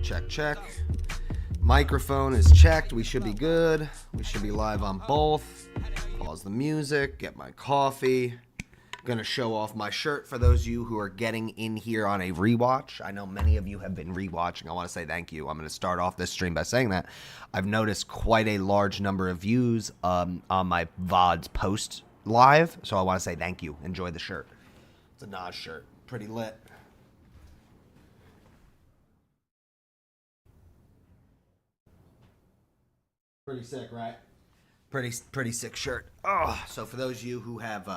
Check, check. Microphone is checked. We should be good. We should be live on both. Pause the music. Get my coffee. Gonna show off my shirt for those of you who are getting in here on a rewatch. I know many of you have been rewatching. I want to say thank you. I'm gonna start off this stream by saying that I've noticed quite a large number of views on my VODs post live, so I want to say thank you. Enjoy the shirt. It's a Nas shirt. Pretty lit. Pretty sick, right? Pretty sick shirt. Oh, so for those of you who have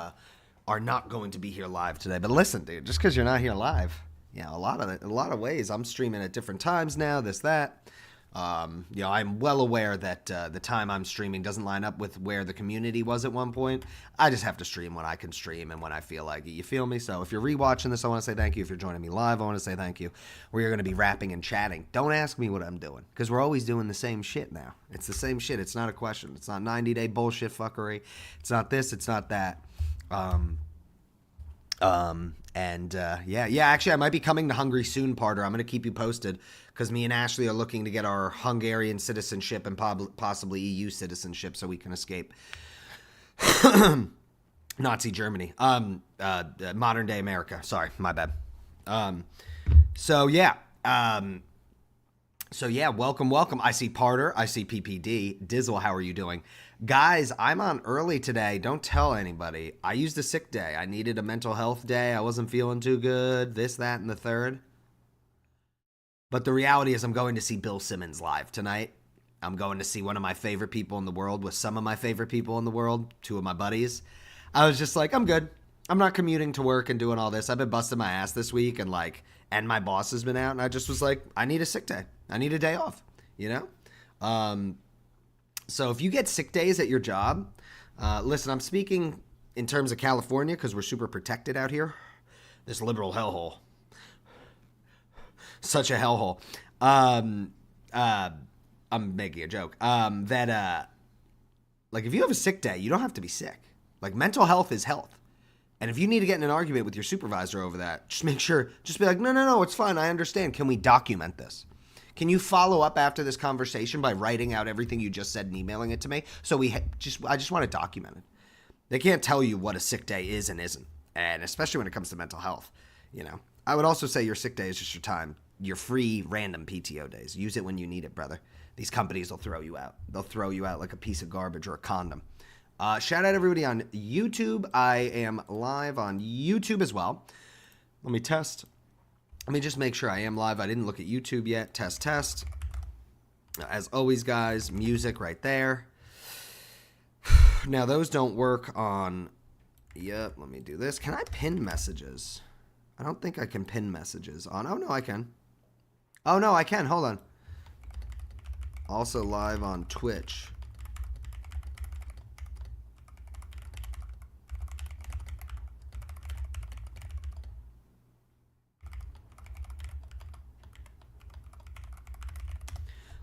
are not going to be here live today, but listen, dude, just because you're not here live, a lot of ways. I'm streaming at different times now. This, that. I'm well aware that the time I'm streaming doesn't line up with where the community was at one point. I just have to stream when I can stream and when I feel like it. You feel me? So if you're rewatching this, I want to say thank you. If you're joining me live, I want to say thank you. We're going to be rapping and chatting. Don't ask me what I'm doing, because we're always doing the same shit now. It's the same shit. It's not a question. It's not 90-day bullshit fuckery. It's not this. It's not that. Actually, I might be coming to Hungary soon, Parter. I'm going to keep you posted, because me and Ashley are looking to get our Hungarian citizenship and possibly EU citizenship so we can escape Nazi Germany. Modern day America. Sorry, my bad. Welcome. I see Parter. I see PPD. Dizzle, how are you doing? Guys, I'm on early today. Don't tell anybody. I used a sick day. I needed a mental health day. I wasn't feeling too good. This, that, and the third. But the reality is I'm going to see Bill Simmons live tonight. I'm going to see one of my favorite people in the world with some of my favorite people in the world, two of my buddies. I was just like, I'm good. I'm not commuting to work and doing all this. I've been busting my ass this week, and my boss has been out, and I just was like, I need a sick day. I need a day off, So if you get sick days at your job, listen, I'm speaking in terms of California because we're super protected out here. This liberal hellhole. Such a hellhole. I'm making a joke. If you have a sick day, you don't have to be sick. Mental health is health. And if you need to get in an argument with your supervisor over that, just be like, no, it's fine. I understand. Can we document this? Can you follow up after this conversation by writing out everything you just said and emailing it to me? So I just want to document it. They can't tell you what a sick day is and isn't. And especially when it comes to mental health, I would also say your sick day is just your time. Your free random PTO days. Use it when you need it, brother. These companies will throw you out. They'll throw you out like a piece of garbage or a condom. Shout out everybody on YouTube. I am live on YouTube as well. Let me test. Let me just make sure I am live. I didn't look at YouTube yet. Test. As always, guys, music right there. Now, those don't work on... Yep, let me do this. Can I pin messages? I don't think I can pin messages on... Oh, no, I can. Oh, no, I can. Hold on. Also live on Twitch.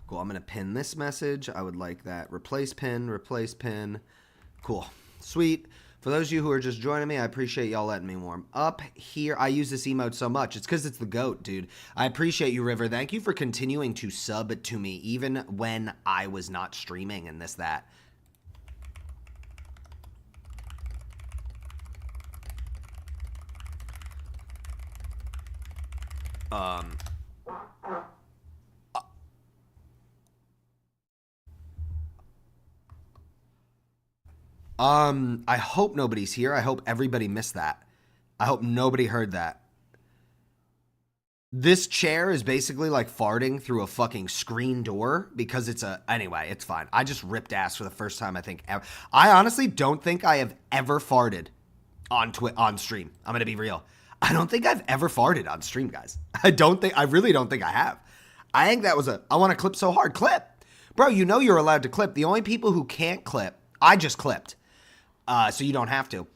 Cool, I'm going to pin this message. I would like that. Replace pin. Cool. Sweet. For those of you who are just joining me, I appreciate y'all letting me warm up here. I use this emote so much. It's because it's the GOAT, dude. I appreciate you, River. Thank you for continuing to sub to me, even when I was not streaming and this, that. I hope nobody's here. I hope everybody missed that. I hope nobody heard that. This chair is basically like farting through a fucking screen door because anyway, it's fine. I just ripped ass for the first time, I think, ever. I honestly don't think I have ever farted on stream. I'm going to be real. I don't think I've ever farted on stream, guys. I really don't think I have. I think that was I want to clip so hard. Clip. Bro, you're allowed to clip. The only people who can't clip, I just clipped. So you don't have to.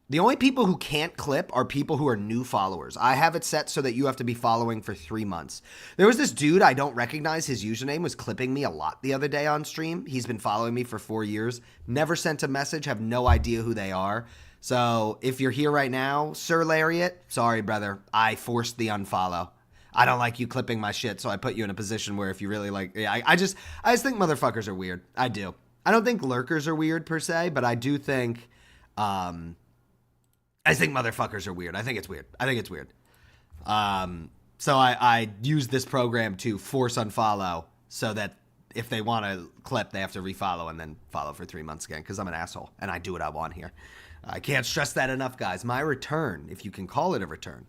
The only people who can't clip are people who are new followers. I have it set so that you have to be following for 3 months. There was this dude I don't recognize. His username was clipping me a lot the other day on stream. He's been following me for 4 years. Never sent a message. Have no idea who they are. So if you're here right now, Sir Lariat, sorry, brother. I forced the unfollow. I don't like you clipping my shit, so I put you in a position where if you really like, yeah, I just think motherfuckers are weird. I do. I don't think lurkers are weird per se, but I do think, I think motherfuckers are weird. I think it's weird. So I use this program to force unfollow so that if they want to clip, they have to refollow and then follow for 3 months again because I'm an asshole and I do what I want here. I can't stress that enough, guys. My return, if you can call it a return.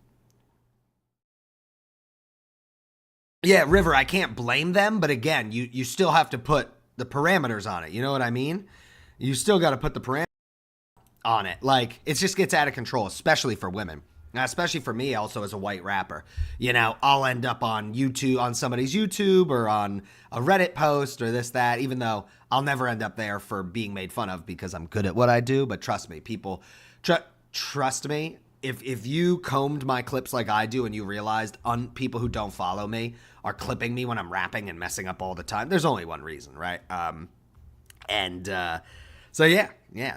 Yeah, River, I can't blame them, but again, you still have to put the parameters on it. You know what I mean? You still got to put the parameters on it. Like, it just gets out of control, especially for women. Now, especially for me also as a white rapper. You know, I'll end up on YouTube, on somebody's YouTube or on a Reddit post or this, that, even though I'll never end up there for being made fun of because I'm good at what I do. But trust me, people, trust me, if you combed my clips like I do and you realized people who don't follow me are clipping me when I'm rapping and messing up all the time, there's only one reason, right? So yeah.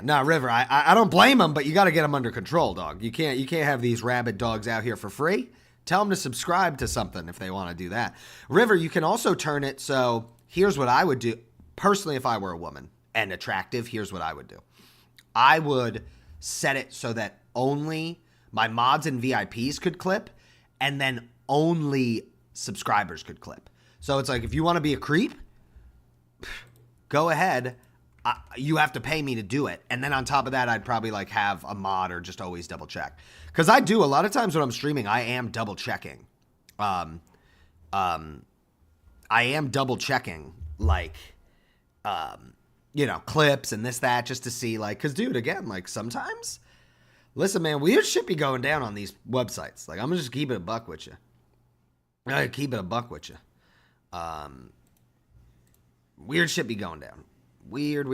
No, River, I don't blame them, but you got to get them under control, dog. You can't have these rabid dogs out here for free. Tell them to subscribe to something if they want to do that. River, you can also turn it so here's what I would do. Personally, if I were a woman and attractive, here's what I would do. I would set it so that only my mods and VIPs could clip and then only subscribers could clip. So it's like if you want to be a creep, go ahead. You have to pay me to do it. And then on top of that, I'd probably like have a mod or just always double check. Because I do a lot of times when I'm streaming, I am double checking. I am double checking like, you know, clips and this, that, just to see like, because dude, again, like sometimes, listen, man, weird shit be going down on these websites. Like I'm gonna just keep it a buck with you. Weird shit be going down. Weird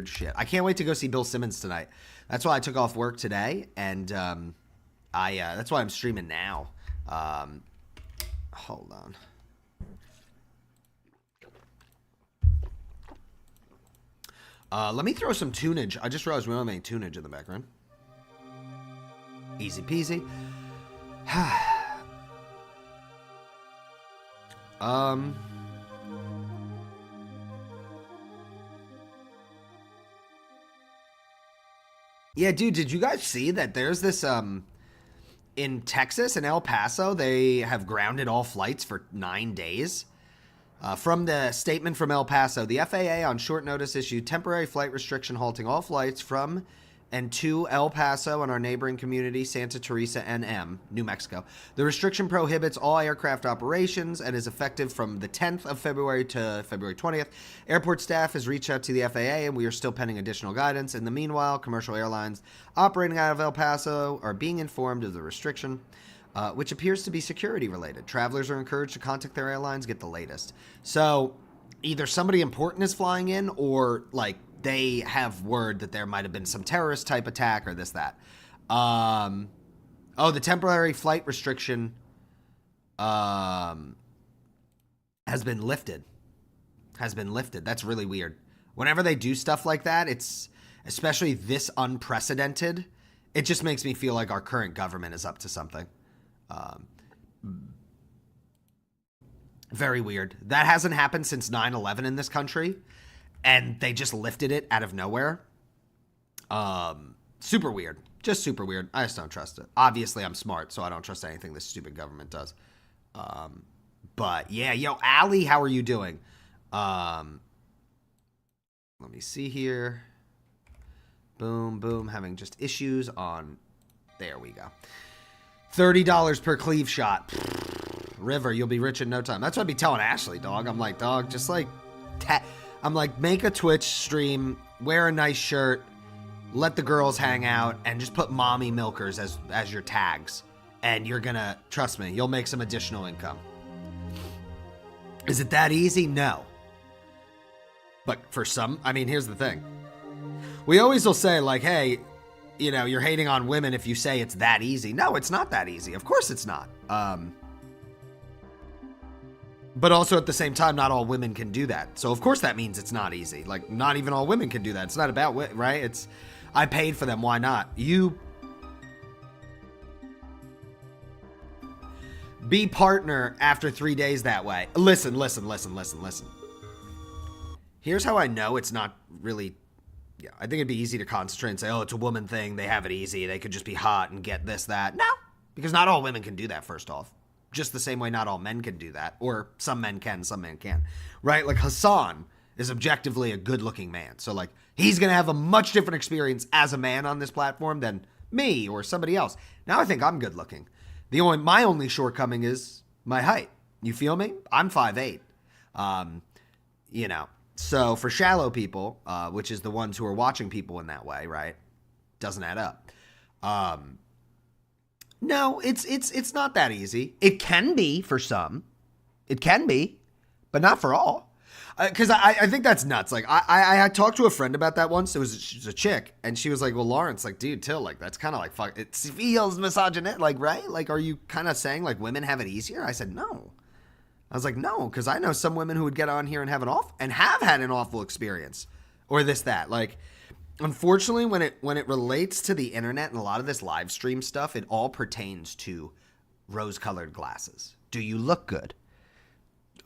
shit. I can't wait to go see Bill Simmons tonight. That's why I took off work today, and that's why I'm streaming now. Hold on. Let me throw some tunage. I just realized we don't have any tunage in the background. Easy peasy. Yeah, dude, did you guys see that there's this, in Texas, in El Paso, they have grounded all flights for 9 days? From the statement from El Paso, the FAA on short notice issued temporary flight restriction halting all flights from and to El Paso and our neighboring community, Santa Teresa NM, New Mexico. The restriction prohibits all aircraft operations and is effective from the 10th of February to February 20th. Airport staff has reached out to the FAA and we are still pending additional guidance. In the meanwhile, commercial airlines operating out of El Paso are being informed of the restriction, which appears to be security related. Travelers are encouraged to contact their airlines, get the latest. So either somebody important is flying in or like they have word that there might have been some terrorist type attack or this, that. The temporary flight restriction has been lifted. That's really weird. Whenever they do stuff like that, it's especially this unprecedented. It just makes me feel like our current government is up to something. Very weird. That hasn't happened since 9/11 in this country. And they just lifted it out of nowhere. Super weird. Just super weird. I just don't trust it. Obviously, I'm smart, so I don't trust anything this stupid government does. But, yeah. Yo, Allie, how are you doing? Let me see here. Boom, boom. Having just issues on... There we go. $30 per cleave shot. River, you'll be rich in no time. That's what I'd be telling Ashley, dog. I'm like, dog, just like... I'm like, make a Twitch stream, wear a nice shirt, let the girls hang out, and just put mommy milkers as your tags. And you're gonna, trust me, you'll make some additional income. Is it that easy? No. But for some, I mean, here's the thing. We always will say, like, hey, you know, you're hating on women if you say it's that easy. No, it's not that easy. Of course it's not. But also at the same time, not all women can do that. So of course that means it's not easy. Like not even all women can do that. It's not about, right? It's, I paid for them. Why not? Be partner after 3 days that way. Listen. Here's how I know it's not really... Yeah, I think it'd be easy to concentrate and say, oh, it's a woman thing. They have it easy. They could just be hot and get this, that. No, because not all women can do that, first off. Just the same way not all men can do that. Or some men can, some men can't. Right? Like Hassan is objectively a good-looking man. So, like, he's going to have a much different experience as a man on this platform than me or somebody else. Now I think I'm good-looking. My only shortcoming is my height. You feel me? I'm 5'8". You know. So for shallow people, which is the ones who are watching people in that way, right? Doesn't add up. No, it's not that easy. It can be for some. It can be, but not for all. Because I think that's nuts. Like I talked to a friend about that once. She's a chick, and she was like, "Well, Lawrence, like, dude, Till, like, that's kind of like fuck. It feels misogynistic, like, right? Like, are you kind of saying like women have it easier?" I said, "No." I was like, no, because I know some women who would get on here and have had an awful experience, or this, that. Like, unfortunately, when it relates to the internet and a lot of this live stream stuff, it all pertains to rose-colored glasses. Do you look good?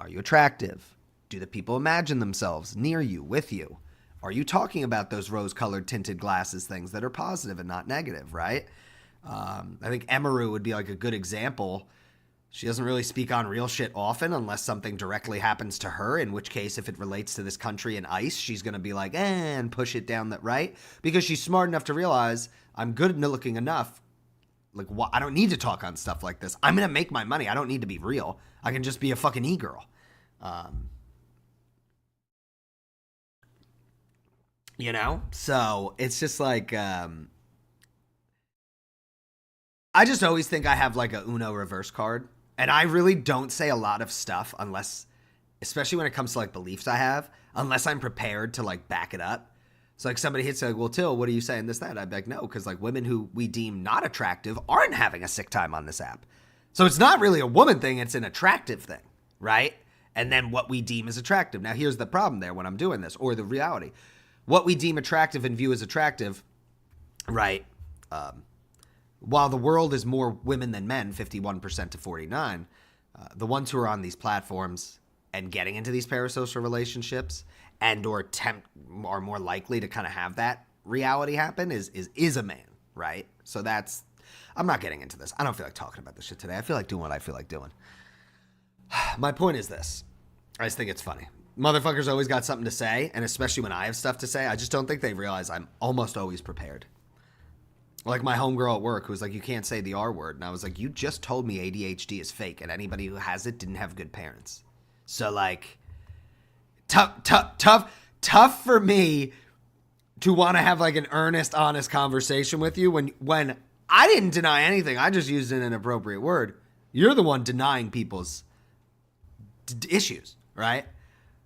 Are you attractive? Do the people imagine themselves near you, with you? Are you talking about those rose-colored tinted glasses things that are positive and not negative, right? I think Emaru would be like a good example. She doesn't really speak on real shit often unless something directly happens to her, in which case, if it relates to this country and ICE, she's going to be like, and push it down that right, because she's smart enough to realize I'm good looking enough. Like, I don't need to talk on stuff like this. I'm going to make my money. I don't need to be real. I can just be a fucking e-girl. You know? So it's just like, I just always think I have like a Uno reverse card. And I really don't say a lot of stuff unless, especially when it comes to like beliefs I have, unless I'm prepared to like back it up. So like somebody hits like, well, Till, what are you saying this, that? I'd be like, no, because like women who we deem not attractive aren't having a sick time on this app. So it's not really a woman thing. It's an attractive thing, right? And then what we deem as attractive. Now, here's the problem there when I'm doing this, or the reality. What we deem attractive and view as attractive, right? While the world is more women than men, 51% to 49%, the ones who are on these platforms and getting into these parasocial relationships and or are more likely to kind of have that reality happen is a man, right? So that's, I'm not getting into this. I don't feel like talking about this shit today. I feel like doing what I feel like doing. My point is this. I just think it's funny. Motherfuckers always got something to say, and especially when I have stuff to say, I just don't think they realize I'm almost always prepared. Like my homegirl at work who was like, you can't say the R word. And I was like, you just told me ADHD is fake and anybody who has it didn't have good parents. So like, tough for me to want to have like an earnest, honest conversation with you when I didn't deny anything. I just used an inappropriate word. You're the one denying people's issues, right?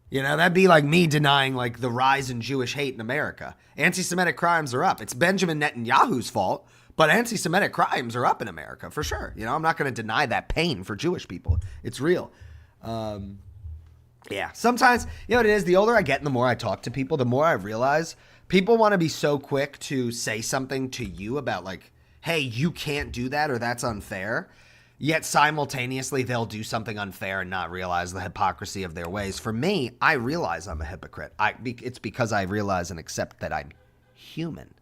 You know, that'd be like me denying like the rise in Jewish hate in America. Anti-Semitic crimes are up. It's Benjamin Netanyahu's fault, but anti-Semitic crimes are up in America for sure. You know, I'm not going to deny that pain for Jewish people. It's real. Yeah, sometimes, you know what it is? The older I get and the more I talk to people, the more I realize people want to be so quick to say something to you about like, hey, you can't do that or that's unfair. Yet simultaneously, they'll do something unfair and not realize the hypocrisy of their ways. For me, I realize I'm a hypocrite. It's because I realize and accept that I'm human.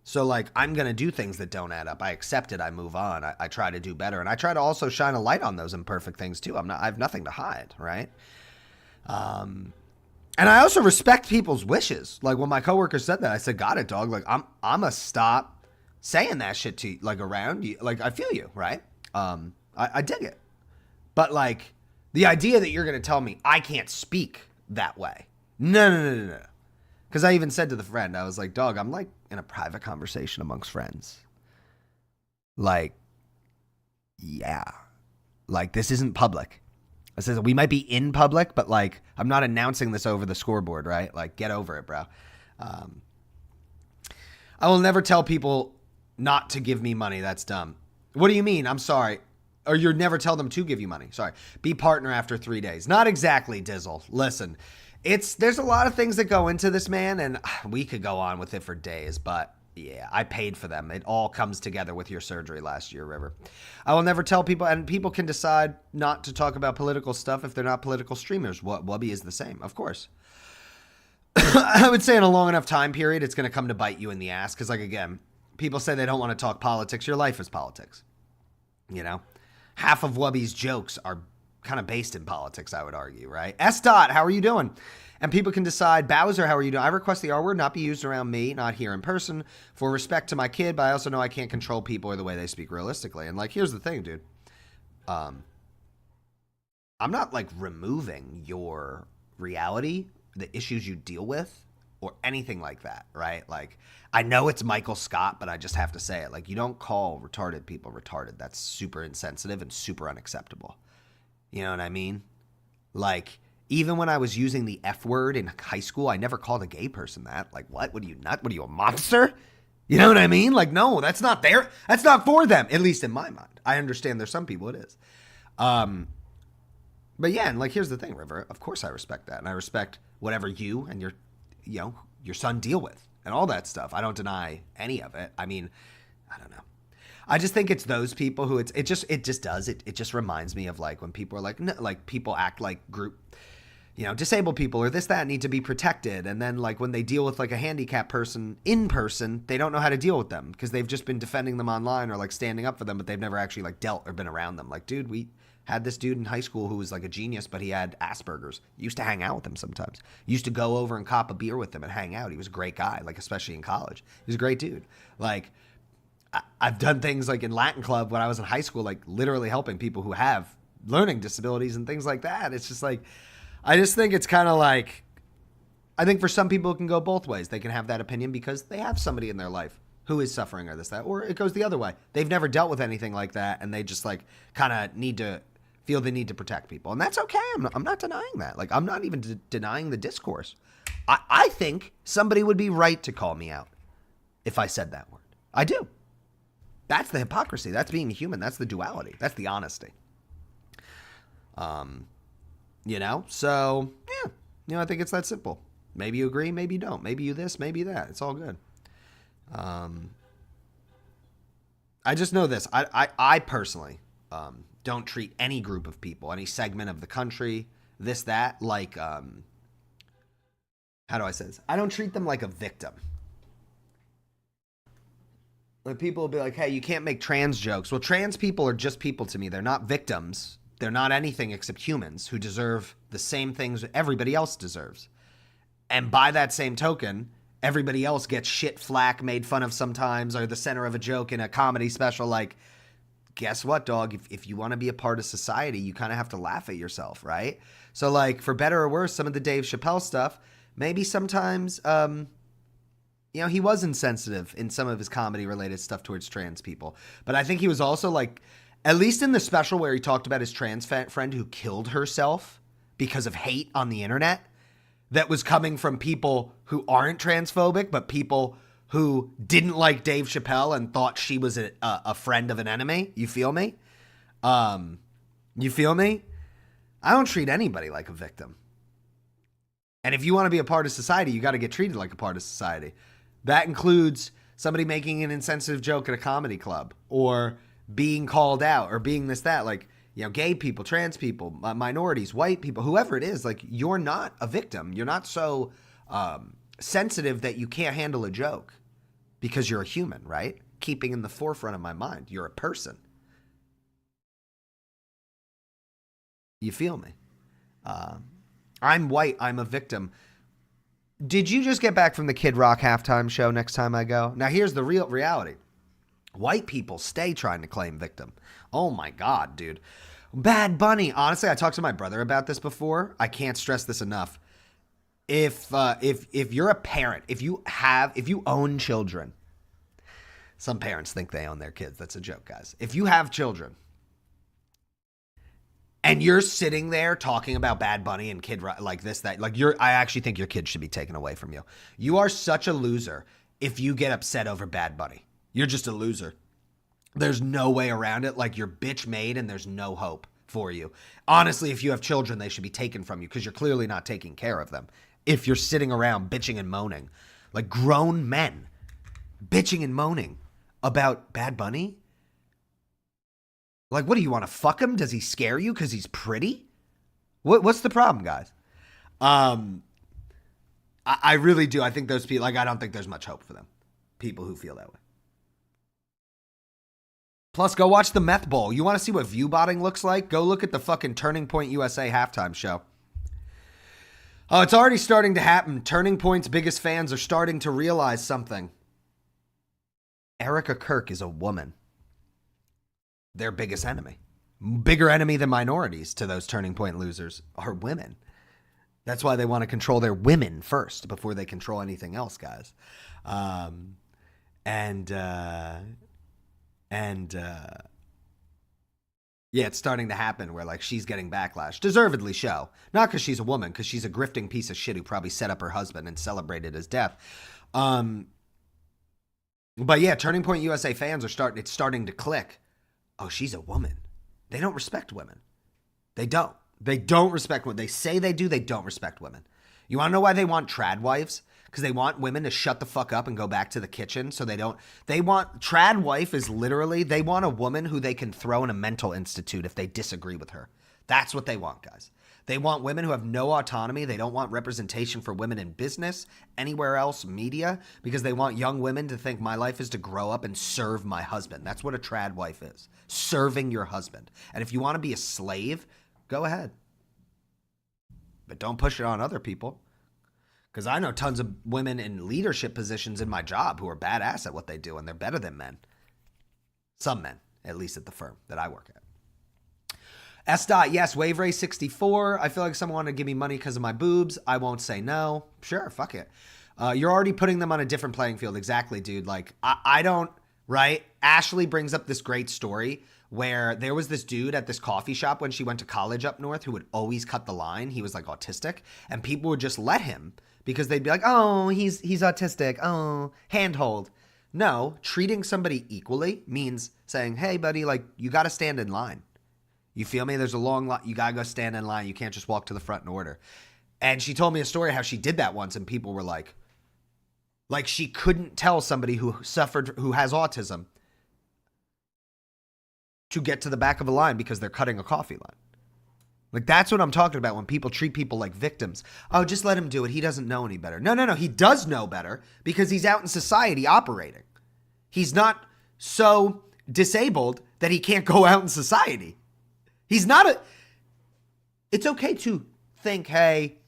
So, like, I'm going to do things that don't add up. I accept it. I move on. I try to do better. And I try to also shine a light on those imperfect things, too. I have nothing to hide, right? And I also respect people's wishes. Like, when my coworker said that, I said, got it, dog. Like, I'm going to stop saying that shit to like around you. Like, I feel you, right? I dig it. But like the idea that you're going to tell me I can't speak that way. No. Because I even said to the friend, I was like, dog, I'm like in a private conversation amongst friends. Like, yeah, like this isn't public. I said, we might be in public, but like, I'm not announcing this over the scoreboard, right? Like, get over it, bro. I will never tell people not to give me money. That's dumb. What do you mean? I'm sorry. Or you never tell them to give you money. Sorry. Be partner after 3 days. Not exactly, Dizzle. Listen, there's a lot of things that go into this, man, and we could go on with it for days, but Yeah, I paid for them. It all comes together with your surgery last year, River. I will never tell people, and people can decide not to talk about political stuff if they're not political streamers. Wubby is the same, of course. I would say in a long enough time period, it's going to come to bite you in the ass. Because, like, again, people say they don't want to talk politics. Your life is politics. You know? Half of Wubby's jokes are kind of based in politics, I would argue, right? S. Dot, how are you doing? And people can decide, Bowser, how are you doing? I request the R word not be used around me, not here in person, for respect to my kid, but I also know I can't control people or the way they speak realistically. And, like, here's the thing, dude. I'm not, like, removing your reality, the issues you deal with, or anything like that, right? Like, I know it's Michael Scott, but I just have to say it. Like, you don't call retarded people retarded. That's super insensitive and super unacceptable. You know what I mean? Like, even when I was using the F word in high school, I never called a gay person that. Like, what? What are you, nut? What are you, a monster? You know what I mean? Like, no, that's not there. That's not for them, at least in my mind. I understand there's some people it is. But yeah, and like, here's the thing, River. Of course I respect that. And I respect whatever you and your son deal with and all that stuff. I don't deny any of it. I mean, I don't know. I just think it's those people who it just reminds me of, like, when people are like, no, like, people act like group, disabled people or this, that need to be protected. And then, like, when they deal with, like, a handicapped person in person, they don't know how to deal with them because they've just been defending them online or, like, standing up for them, but they've never actually, like, dealt or been around them. Like, dude, we had this dude in high school who was, like, a genius, but he had Asperger's. Used to hang out with him sometimes. Used to go over and cop a beer with him and hang out. He was a great guy, like, especially in college. He was a great dude. Like, I've done things, like, in Latin Club when I was in high school, like, literally helping people who have learning disabilities and things like that. It's just, like, I just think it's kind of like, I think for some people it can go both ways. They can have that opinion because they have somebody in their life who is suffering or this, that, or it goes the other way. They've never dealt with anything like that, and they just, like, kind of feel the need to protect people. And that's okay. I'm not denying that. Like, I'm not even denying the discourse. I think somebody would be right to call me out if I said that word. I do. That's the hypocrisy. That's being human. That's the duality. That's the honesty. So, yeah. I think it's that simple. Maybe you agree, maybe you don't. Maybe you this, maybe that. It's all good. I just know this. I personally don't treat any group of people, any segment of the country, this, that, like, how do I say this? I don't treat them like a victim. Like, people will be like, hey, you can't make trans jokes. Well, trans people are just people to me. They're not victims. They're not anything except humans who deserve the same things everybody else deserves. And by that same token, everybody else gets shit flack, made fun of sometimes, or the center of a joke in a comedy special. Like, guess what, dog? If you want to be a part of society, you kind of have to laugh at yourself, right? So, like, for better or worse, some of the Dave Chappelle stuff, maybe sometimes, he was insensitive in some of his comedy-related stuff towards trans people. But I think he was also, like, at least in the special where he talked about his trans friend who killed herself because of hate on the internet that was coming from people who aren't transphobic, but people who didn't like Dave Chappelle and thought she was a friend of an enemy. You feel me? You feel me? I don't treat anybody like a victim. And if you want to be a part of society, you got to get treated like a part of society. That includes somebody making an insensitive joke at a comedy club or being called out or being this, that, like, gay people, trans people, minorities, white people, whoever it is. Like, you're not a victim. You're not so sensitive that you can't handle a joke because you're a human, right? Keeping in the forefront of my mind, you're a person. You feel me? I'm white. I'm a victim. Did you just get back from the Kid Rock halftime show next time I go? Now, here's the real reality. White people stay trying to claim victim. Oh, my God, dude. Bad Bunny. Honestly, I talked to my brother about this before. I can't stress this enough. If you're a parent, if you own children, some parents think they own their kids. That's a joke, guys. If you have children and you're sitting there talking about Bad Bunny and Kid Rock, like this, that, like, I actually think your kid should be taken away from you. You are such a loser if you get upset over Bad Bunny. You're just a loser. There's no way around it. Like, you're bitch made and there's no hope for you. Honestly, if you have children, they should be taken from you because you're clearly not taking care of them. If you're sitting around bitching and moaning, like grown men, bitching and moaning about Bad Bunny? Like, what do you want to fuck him? Does he scare you because he's pretty? What's the problem, guys? I really do. I think those people, like, I don't think there's much hope for them. People who feel that way. Plus, go watch the Meth Bowl. You want to see what view botting looks like? Go look at the fucking Turning Point USA halftime show. Oh, it's already starting to happen. Turning Point's biggest fans are starting to realize something. Erica Kirk is a woman. Their biggest enemy. Bigger enemy than minorities to those Turning Point losers are women. That's why they want to control their women first before they control anything else, guys. Yeah, it's starting to happen where, like, she's getting backlash. Deservedly so. Not because she's a woman, because she's a grifting piece of shit who probably set up her husband and celebrated his death. But yeah, Turning Point USA fans it's starting to click. Oh, she's a woman. They don't respect women. They don't. They don't respect women. They say they do. They don't respect women. You want to know why they want trad wives? Because they want women to shut the fuck up and go back to the kitchen. So they want, trad wife is literally, they want a woman who they can throw in a mental institute if they disagree with her. That's what they want, guys. They want women who have no autonomy. They don't want representation for women in business, anywhere else, media, because they want young women to think my life is to grow up and serve my husband. That's what a trad wife is. Serving your husband. And if you want to be a slave, go ahead. But don't push it on other people. Because I know tons of women in leadership positions in my job who are badass at what they do, and they're better than men. Some men, at least at the firm that I work at. S. Yes, Wave Ray 64. I feel like someone wanted to give me money because of my boobs. I won't say no. Sure, fuck it. You're already putting them on a different playing field. Exactly, dude. Like, I don't, right? Ashley brings up this great story where there was this dude at this coffee shop when she went to college up north who would always cut the line. He was like autistic, and people would just let him because they'd be like, oh, he's autistic. Oh, handhold. No, treating somebody equally means saying, hey, buddy, like, you got to stand in line. You feel me? There's a long line. You got to go stand in line. You can't just walk to the front and order. And she told me a story how she did that once, and people were like she couldn't tell somebody who has autism to get to the back of a line because they're cutting a coffee line. Like, that's what I'm talking about when people treat people like victims. Oh, just let him do it. He doesn't know any better. No. He does know better because he's out in society operating. He's not so disabled that he can't go out in society. He's not it's okay to think, hey,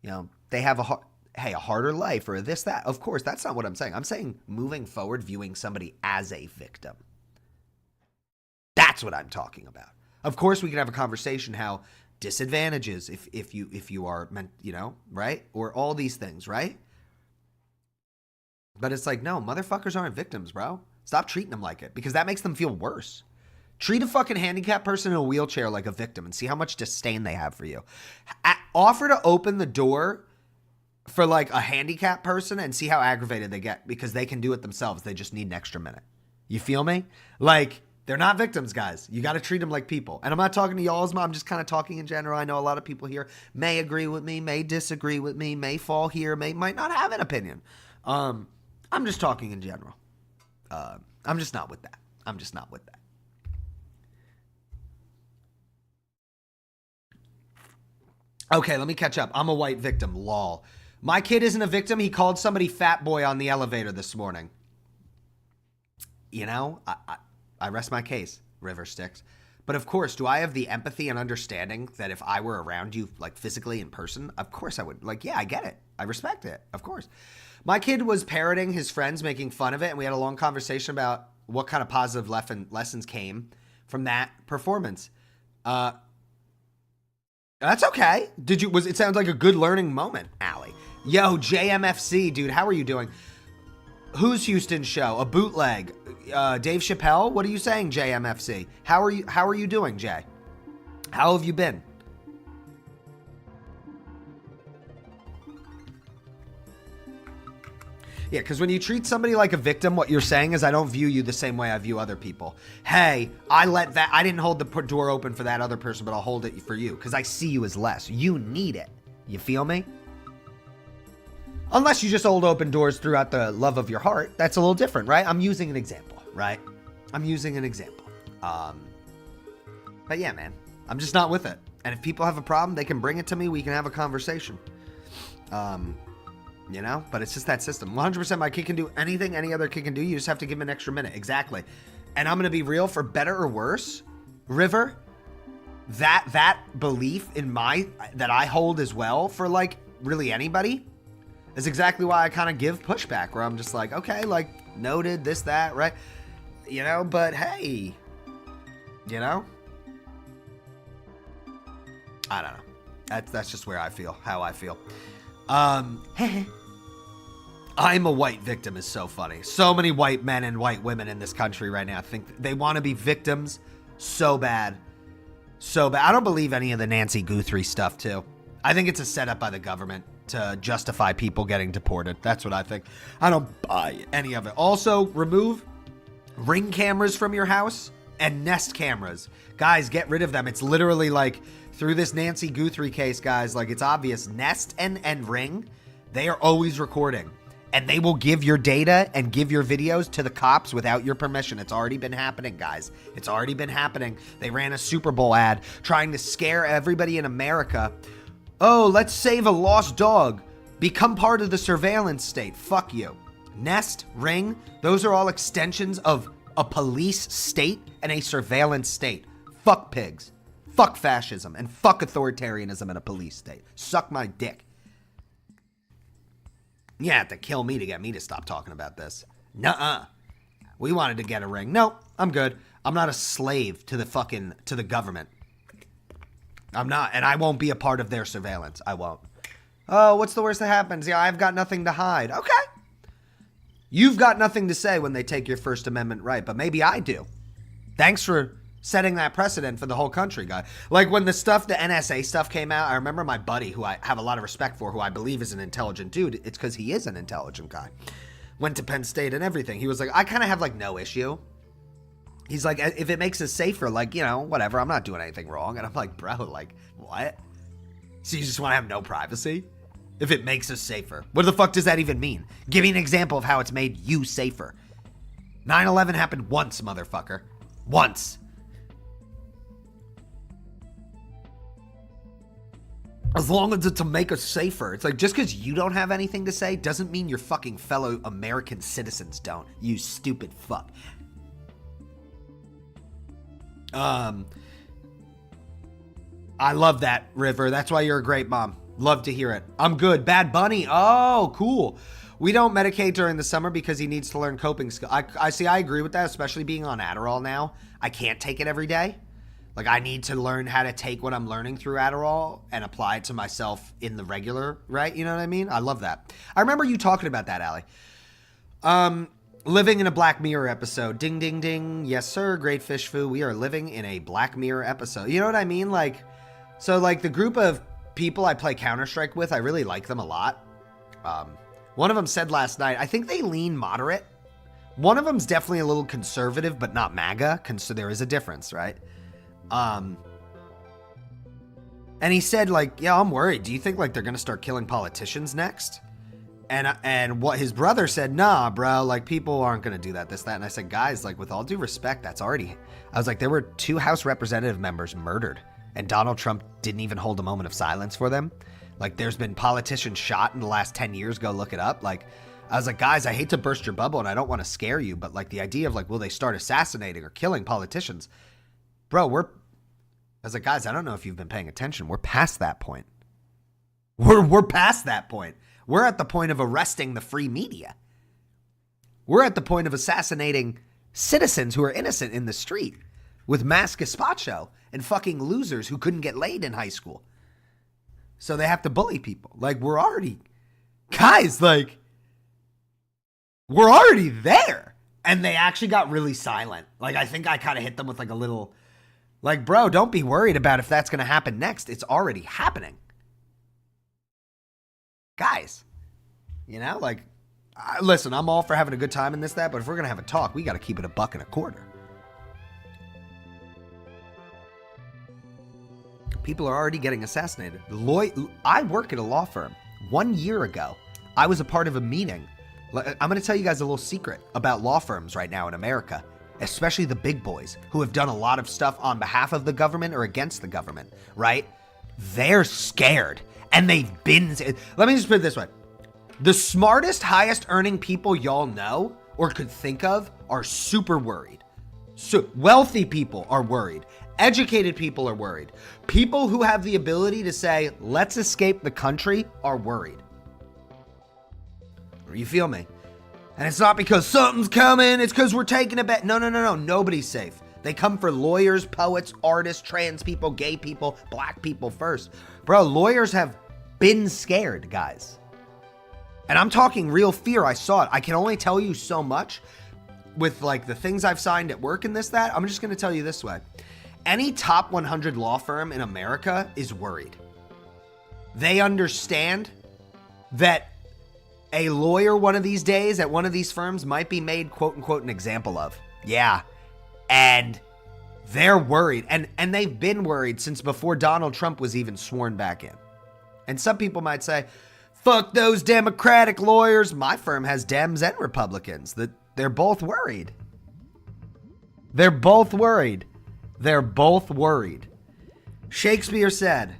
you know, they have a harder life or this, that. Of course, that's not what I'm saying. I'm saying moving forward, viewing somebody as a victim. That's what I'm talking about. Of course, we can have a conversation how disadvantages if you are meant, you know, right? Or all these things, right? But it's like, no, motherfuckers aren't victims, bro. Stop treating them like it because that makes them feel worse. Treat a fucking handicapped person in a wheelchair like a victim and see how much disdain they have for you. Offer to open the door for like a handicapped person and see how aggravated they get because they can do it themselves. They just need an extra minute. You feel me? Like, they're not victims, guys. You got to treat them like people. And I'm not talking to y'all, I'm just kind of talking in general. I know a lot of people here may agree with me, may disagree with me, may fall here, might not have an opinion. I'm just talking in general. I'm just not with that. Okay, let me catch up. I'm a white victim. Lol. My kid isn't a victim. He called somebody fat boy on the elevator this morning. You know, I rest my case, River Styx. But of course, do I have the empathy and understanding that if I were around you, like physically in person, of course I would. Like, yeah, I get it. I respect it. Of course. My kid was parroting his friends, making fun of it, and we had a long conversation about what kind of positive lessons came from that performance. That's okay. It sounds like a good learning moment, Allie. Yo, JMFC, dude, how are you doing? Who's Houston's show? A bootleg. Dave Chappelle? What are you saying, JMFC? How are you doing, Jay? How have you been? Yeah, because when you treat somebody like a victim, what you're saying is I don't view you the same way I view other people. Hey, I didn't hold the door open for that other person, but I'll hold it for you because I see you as less. You need it. You feel me? Unless you just hold open doors throughout the love of your heart. That's a little different, right? I'm using an example, right? I'm using an example. But yeah, man, I'm just not with it. And if people have a problem, they can bring it to me. We can have a conversation. You know, but it's just that system. 100% my kid can do anything any other kid can do. You just have to give him an extra minute. Exactly. And I'm going to be real, for better or worse, River, that belief in that I hold as well for like really anybody is exactly why I kind of give pushback, where I'm just like, okay, like noted, this, that, right? You know, but hey, you know, I don't know. That's just where I feel, how I feel. I'm a white victim is so funny. So many white men and white women in this country right now think they want to be victims so bad. So bad. I don't believe any of the Nancy Guthrie stuff too. I think it's a setup by the government to justify people getting deported. That's what I think. I don't buy any of it. Also, remove Ring cameras from your house and Nest cameras. Guys, get rid of them. It's literally like through this Nancy Guthrie case, guys, like it's obvious. Nest and Ring, they are always recording. And they will give your data and give your videos to the cops without your permission. It's already been happening, guys. It's already been happening. They ran a Super Bowl ad trying to scare everybody in America. Oh, let's save a lost dog. Become part of the surveillance state. Fuck you. Nest, Ring, those are all extensions of a police state and a surveillance state. Fuck pigs. Fuck fascism. And fuck authoritarianism in a police state. Suck my dick. You have to kill me to get me to stop talking about this. Nuh-uh. We wanted to get a ring. No, I'm good. I'm not a slave to the government. I'm not, and I won't be a part of their surveillance. I won't. Oh, what's the worst that happens? Yeah, I've got nothing to hide. Okay. You've got nothing to say when they take your First Amendment right, but maybe I do. Thanks for setting that precedent for the whole country, guy. Like when the NSA stuff came out, I remember my buddy, who I have a lot of respect for, who I believe is an intelligent dude. It's because he is an intelligent guy. Went to Penn State and everything. He was like, I kind of have like no issue. He's like, if it makes us safer, like, you know, whatever, I'm not doing anything wrong. And I'm like, bro, like, what? So you just want to have no privacy? If it makes us safer. What the fuck does that even mean? Give me an example of how it's made you safer. 9/11 happened once, motherfucker. Once. As long as it's to make us safer. It's like, just because you don't have anything to say doesn't mean your fucking fellow American citizens don't. You stupid fuck. I love that, River. That's why you're a great mom. Love to hear it. I'm good. Bad Bunny. Oh, cool. We don't medicate during the summer because he needs to learn coping skills. I see. I agree with that, especially being on Adderall now. I can't take it every day. Like, I need to learn how to take what I'm learning through Adderall and apply it to myself in the regular, right? You know what I mean? I love that. I remember you talking about that, Allie. Living in a Black Mirror episode. Ding, ding, ding. Yes, sir. Great fish foo. We are living in a Black Mirror episode. You know what I mean? Like, so like the group of people I play Counter-Strike with, I really like them a lot. One of them said last night, I think they lean moderate. One of them's definitely a little conservative, but not MAGA. So there is a difference, right? And he said, like, yeah, I'm worried. Do you think, like, they're going to start killing politicians next? And what his brother said, nah, bro, like, people aren't going to do that, this, that. And I said, guys, like, with all due respect, that's already, I was like, there were 2 House representative members murdered, and Donald Trump didn't even hold a moment of silence for them. Like, there's been politicians shot in the last 10 years. Go look it up. Like, I was like, guys, I hate to burst your bubble, and I don't want to scare you, but, like, the idea of, like, will they start assassinating or killing politicians? Bro, I was like, guys, I don't know if you've been paying attention. We're past that point. We're past that point. We're at the point of arresting the free media. We're at the point of assassinating citizens who are innocent in the street with mass gazpacho and fucking losers who couldn't get laid in high school. So they have to bully people. Like, we're already there. And they actually got really silent. Like, I think I kind of hit them with like a little, like, bro, don't be worried about if that's going to happen next. It's already happening. Guys, you know, like, listen, I'm all for having a good time in this, that, but if we're going to have a talk, we got to keep it $1.25. People are already getting assassinated. I work at a law firm. 1 year ago, I was a part of a meeting. I'm going to tell you guys a little secret about law firms right now in America, especially the big boys who have done a lot of stuff on behalf of the government or against the government, right? They're scared, and they've been. Let me just put it this way. The smartest, highest earning people y'all know or could think of are super worried. So wealthy people are worried. Educated people are worried. People who have the ability to say, let's escape the country, are worried. You feel me? And it's not because something's coming. It's because we're taking a bet. No. Nobody's safe. They come for lawyers, poets, artists, trans people, gay people, black people first. Bro, lawyers have been scared, guys. And I'm talking real fear. I saw it. I can only tell you so much with like the things I've signed at work and this, that. I'm just going to tell you this way. Any top 100 law firm in America is worried. They understand that a lawyer one of these days at one of these firms might be made, quote unquote, an example of. Yeah. And they're worried. And they've been worried since before Donald Trump was even sworn back in. And some people might say, fuck those Democratic lawyers. My firm has Dems and Republicans. They're both worried. They're both worried. They're both worried. Shakespeare said,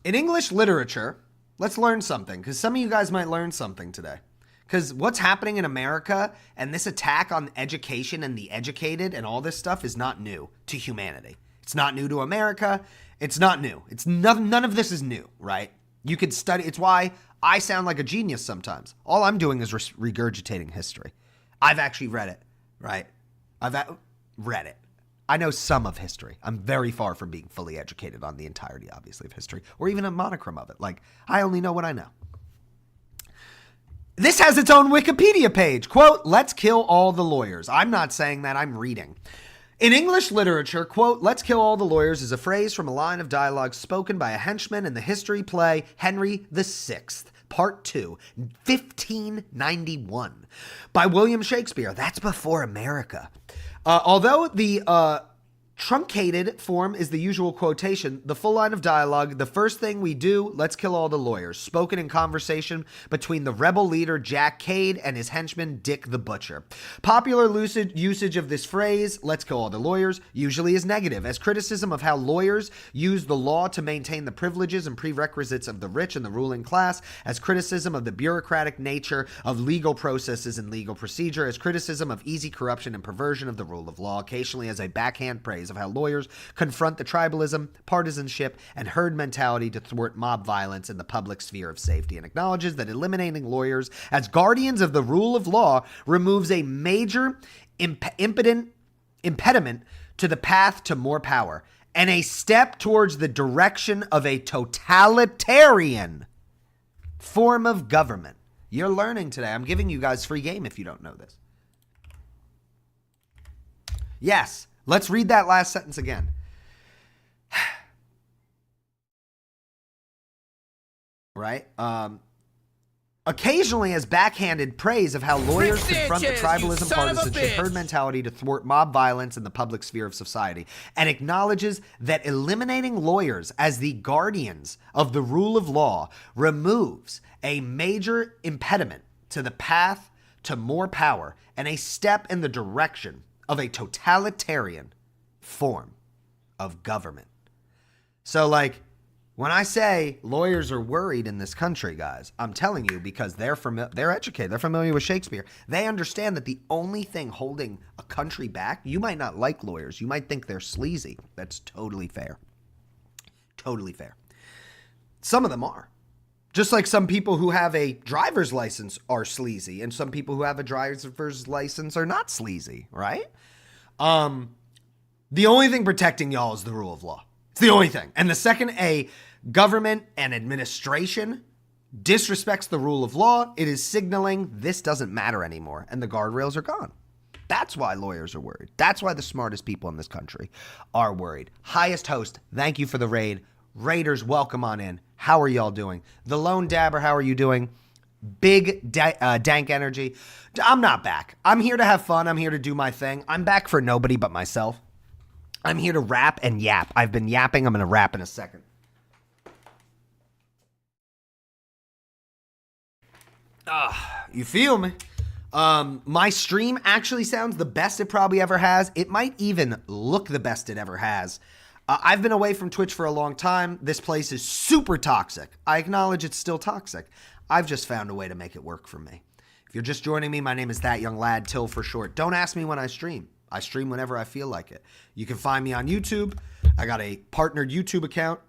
in English literature, let's learn something, because some of you guys might learn something today. Because what's happening in America and this attack on education and the educated and all this stuff is not new to humanity. It's not new to America. It's not new. It's none of this is new, right? You could study. It's why I sound like a genius sometimes. All I'm doing is regurgitating history. I've actually read it, right? I've read it. I know some of history. I'm very far from being fully educated on the entirety, obviously, of history, or even a monochrome of it. Like, I only know what I know. This has its own Wikipedia page. Quote, let's kill all the lawyers. I'm not saying that, I'm reading. In English literature, quote, let's kill all the lawyers is a phrase from a line of dialogue spoken by a henchman in the history play Henry VI, Part 2, 1591, by William Shakespeare. That's before America. Although the truncated form is the usual quotation, the full line of dialogue, the first thing we do, let's kill all the lawyers, spoken in conversation between the rebel leader Jack Cade and his henchman Dick the Butcher. Popular usage of this phrase, let's kill all the lawyers, usually is negative, as criticism of how lawyers use the law to maintain the privileges and prerequisites of the rich and the ruling class, as criticism of the bureaucratic nature of legal processes and legal procedure, as criticism of easy corruption and perversion of the rule of law, occasionally as a backhand praise of how lawyers confront the tribalism, partisanship, and herd mentality to thwart mob violence in the public sphere of safety, and acknowledges that eliminating lawyers as guardians of the rule of law removes a major impediment to the path to more power and a step towards the direction of a totalitarian form of government. You're learning today. I'm giving you guys free game if you don't know this. Yes. Let's read that last sentence again. Right? Occasionally as backhanded praise of how lawyers confront the tribalism, partisanship, herd mentality to thwart mob violence in the public sphere of society, and acknowledges that eliminating lawyers as the guardians of the rule of law removes a major impediment to the path to more power and a step in the direction of a totalitarian form of government. So, like, when I say lawyers are worried in this country, guys, I'm telling you because they're educated, they're familiar with Shakespeare. They understand that the only thing holding a country back, you might not like lawyers, you might think they're sleazy. That's totally fair. Totally fair. Some of them are. Just like some people who have a driver's license are sleazy, and some people who have a driver's license are not sleazy, right? The only thing protecting y'all is the rule of law. It's the only thing. And the second a government and administration disrespects the rule of law, it is signaling this doesn't matter anymore, and the guardrails are gone. That's why lawyers are worried. That's why the smartest people in this country are worried. Highest host, thank you for the raid. Raiders, welcome on in. How are y'all doing? The Lone Dabber, how are you doing? Big dank energy. I'm not back. I'm here to have fun. I'm here to do my thing. I'm back for nobody but myself. I'm here to rap and yap. I've been yapping. I'm going to rap in a second. You feel me? My stream actually sounds the best it probably ever has. It might even look the best it ever has. I've been away from Twitch for a long time. This place is super toxic. I acknowledge it's still toxic. I've just found a way to make it work for me. If you're just joining me, my name is That Young Lad, Till for short. Don't ask me when I stream. I stream whenever I feel like it. You can find me on YouTube. I got a partnered YouTube account.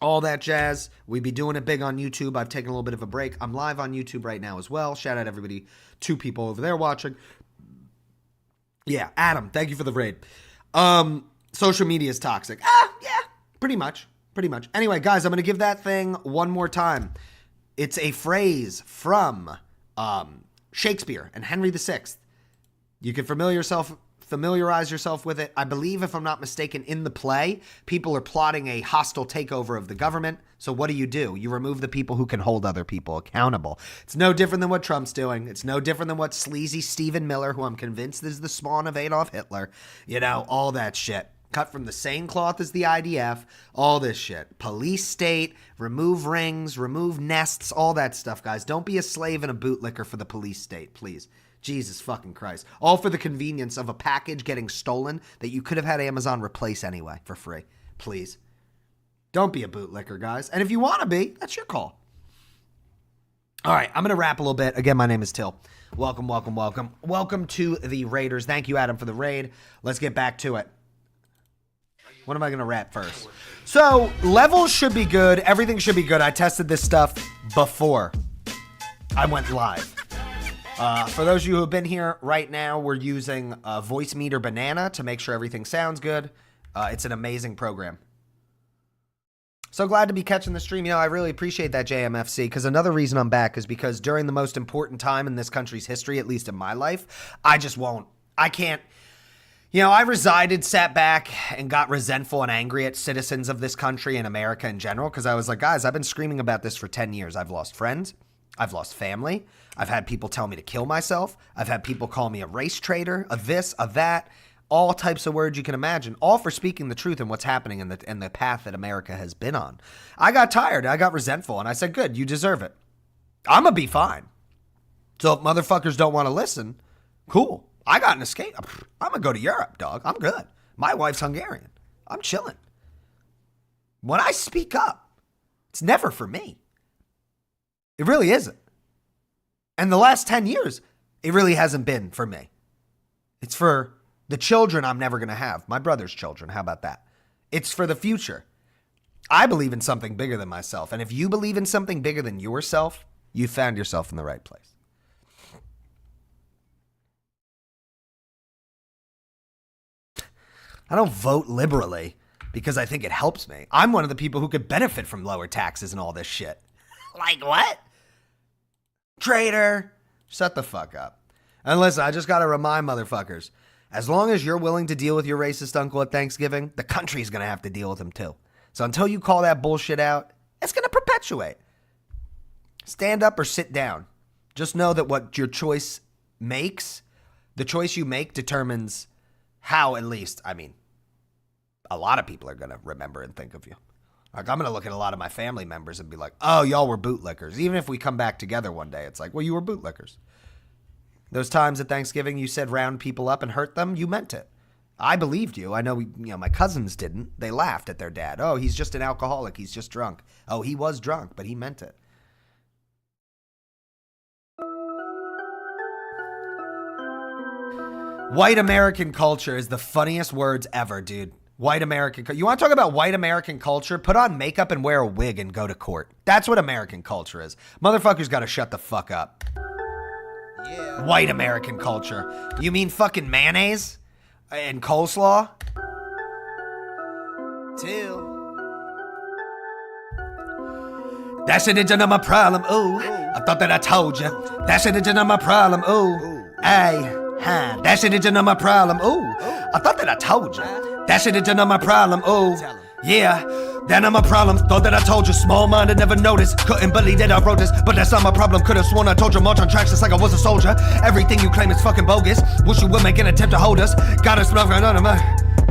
All that jazz. We be doing it big on YouTube. I've taken a little bit of a break. I'm live on YouTube right now as well. Shout out everybody, 2 people over there watching. Yeah, Adam, thank you for the raid. Social media is toxic. Yeah, pretty much. Anyway, guys, I'm going to give that thing one more time. It's a phrase from Shakespeare and Henry VI. You can familiarize yourself with it. I believe, if I'm not mistaken, in the play, people are plotting a hostile takeover of the government. So what do? You remove the people who can hold other people accountable. It's no different than what Trump's doing. It's no different than what sleazy Stephen Miller, who I'm convinced is the spawn of Adolf Hitler, all that shit. Cut from the same cloth as the IDF, all this shit. Police state, remove rings, remove nests, all that stuff, guys. Don't be a slave and a bootlicker for the police state, please. Jesus fucking Christ. All for the convenience of a package getting stolen that you could have had Amazon replace anyway for free. Please. Don't be a bootlicker, guys. And if you want to be, that's your call. All right, I'm going to rap a little bit. Again, my name is Till. Welcome. Welcome to the Raiders. Thank you, Adam, for the raid. Let's get back to it. What am I going to rap first? So, levels should be good. Everything should be good. I tested this stuff before I went live. For those of you who have been here right now, we're using Voice Meter Banana to make sure everything sounds good. It's an amazing program. So glad to be catching the stream. I really appreciate that, JMFC, because another reason I'm back is because during the most important time in this country's history, at least in my life, I can't. I resided, sat back, and got resentful and angry at citizens of this country and America in general, because I was like, guys, I've been screaming about this for 10 years. I've lost friends. I've lost family. I've had people tell me to kill myself. I've had people call me a race traitor, a this, a that, all types of words you can imagine, all for speaking the truth and what's happening in the path that America has been on. I got tired. I got resentful, and I said, good, you deserve it. I'm going to be fine. So if motherfuckers don't want to listen, cool. I got an escape. I'm going to go to Europe, dog. I'm good. My wife's Hungarian. I'm chilling. When I speak up, it's never for me. It really isn't. And the last 10 years, it really hasn't been for me. It's for the children I'm never going to have. My brother's children. How about that? It's for the future. I believe in something bigger than myself. And if you believe in something bigger than yourself, you found yourself in the right place. I don't vote liberally because I think it helps me. I'm one of the people who could benefit from lower taxes and all this shit. Like what? Traitor. Shut the fuck up. And listen, I just got to remind motherfuckers, as long as you're willing to deal with your racist uncle at Thanksgiving, the country's going to have to deal with him too. So until you call that bullshit out, it's going to perpetuate. Stand up or sit down. Just know that what your choice makes, the choice you make determines how, at least, a lot of people are going to remember and think of you. Like, I'm going to look at a lot of my family members and be like, oh, y'all were bootlickers. Even if we come back together one day, it's like, well, you were bootlickers. Those times at Thanksgiving you said round people up and hurt them, you meant it. I believed you. I know, my cousins didn't. They laughed at their dad. Oh, he's just an alcoholic. He's just drunk. Oh, he was drunk, but he meant it. White American culture is the funniest words ever, dude. White American. You want to talk about white American culture? Put on makeup and wear a wig and go to court. That's what American culture is. Motherfuckers got to shut the fuck up. Yeah. White American culture. You mean fucking mayonnaise and coleslaw? Till. That shit ain't none of my problem. Ooh, I thought that I told you. That shit ain't none of my problem. Ooh, ay. Huh. That shit ain't none of my problem. Ooh, I thought that I told you. That shit ain't none of my problem. Ooh, yeah. Then I'm a problem. Thought that I told you, small-minded, never noticed. Couldn't believe that I wrote this, but that's not my problem. Could've sworn I told you, march on tracks just like I was a soldier. Everything you claim is fucking bogus. Wish you would make an attempt to hold us. Got us smoking on my...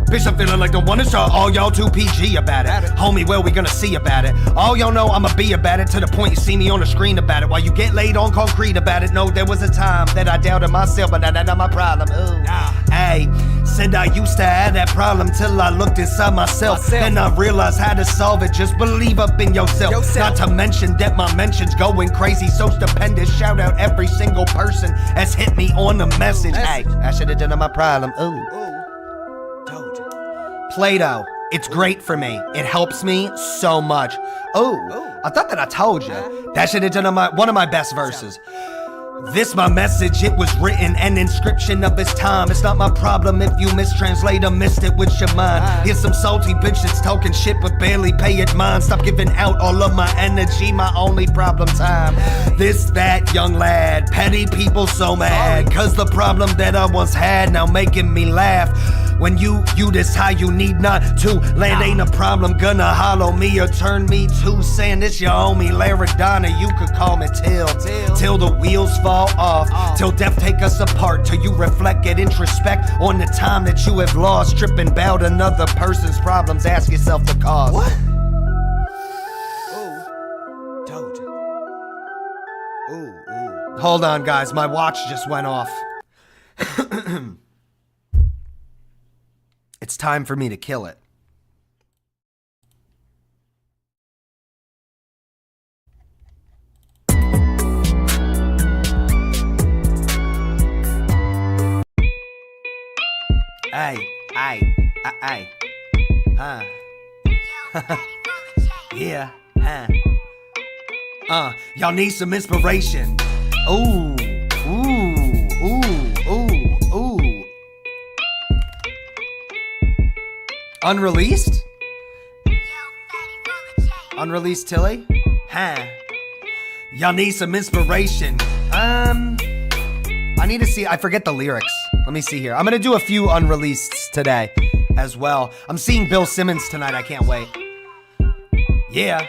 Bitch, I'm feeling like the one that's all y'all too PG about it. Homie, where we gonna see about it? All y'all know I'ma be about it, to the point you see me on the screen about it. While you get laid on concrete about it. No, there was a time that I doubted myself, but now that's not my problem. Ooh. Hey, said I used to have that problem till I looked inside myself. Then I realized how to solve it. Just believe up in yourself. Not to mention that my mentions going crazy, so stupendous. Shout out every single person that's hit me on the message. Hey, I should've done my problem. Ooh. Play-Doh, it's great for me. It helps me so much. Oh, I thought that I told you. That should have done one of my best verses. This my message, it was written, an inscription of its time. It's not my problem if you mistranslate or missed it with your mind. Here's some salty bitch that's talking shit but barely pay it mind. Stop giving out all of my energy, my only problem time. This, that, young lad, petty people so mad. Cause the problem that I once had now making me laugh. When you this how you need not to land ain't a problem, gonna hollow me or turn me to saying this your homie Laradonna, you could call me till the wheels fall off, till death take us apart, till you reflect, get introspect on the time that you have lost, tripping about another person's problems, ask yourself the cause. What? Ooh. Hold on guys, my watch just went off. It's time for me to kill it. Ay. Yeah, y'all need some inspiration. Ooh. Unreleased? Unreleased Tilly? Y'all need some inspiration. I need to see, I forget the lyrics. Let me see here. I'm gonna do a few unreleaseds today as well. I'm seeing Bill Simmons tonight, I can't wait. Yeah,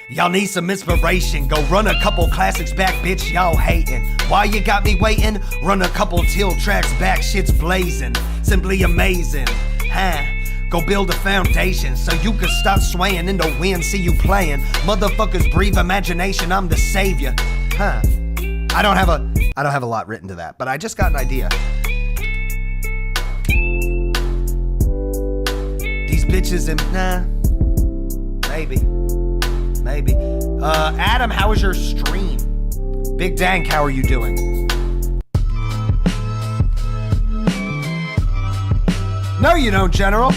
y'all need some inspiration. Go run a couple classics back, bitch, y'all hating. Why you got me waiting? Run a couple Till tracks back, shit's blazing. Simply amazing, Go build a foundation so you can stop swaying in the wind, see you playing. Motherfuckers breathe imagination, I'm the savior. I don't have a lot written to that, but I just got an idea. These bitches and maybe. Adam, how was your stream? Big Dank, how are you doing? No, you don't, General.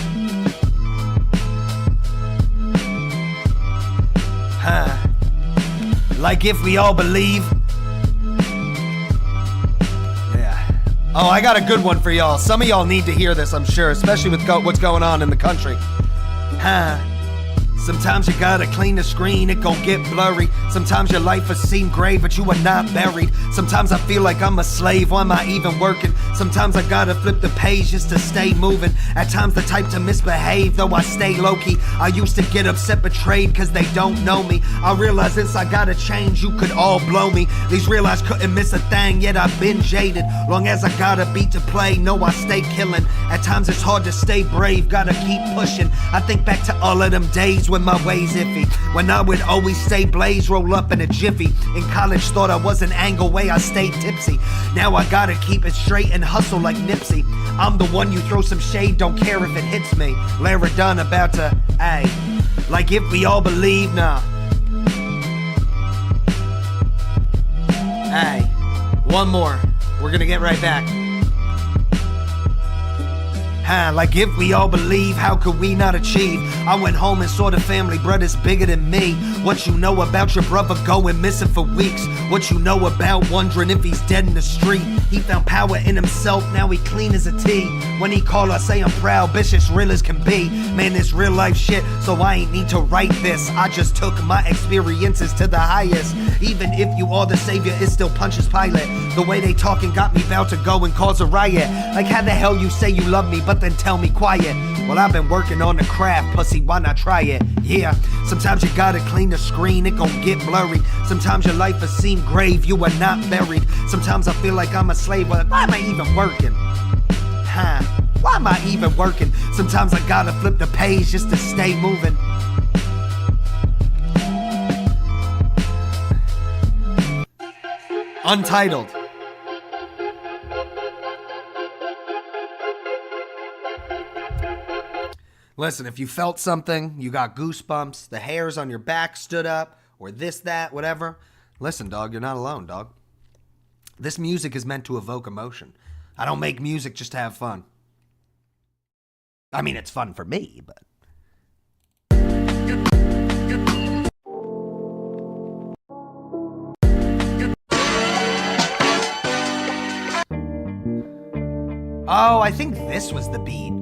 Like if we all believe. Yeah. Oh, I got a good one for y'all. Some of y'all need to hear this, I'm sure, especially with what's going on in the country. Sometimes you gotta clean the screen, it gon' get blurry. Sometimes your life will seem gray, but you are not buried. Sometimes I feel like I'm a slave, why am I even working? Sometimes I gotta flip the page just to stay moving. At times the type to misbehave, though I stay low-key. I used to get upset, betrayed, cause they don't know me. I realize this, I gotta change, you could all blow me. These realize couldn't miss a thing, yet I've been jaded. Long as I got a beat to play, know I stay killing. At times it's hard to stay brave, gotta keep pushing. I think back to all of them days when my ways iffy, when I would always stay blaze, roll up in a jiffy. In college thought I was an angle way, I stayed tipsy. Now I gotta keep it straight and hustle like Nipsey. I'm the one you throw some shade, don't care if it hits me. Laradonna about to, like if we all believe, nah. One more, we're gonna get right back. Like if we all believe, how could we not achieve? I went home and saw the family, brother's bigger than me. What you know about your brother going missing for weeks? What you know about wondering if he's dead in the street? He found power in himself, now he clean as a tea. When he call, I say I'm proud, bitch, it's real as can be. Man, it's real life shit, so I ain't need to write this. I just took my experiences to the highest. Even if you are the savior, it still punches Pilate. The way they talking got me about to go and cause a riot. Like how the hell you say you love me, but nothing, tell me quiet. Well, I've been working on the craft, pussy, why not try it? Yeah, sometimes you gotta clean the screen, it gon' get blurry. Sometimes your life has seemed grave, you are not buried. Sometimes I feel like I'm a slave, but why am I even working? Huh? Why am I even working? Sometimes I gotta flip the page just to stay moving. Untitled. Listen, if you felt something, you got goosebumps, the hairs on your back stood up, or this, that, whatever, listen, dog, you're not alone, dog. This music is meant to evoke emotion. I don't make music just to have fun. I mean, it's fun for me, but... Oh, I think this was the beat.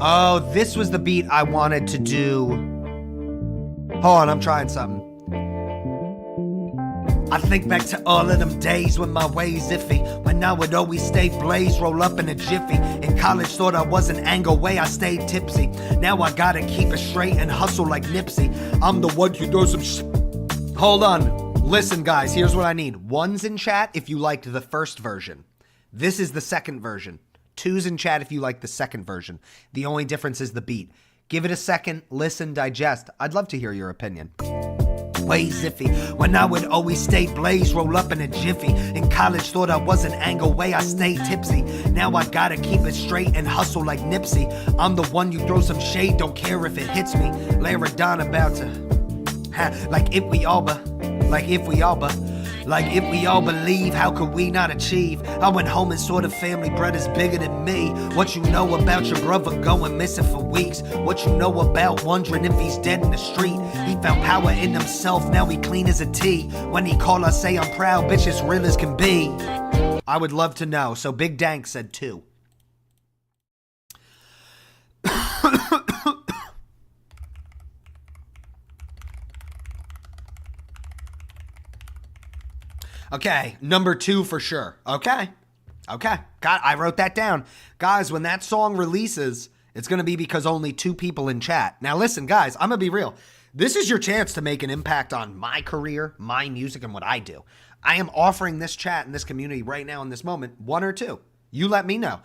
Oh, this was the beat I wanted to do. Hold on, I'm trying something. I think back to all of them days when my ways iffy, when I would always stay blaze, roll up in a jiffy. In college thought I was an angle way, I stayed tipsy. Now I gotta keep it straight and hustle like Nipsey. I'm the one who throws some Hold on. Listen, guys, here's what I need. Ones in chat if you liked the first version. This is the second version. Twos in chat if you like the second version. The only difference is the beat. Give it a second, listen, digest. I'd love to hear your opinion. Way ziffy, when I would always stay blaze, roll up in a jiffy. In college thought I was an angle way, I stayed tipsy. Now I gotta keep it straight and hustle like Nipsey. I'm the one you throw some shade, don't care if it hits me. Layer it down about to, like if we all believe, how could we not achieve? I went home and saw the family bread is bigger than me. What you know about your brother going missing for weeks? What you know about wondering if he's dead in the street? He found power in himself, now he clean as a T. When he call, I say I'm proud, bitch, as real as can be. I would love to know, so Big Dank said 2. Okay, number 2 for sure. Okay. God, I wrote that down. Guys, when that song releases, it's going to be because only 2 people in chat. Now listen, guys, I'm going to be real. This is your chance to make an impact on my career, my music, and what I do. I am offering this chat in this community right now in this moment, 1 or 2. You let me know.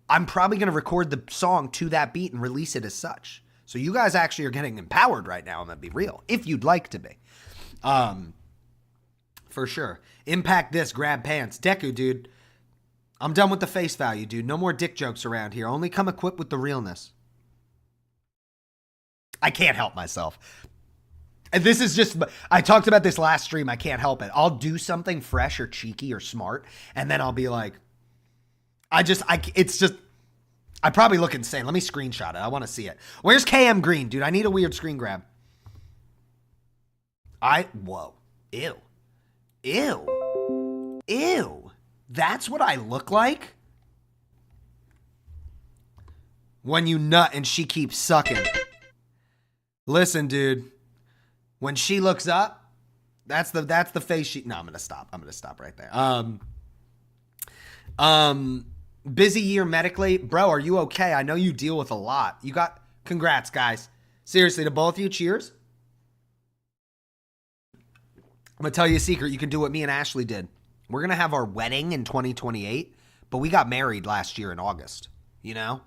I'm probably going to record the song to that beat and release it as such. So you guys actually are getting empowered right now. I'm going to be real, if you'd like to be. For sure. Impact this, grab pants. Deku, dude. I'm done with the face value, dude. No more dick jokes around here. Only come equipped with the realness. I can't help myself. And this is just, I talked about this last stream. I can't help it. I'll do something fresh or cheeky or smart, and then I'll be like, I probably look insane. Let me screenshot it. I want to see it. Where's KM Green, dude? I need a weird screen grab. Whoa. Ew. That's what I look like? When you nut and she keeps sucking. Listen, dude. When she looks up, that's the face she... No, I'm gonna stop right there. Busy year medically. Bro, are you okay? I know you deal with a lot. Congrats, guys. Seriously, to both of you, cheers. I'm going to tell you a secret. You can do what me and Ashley did. We're going to have our wedding in 2028, but we got married last year in August, you know?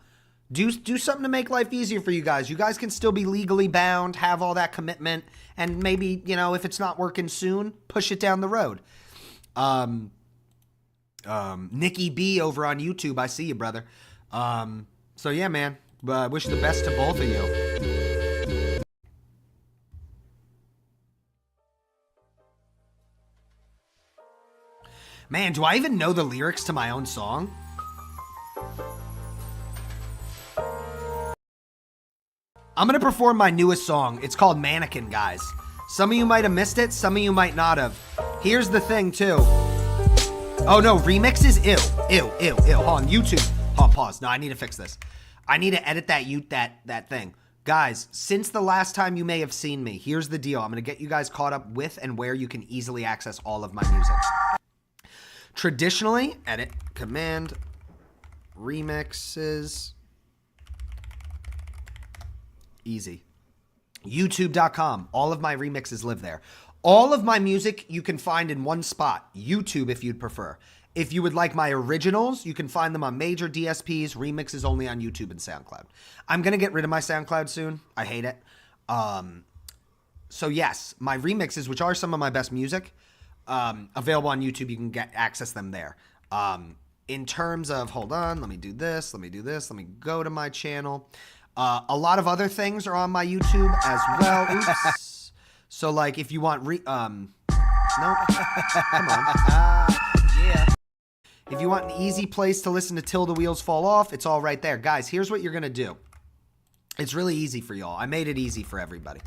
Do something to make life easier for you guys. You guys can still be legally bound, have all that commitment, and maybe, you know, if it's not working soon, push it down the road. Nikki B over on YouTube, I see you, brother. So yeah, man, I wish the best to both of you. Man, do I even know the lyrics to my own song? I'm going to perform my newest song. It's called Mannequin, guys. Some of you might have missed it. Some of you might not have. Here's the thing, too. Oh, no. Remixes? Ew. Hold on. YouTube. Hold on. Pause. No, I need to fix this. I need to edit that thing. Guys, since the last time you may have seen me, here's the deal. I'm going to get you guys caught up with and where you can easily access all of my music. Traditionally, edit, command, remixes, Easy. YouTube.com. All of my remixes live there. All of my music you can find in one spot. YouTube if you'd prefer. If you would like my originals, you can find them on major DSPs, remixes only on YouTube and SoundCloud. I'm going to get rid of my SoundCloud soon. I hate it. So yes, my remixes, which are some of my best music, available on YouTube. You can access them there. In terms of, hold on, let me do this. Let me go to my channel. A lot of other things are on my YouTube as well. Oops. So like if you want nope. Come on. Yeah. If you want an easy place to listen to Till the Wheels Fall Off, it's all right there. Guys, here's what you're going to do. It's really easy for y'all. I made it easy for everybody.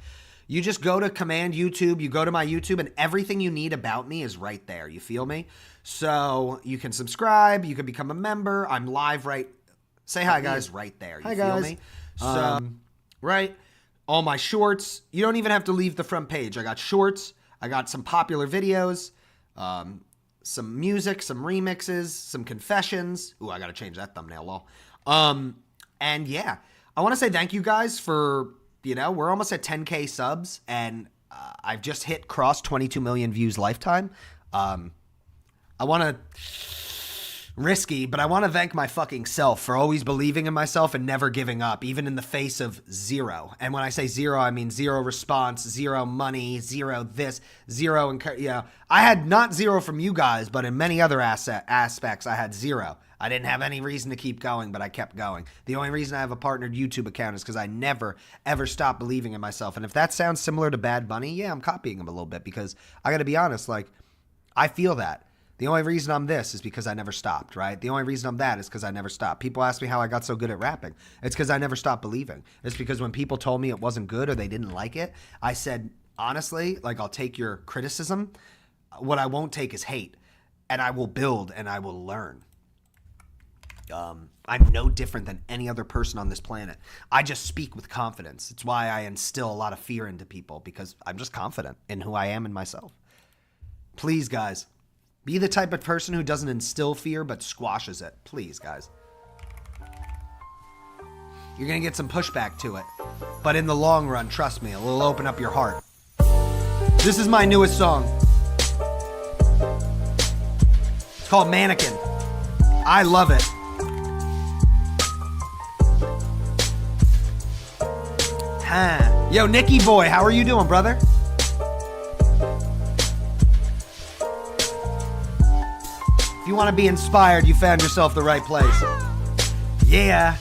You just go to Command YouTube, you go to my YouTube, and everything you need about me is right there. You feel me? So you can subscribe, you can become a member. I'm live say hi, guys, right there. You feel me? So, right? All my shorts. You don't even have to leave the front page. I got shorts. I got some popular videos. Some music, some remixes, some confessions. Ooh, I got to change that thumbnail, lol. And yeah, I want to say thank you guys for, we're almost at 10K subs, and I've just crossed 22 million views lifetime. I want to, risky, but I want to thank my fucking self for always believing in myself and never giving up, even in the face of zero. And when I say zero, I mean zero response, zero money, zero this, zero. I had not zero from you guys, but in many other aspects, I had zero. I didn't have any reason to keep going, but I kept going. The only reason I have a partnered YouTube account is because I never, ever stopped believing in myself. And if that sounds similar to Bad Bunny, yeah, I'm copying him a little bit because I got to be honest, I feel that. The only reason I'm this is because I never stopped, right? The only reason I'm that is because I never stopped. People ask me how I got so good at rapping. It's because I never stopped believing. It's because when people told me it wasn't good or they didn't like it, I said, honestly, I'll take your criticism. What I won't take is hate. And I will build and I will learn. I'm no different than any other person on this planet. I just speak with confidence. It's why I instill a lot of fear into people, because I'm just confident in who I am and myself. Please, guys. Be the type of person who doesn't instill fear, but squashes it. Please, guys. You're going to get some pushback to it. But in the long run, trust me, it will open up your heart. This is my newest song. It's called Mannequin. I love it. Huh. Yo, Nicky boy, how are you doing, brother? If you want to be inspired, you found yourself the right place. Yeah,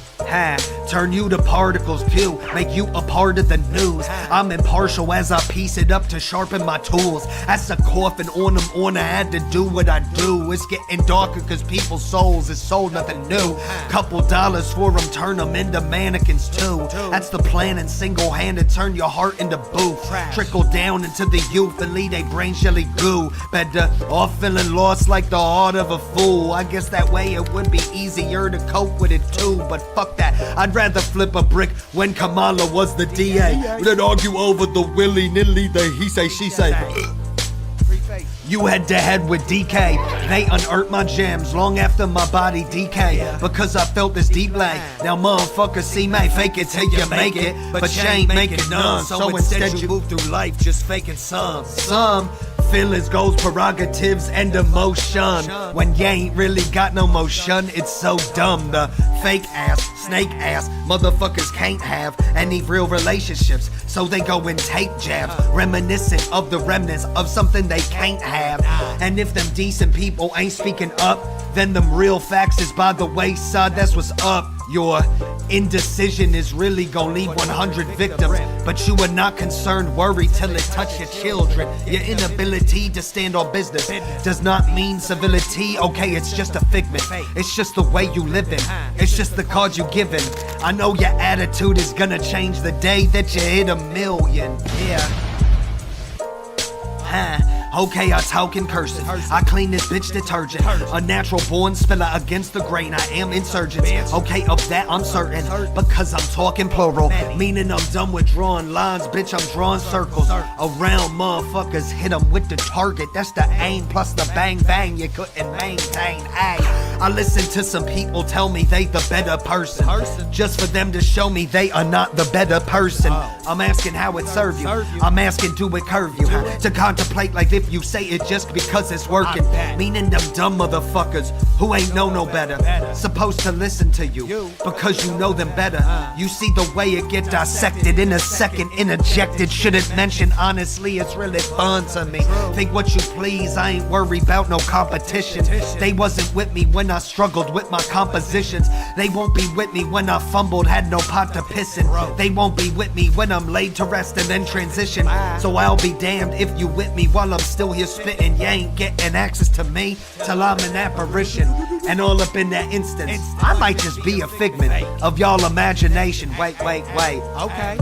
turn you to particles, pew, make you a part of the news. I'm impartial as I piece it up to sharpen my tools. That's a coffin on them on, I had to do what I do. It's getting darker cause people's souls is sold, nothing new. Couple dollars for them, turn them into mannequins too. That's the plan, and single-handed turn your heart into boo. Trickle down into the youth and lead a brain jelly goo. Better off feeling lost like the heart of a fool. I guess that way it would be easier to cope with it too, but fuck that. I'd rather flip a brick when Kamala was the DA than argue over the willy-nilly, the he say, she say. You head to head with DK. They unearthed my gems long after my body decay, because I felt this deep lay. Now motherfuckers see me fake it till you make it, but you ain't making none. So instead you move through life just faking some feelings, goals, prerogatives, and emotion. When you ain't really got no motion, it's so dumb. The fake ass, snake ass motherfuckers can't have any real relationships, so they go and take jabs, reminiscent of the remnants of something they can't have. And if them decent people ain't speaking up, then them real facts is by the wayside. That's what's up. Your indecision is really gonna leave 100 victims, but you are not concerned, worried till it touch your children. Your inability to stand on business does not mean civility. Okay, it's just a figment. It's just the way you living. It's just the card you given. I know your attitude is gonna change the day that you hit 1 million. Yeah. Okay, I talk in cursive. I clean this bitch detergent. A natural born spiller against the grain. I am insurgent. Okay, of that I'm certain. Because I'm talking plural. Meaning I'm done with drawing lines. Bitch, I'm drawing circles. Around motherfuckers, hit them with the target. That's the aim plus the bang bang you couldn't maintain. Ay, I listen to some people tell me they the better person. Just for them to show me they are not the better person. I'm asking how it serve you. I'm asking do it curve you. To contemplate like if you say it just because it's working. Meaning them dumb motherfuckers who ain't know no better. Supposed to listen to you because you know them better. You see the way it get dissected in a second, interjected. Shouldn't mention honestly, it's really fun to me. Think what you please, I ain't worried about no competition. They wasn't with me when I struggled with my compositions. They won't be with me when I fumbled, had no pot to piss in. They won't be with me when I'm laid to rest and then transition. So I'll be damned if you with me while I'm still here spitting. You ain't getting access to me till I'm an apparition. And all up in that instance, I might just be a figment of y'all imagination. Wait. Okay.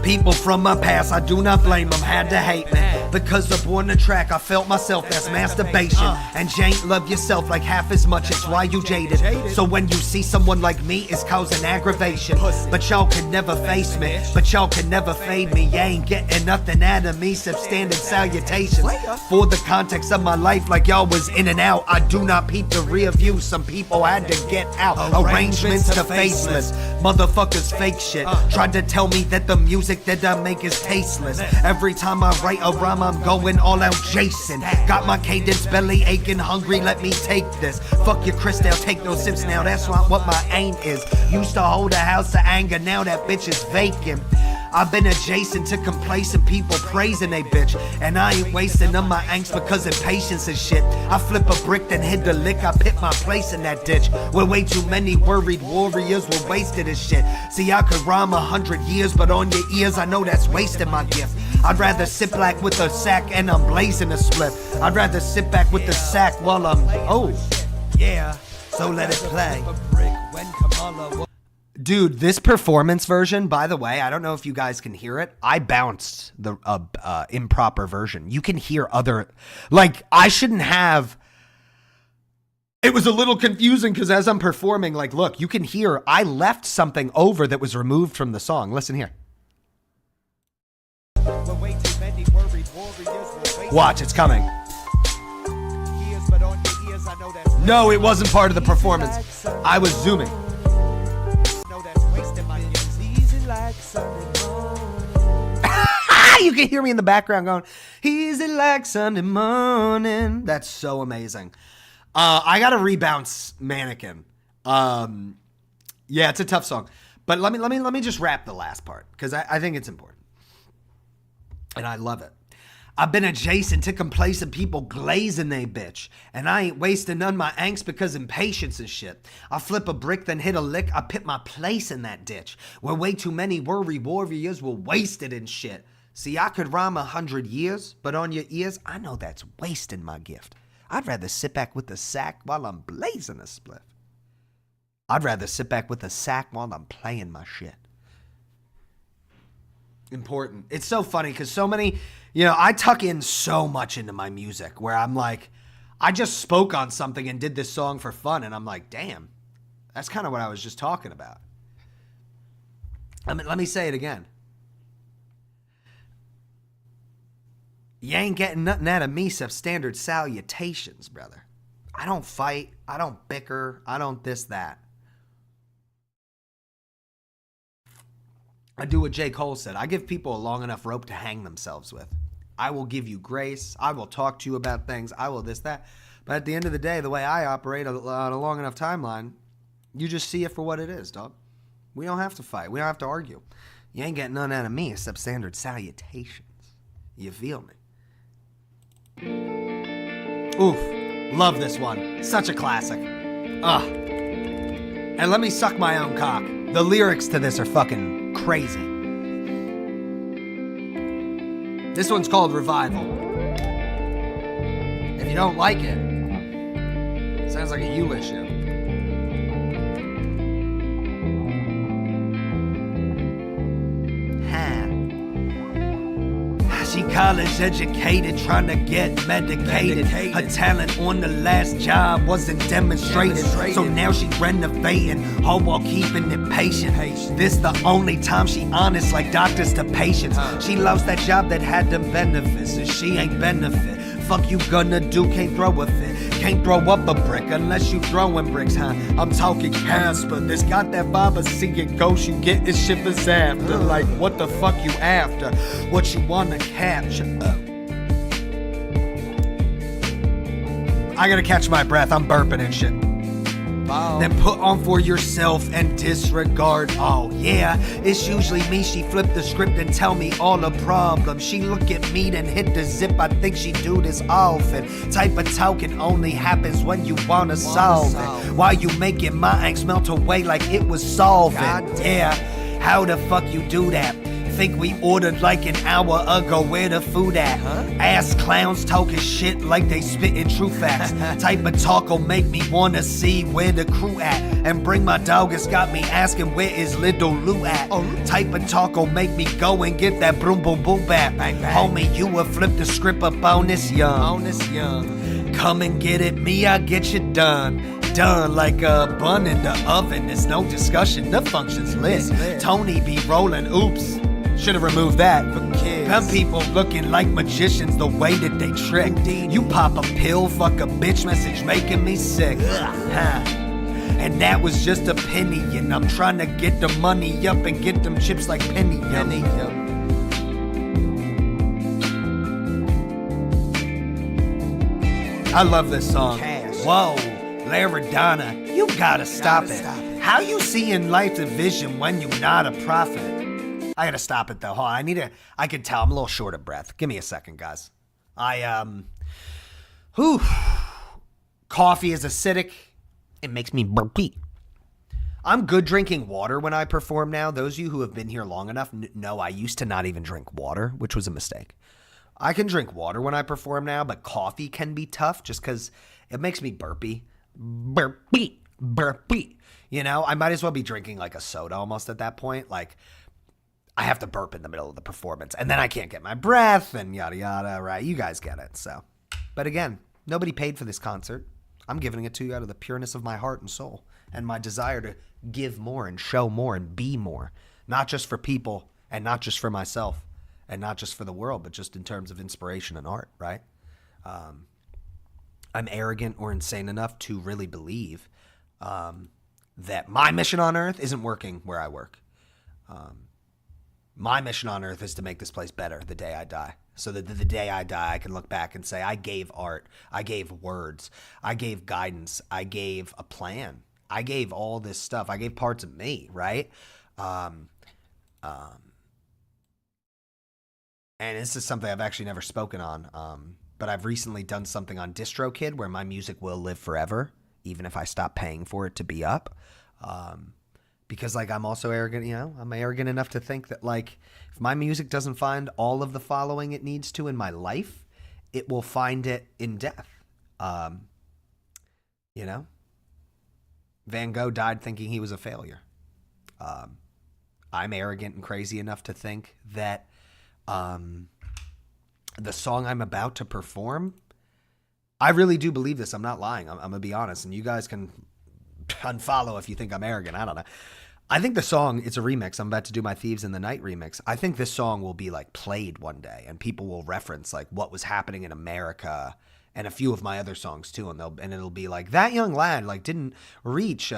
People from my past, I do not blame them, had to hate me. Because upon the track, I felt myself, that's masturbation. And you ain't love yourself like half as much, it's why you jaded. So when you see someone like me, it's causing aggravation. But y'all can never face me, but y'all can never fade me. You ain't getting nothing out of me, substandard salutations. For the context of my life, like y'all was in and out, I do not peep the rear view, some people had to get out. Arrangements to faceless, motherfuckers fake shit. Tried to tell me that the music that I make is tasteless. Every time I write a rhyme, I'm going all out Jason. Got my cadence, belly aching, hungry, let me take this. Fuck your crystal, take no sips now, that's not what my aim is. Used to hold a house of anger, now that bitch is vacant. I've been adjacent to complacent people praising they bitch. And I ain't wasting on my angst because impatience is shit. I flip a brick then hit the lick, I pit my place in that ditch. Where way too many worried warriors were wasted as shit. See, I could rhyme 100 years, but on your ears I know that's wasting my gift. I'd rather sit back with a sack and I'm blazing a split. I'd rather sit back with the sack while I'm, so let it play. Dude, this performance version, by the way, I don't know if you guys can hear it. I bounced the improper version. You can hear other, like, I shouldn't have. It was a little confusing because as I'm performing, like, look, you can hear I left something over that was removed from the song. Listen here. Watch, it's coming. No, it wasn't part of the performance. I was zooming. You can hear me in the background going, easy like Sunday morning. That's so amazing. I gotta rebounce Mannequin. Yeah, it's a tough song. But let me just rap the last part because I think it's important. And I love it. I've been adjacent to complacent people glazing they bitch. And I ain't wasting none my angst because impatience is shit. I flip a brick, then hit a lick. I pit my place in that ditch. Where way too many worried warriors were wasted in shit. See, I could rhyme 100 years, but on your ears, I know that's wasting my gift. I'd rather sit back with the sack while I'm blazing a spliff. I'd rather sit back with the sack while I'm playing my shit. Important. It's so funny because so many, I tuck in so much into my music where I'm like, I just spoke on something and did this song for fun. And I'm like, damn, that's kind of what I was just talking about. I mean, let me say it again. You ain't getting nothing out of me except standard salutations, brother. I don't fight. I don't bicker. I don't this, that. I do what J. Cole said. I give people a long enough rope to hang themselves with. I will give you grace. I will talk to you about things. I will this, that. But at the end of the day, the way I operate on a long enough timeline, you just see it for what it is, dog. We don't have to fight. We don't have to argue. You ain't getting none out of me except standard salutations. You feel me? Oof. Love this one. Such a classic. And let me suck my own cock. The lyrics to this are fucking crazy. This one's called Revival. If you don't like it, sounds like a you issue. She college educated, trying to get medicated. Her talent on the last job wasn't demonstrated. So now she renovating, all while keeping it patient. This the only time she honest, like doctors to patients. She loves that job that had them benefits, and she ain't benefit. Fuck you gonna do, can't throw a fit. Can't throw up a brick unless you throwing bricks, huh? I'm talking Casper. This got that vibe of seeing ghosts. You get this shivers after. Like, what the fuck you after? What you wanna capture? I gotta catch my breath. I'm burping and shit. Wow. Then put on for yourself and disregard. Oh yeah, it's usually me. She flip the script and tell me all the problems. She look at me then hit the zip. I think she do this often. Type of talking only happens when you wanna solve it. Why you making my angst melt away like it was solving? Yeah, how the fuck you do that? Think we ordered like an hour ago, where the food at? Ass clowns talking shit like they spitting true facts. Type of talk'll make me wanna see where the crew at. And bring my dog, it's got me asking where is little Lou at. Type of talk'll make me go and get that boom boom boom back. Homie, you will flip the script up on this young. Come and get it, me, I get you done. Done like a bun in the oven. There's no discussion, the function's lit. Tony be rolling, oops. Should've removed that for kids. Some people looking like magicians the way that they trick. You pop a pill, fuck a bitch, message making me sick. And that was just a penny, and I'm trying to get the money up and get them chips like penny. I love this song. Whoa, Laradonna, you gotta stop it. How you seeing life division when you not a prophet? I gotta stop it though. Hold on. I can tell I'm a little short of breath. Give me a second, guys. Coffee is acidic. It makes me burpy. I'm good drinking water when I perform now. Those of you who have been here long enough know I used to not even drink water, which was a mistake. I can drink water when I perform now, but coffee can be tough just because it makes me burpy. Burpy. You know, I might as well be drinking like a soda almost at that point. Like, I have to burp in the middle of the performance, and then I can't get my breath, and yada yada, right? You guys get it, so. But again, nobody paid for this concert. I'm giving it to you out of the pureness of my heart and soul, and my desire to give more and show more and be more. Not just for people, and not just for myself, and not just for the world, but just in terms of inspiration and art, right? I'm arrogant or insane enough to really believe that my mission on earth isn't working where I work. My mission on earth is to make this place better the day I die. So that the day I die, I can look back and say, I gave art, I gave words, I gave guidance, I gave a plan. I gave all this stuff. I gave parts of me, right? And this is something I've actually never spoken on, but I've recently done something on DistroKid where my music will live forever, even if I stop paying for it to be up. Because, like, I'm also arrogant, you know? I'm arrogant enough to think that, like, if my music doesn't find all of the following it needs to in my life, it will find it in death. You know? Van Gogh died thinking he was a failure. I'm arrogant and crazy enough to think that the song I'm about to perform, I really do believe this. I'm not lying. I'm going to be honest. And you guys can unfollow if you think I'm arrogant. I don't know. I think the song, it's a remix. I'm about to do my Thieves in the Night remix. I think this song will be like played one day and people will reference like what was happening in America and a few of my other songs too. And it'll be like, that young lad like didn't reach,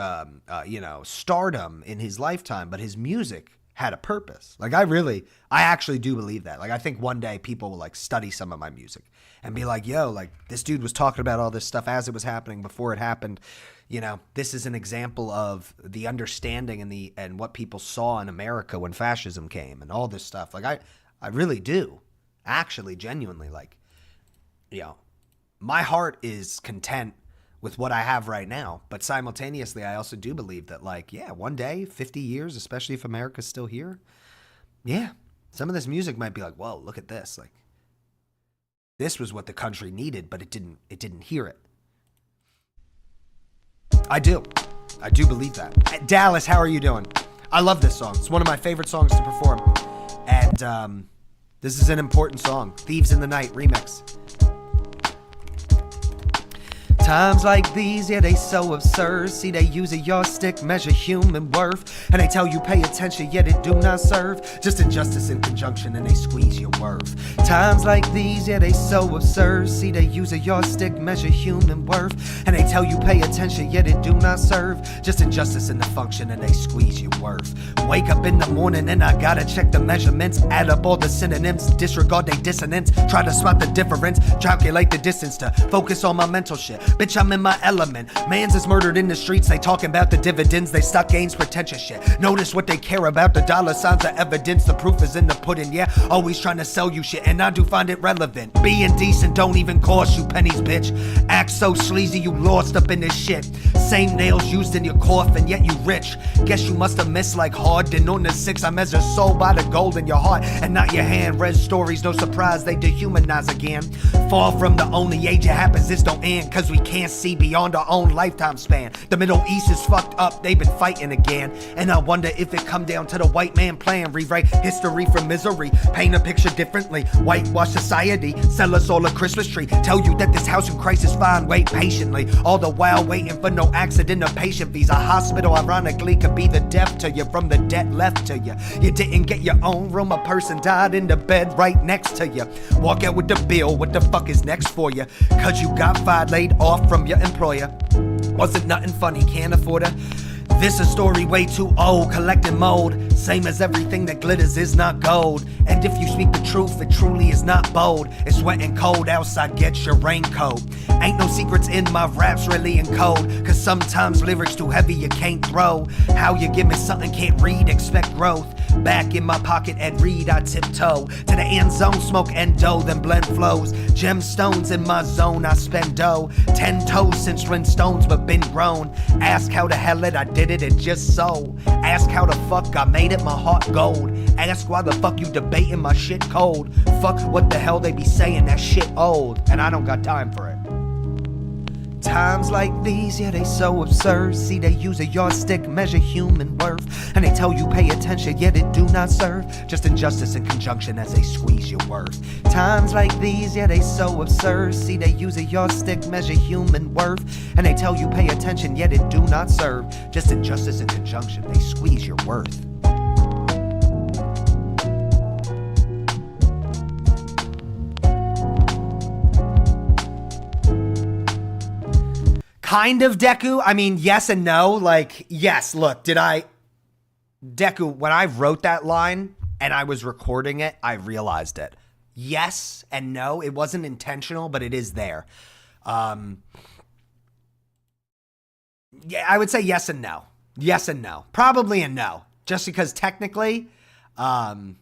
stardom in his lifetime, but his music had a purpose. Like I actually do believe that. Like I think one day people will like study some of my music and be like, yo, like this dude was talking about all this stuff as it was happening before it happened. You know, this is an example of the understanding and what people saw in America when fascism came and all this stuff. Like I really do actually genuinely like, you know, my heart is content with what I have right now. But simultaneously, I also do believe that like, yeah, one day, 50 years, especially if America's still here. Yeah. Some of this music might be like, whoa, look at this. Like this was what the country needed, but it didn't hear it. I do believe that. Dallas, how are you doing? I love this song. It's one of my favorite songs to perform. And This is an important song. Thieves in the Night remix. Times like these, yeah, they so absurd. See, they use a yardstick, measure human worth. And they tell you pay attention, yet it do not serve. Just injustice in conjunction, and they squeeze your worth. Times like these, yeah, they so absurd. See, they use a yardstick, measure human worth. And they tell you pay attention, yet it do not serve. Just injustice in the function, and they squeeze your worth. Wake up in the morning, and I gotta check the measurements. Add up all the synonyms, disregard they dissonance. Try to spot the difference, calculate the distance to focus on my mental shit. Bitch, I'm in my element. Mans is murdered in the streets. They talking about the dividends. They stock gains, pretentious shit. Notice what they care about. The dollar signs are evidence. The proof is in the pudding. Yeah, always trying to sell you shit, and I do find it relevant. Being decent don't even cost you pennies, bitch. Act so sleazy, you lost up in this shit. Same nails used in your coffin, yet you rich. Guess you must have missed like Harden. On the 6, I measure soul by the gold in your heart and not your hand. Read stories, no surprise they dehumanize again. Far from the only age it happens, this don't end, cause we can't see beyond our own lifetime span. The Middle East is fucked up, they've been fighting again. And I wonder if it come down to the white man plan. Rewrite history from misery, paint a picture differently. Whitewash society, sell us all a Christmas tree. Tell you that this house in Christ is fine, wait patiently. All the while waiting for no accident or patient fees. A hospital ironically could be the death to you from the debt left to you. You didn't get your own room, a person died in the bed right next to you. Walk out with the bill, what the fuck is next for you? Cause you got fired, laid off from your employer. Wasn't nothing funny, can't afford it. This a story way too old, collecting mold. Same as everything that glitters is not gold. And if you speak the truth, it truly is not bold. It's wet and cold outside, get your raincoat. Ain't no secrets in my raps really in code. Cause sometimes lyrics too heavy you can't throw. How you give me something can't read, expect growth. Back in my pocket and read, I tiptoe to the end zone, smoke endo, then blend flows. Gemstones in my zone, I spend dough. 10 toes since stones but been grown. Ask how the hell I did it just so. Ask how the fuck I made it, my heart gold. Ask why the fuck you debating my shit cold. Fuck what the hell they be saying, that shit old. And I don't got time for it. Times like these, yeah, they so absurd. See, they use a yardstick, measure human worth. And they tell you pay attention, yet it do not serve. Just injustice in conjunction as they squeeze your worth. Times like these, yeah, they so absurd. See, they use a yardstick, measure human worth. And they tell you pay attention, yet it do not serve. Just injustice in conjunction, they squeeze your worth. Kind of, Deku. I mean, yes and no. Like, yes, look, Deku, when I wrote that line and I was recording it, I realized it. Yes and no. It wasn't intentional, but it is there. Yeah, I would say yes and no. Yes and no. Probably a no. Just because technically, hold on.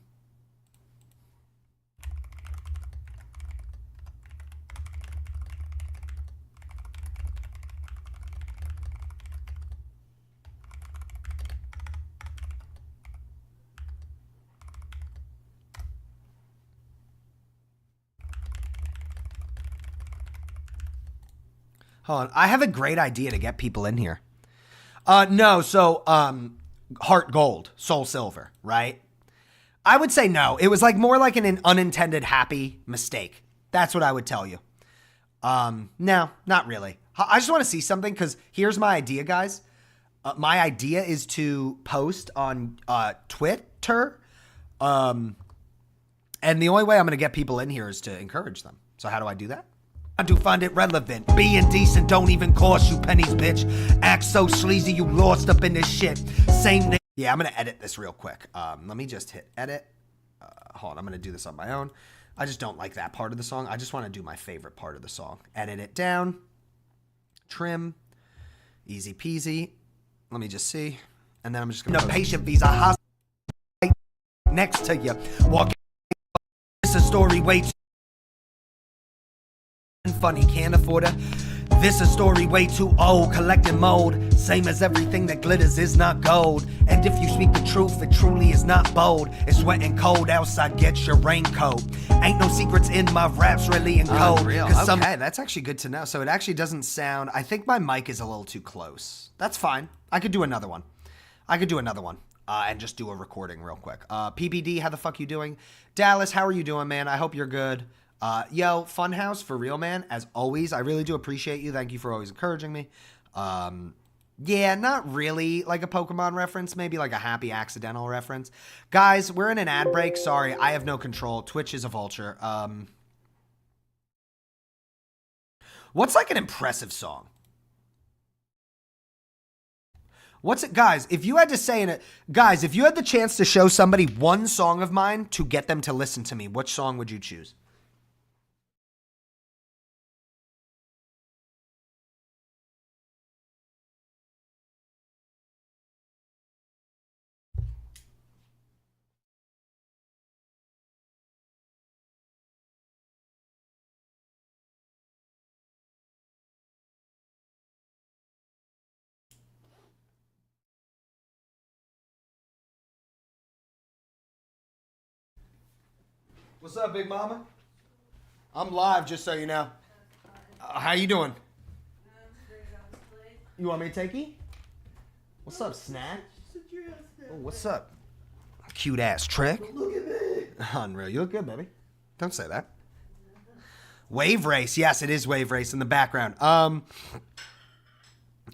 I have a great idea to get people in here. No, so, heart gold, soul silver, right? I would say no. It was like more like an unintended happy mistake. That's what I would tell you. No, not really. I just want to see something because here's my idea, guys. My idea is to post on Twitter. And the only way I'm going to get people in here is to encourage them. So how do I do that? I do find it relevant. Being decent don't even cost you pennies, bitch. Act so sleazy, you lost up in this shit. Same thing. Yeah, I'm going to edit this real quick. Let me just hit edit. Hold on, I'm going to do this on my own. I just don't like that part of the song. I just want to do my favorite part of the song. Edit it down. Trim. Easy peasy. Let me just see. And then I'm just going to... patient visa. Hospital next to you. Walk. It's a story way too... funny, can't afford it. This a story way too old, collecting mold. Same as everything that glitters is not gold. And if you speak the truth, it truly is not bold. It's wet and cold outside, get your raincoat. Ain't no secrets in my raps really in code. Unreal. Okay, that's actually good to know. So it actually doesn't sound... I think my mic is a little too close. That's fine. I could do another one. and just do a recording real quick. PPD, how the fuck you doing? Dallas, how are you doing, man? I hope you're good. Yo, Funhouse, for real, man. As always, I really do appreciate you. Thank you for always encouraging me. Yeah, not really like a Pokemon reference, maybe like a happy accidental reference. Guys, we're in an ad break. Sorry, I have no control. Twitch is a vulture. What's like an impressive song? What's it, guys? If you had to say in it, guys, if you had the chance to show somebody one song of mine to get them to listen to me, which song would you choose? What's up, Big Mama? I'm live, just so you know. How you doing? You want me to take you? What's up, Snack? Oh, what's up? Cute ass trick. Look at me. Unreal. You look good, baby. Don't say that. Wave race. Yes, it is wave race in the background.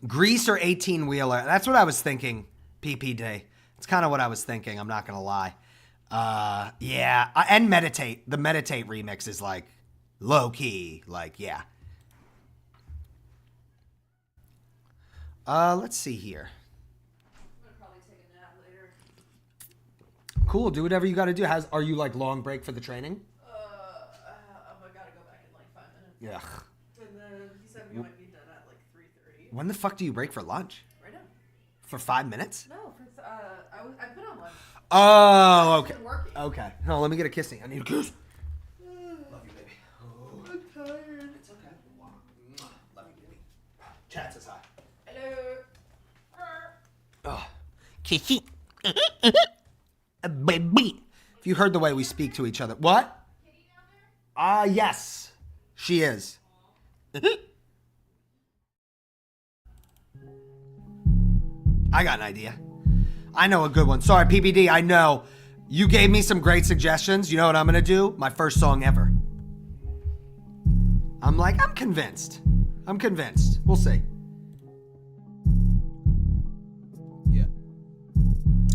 Grease or 18-wheeler. That's what I was thinking, PP Day. It's kind of what I was thinking. I'm not going to lie. Yeah. And Meditate. The Meditate remix is like low key. Like, yeah. Let's see here. I'm gonna probably take a nap later. Cool. Do whatever you got to do. Are you like long break for the training? I gotta go back in like 5 minutes. Yeah. And then he said we might be done at like 3:30. When the fuck do you break for lunch? Right now. For 5 minutes? No, I've been on lunch. Oh, okay. I've been working. Okay. No, let me get a kissing. I need a kiss. Love you, baby. I'm tired. It's okay. Love you, baby. Chat says hi. Hello. Oh. Kissy. Baby. If you heard the way we speak to each other. What? Yes. She is. I got an idea. I know a good one. Sorry, PPD, I know. You gave me some great suggestions. You know what I'm going to do? My first song ever. I'm convinced. I'm convinced. We'll see. Yeah.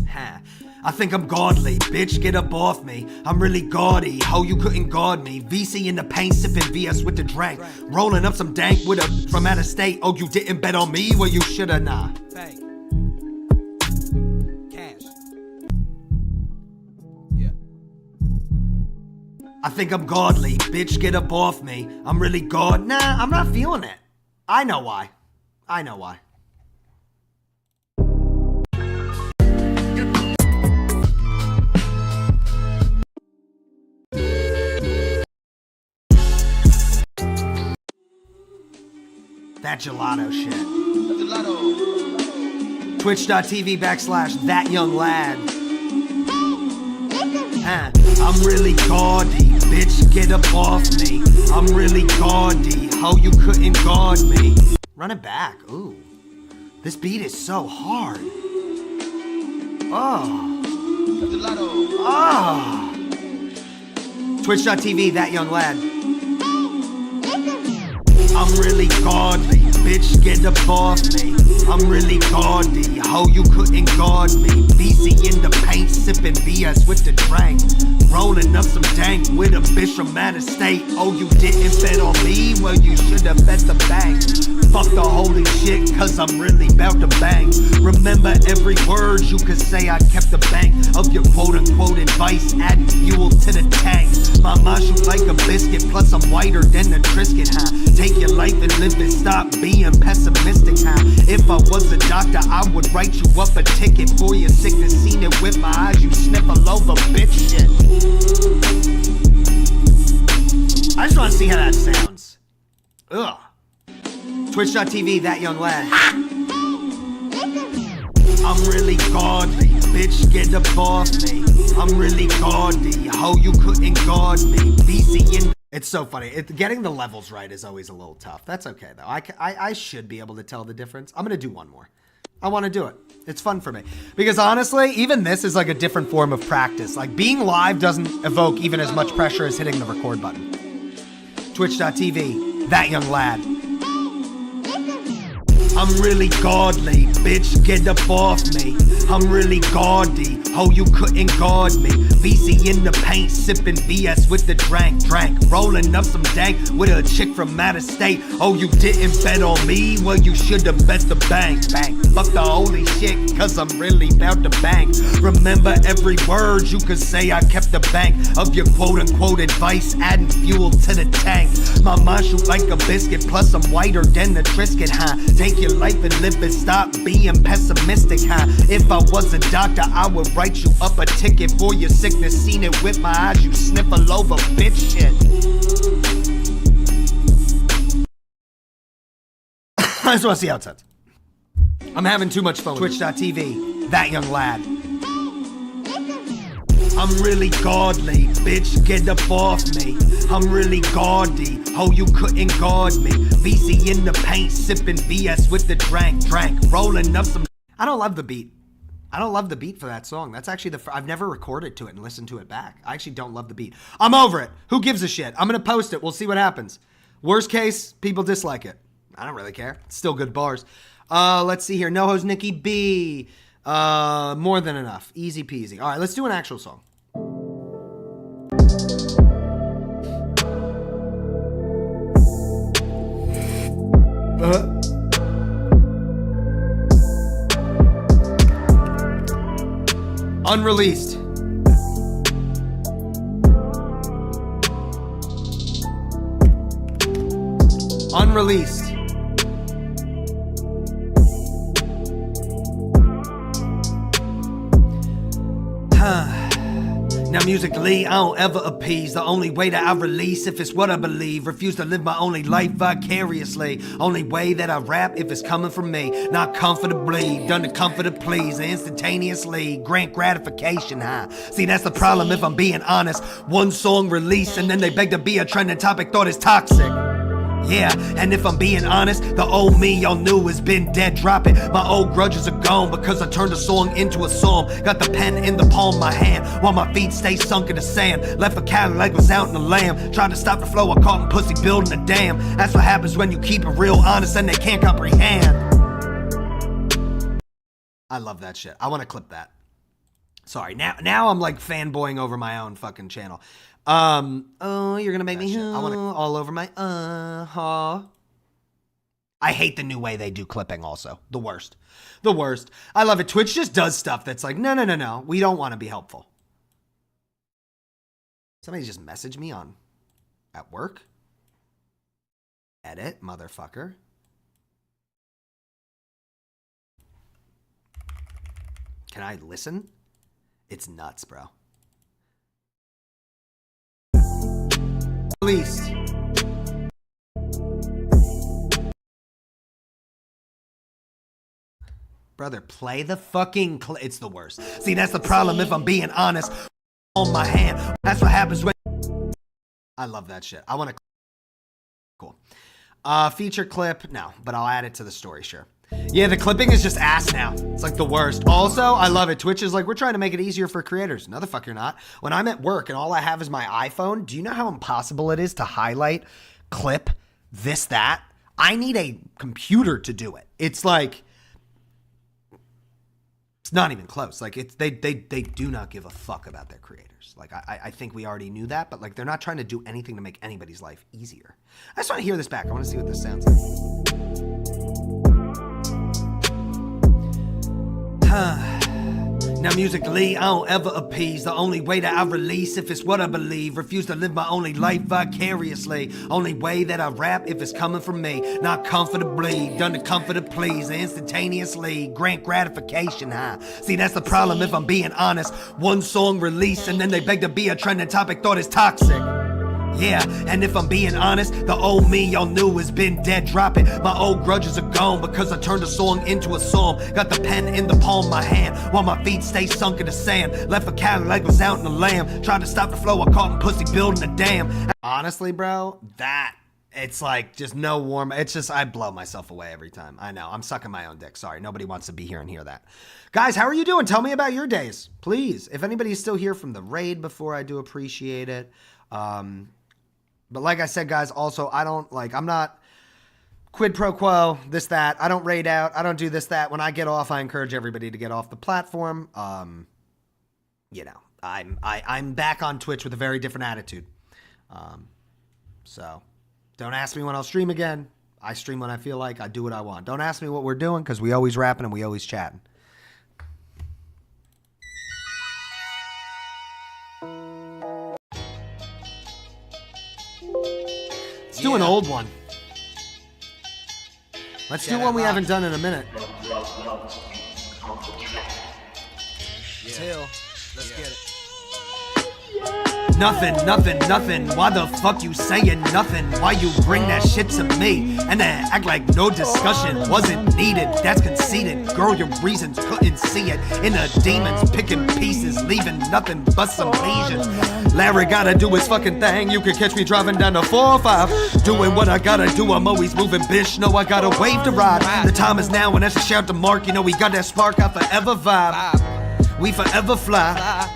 Ha. I think I'm godly. Bitch, get up off me. I'm really gaudy. Ho, you couldn't guard me. VC in the paint, sipping VS with the drink. Rolling up some dank with a from out of state. Oh, you didn't bet on me? Well, you shoulda nah. Bang. Cash. Yeah. I think I'm godly. Bitch, get up off me. I'm really god. Nah, I'm not feeling it. I know why. I know why. That gelato shit. Gelato. Twitch.tv/thatyounglad. I'm really gaudy, bitch, get up off me. I'm really gaudy, ho, you couldn't guard me. Run it back, ooh. This beat is so hard. Oh. Gelato. Oh. Twitch.tv/thatyounglad. I'm really godly, bitch, get up off me. I'm really gaudy, ho, you couldn't guard me. BC in the paint, sipping BS with the drink. Rolling up some dank with a bitch from out of state. Oh, you didn't bet on me? Well, you should've bet the bank. Fuck the holy shit, cause I'm really about to bang. Remember every word, you could say I kept the bank of your quote-unquote advice, adding fuel to the tank. My mind shoot like a biscuit, plus I'm whiter than a Triscuit, huh? Take your life and live it, stop being pessimistic, huh? If I was a doctor, I would write you up a ticket for your sickness. Seen it with my eyes, you sniff all over bitch shit. I just want to see how that sounds. Ugh. Twitch.tv/thatyounglad. I'm really godly, bitch, get up off me. I'm really gaudy, ho, you couldn't guard me. BC in. It's so funny. Getting the levels right is always a little tough. That's okay though. I should be able to tell the difference. I'm gonna do one more. I want to do it. It's fun for me. Because honestly, even this is like a different form of practice. Like being live doesn't evoke even as much pressure as hitting the record button. Twitch.tv, that young lad. I'm really godly, bitch, get up off me. I'm really gaudy, ho, you couldn't guard me. VC in the paint, sipping BS with the drank. Rolling up some dank with a chick from out of state. Oh, you didn't bet on me? Well, you should've bet the bank. Fuck the holy shit, cause I'm really about to bank. Remember every word, you could say I kept the bank of your quote-unquote advice, adding fuel to the tank. My mind shoot like a biscuit, plus I'm whiter than the Triscuit, huh? Take your life and live it, stop being pessimistic, huh? If I was a doctor, I would write you up a ticket for your sickness. Seen it with my eyes, you sniffle over bitch shit. I just want to see how it sounds. I'm having too much fun. Twitch.tv, that young lad. I'm really godly, bitch, get up off me. I'm really gaudy, ho, you couldn't guard me. VC in the paint, sipping BS with the drank. Rolling up some. I don't love the beat. I don't love the beat for that song. That's actually I've never recorded to it and listened to it back. I actually don't love the beat. I'm over it. Who gives a shit? I'm gonna post it. We'll see what happens. Worst case, people dislike it. I don't really care. It's still good bars. Let's see here. No Ho's Nikki B. More than enough. Easy peasy. All right, let's do an actual song. Unreleased. Unreleased. Now musically, I don't ever appease. The only way that I release if it's what I believe. Refuse to live my only life vicariously. Only way that I rap if it's coming from me. Not comfortably, done to comfort to please. Instantaneously, grant gratification, huh? See, that's the problem if I'm being honest. One song release and then they beg to be a trending topic, thought it's toxic. Yeah, and if I'm being honest, the old me y'all knew has been dead. Drop it. My old grudges are gone because I turned a song into a psalm. Got the pen in the palm of my hand while my feet stay sunk in the sand. Left a Cadillac, was out in the lamb. Tried to stop the flow, I caught in pussy building a dam. That's what happens when you keep it real honest and they can't comprehend. I love that shit. I want to clip that. Sorry, now I'm like fanboying over my own fucking channel. Oh, you're gonna make me I want to all over my I hate the new way they do clipping also. The worst. I love it. Twitch just does stuff that's like, no. We don't want to be helpful. Somebody just messaged me on at work. Edit, motherfucker. Can I listen? It's nuts, bro. Released. Brother, play the fucking it's the worst. See, that's the problem if I'm being honest. On my hand. That's what happens when I love that shit. I want to cool. Feature clip, no, but I'll add it to the story, sure. Yeah, the clipping is just ass now. It's like the worst. Also, I love it. Twitch is like, we're trying to make it easier for creators. No, the fuck you're not. When I'm at work and all I have is my iPhone, do you know how impossible it is to highlight, clip, this, that? I need a computer to do it. It's like, it's not even close. Like, it's they do not give a fuck about their creators. Like, I think we already knew that, but like, they're not trying to do anything to make anybody's life easier. I just want to hear this back. I want to see what this sounds like. Now musically, I don't ever appease. The only way that I release if it's what I believe. Refuse to live my only life vicariously. Only way that I rap if it's coming from me. Not comfortably, done to comfort to please. Instantaneously, grant gratification, huh? See, that's the problem if I'm being honest. One song release and then they beg to be a trending topic, thought it's toxic. Yeah, and if I'm being honest, the old me y'all knew has been dead. Drop it. My old grudges are gone because I turned a song into a psalm. Got the pen in the palm of my hand while my feet stay sunk in the sand. Left a Cadillac, was out in the lamb. Tried to stop the flow, I caught in pussy building a dam. Honestly, bro, that it's like just no warm. It's just I blow myself away every time. I know. I'm sucking my own dick. Sorry. Nobody wants to be here and hear that. Guys, how are you doing? Tell me about your days, please. If anybody's still here from the raid before, I do appreciate it. But like I said, guys, also, I'm not quid pro quo, this, that. I don't raid out. I don't do this, that. When I get off, I encourage everybody to get off the platform. You know, I'm back on Twitch with a very different attitude. So don't ask me when I'll stream again. I stream when I feel like. I do what I want. Don't ask me what we're doing because we always rapping and we always chatting. Let's do an old one. Let's do one we haven't done in a minute. Till, let's get it. Nothing. Why the fuck you saying nothing? Why you bring that shit to me? And then act like no discussion wasn't needed. That's conceited. Girl, your reasons couldn't see it. In the demons picking pieces, leaving nothing but some lesions. Larry gotta do his fucking thing. You can catch me driving down the 405. Doing what I gotta do, I'm always moving, bitch. No, I gotta wave to ride. The time is now, and that's a shout to Mark. You know, we got that spark, I forever vibe. We forever fly.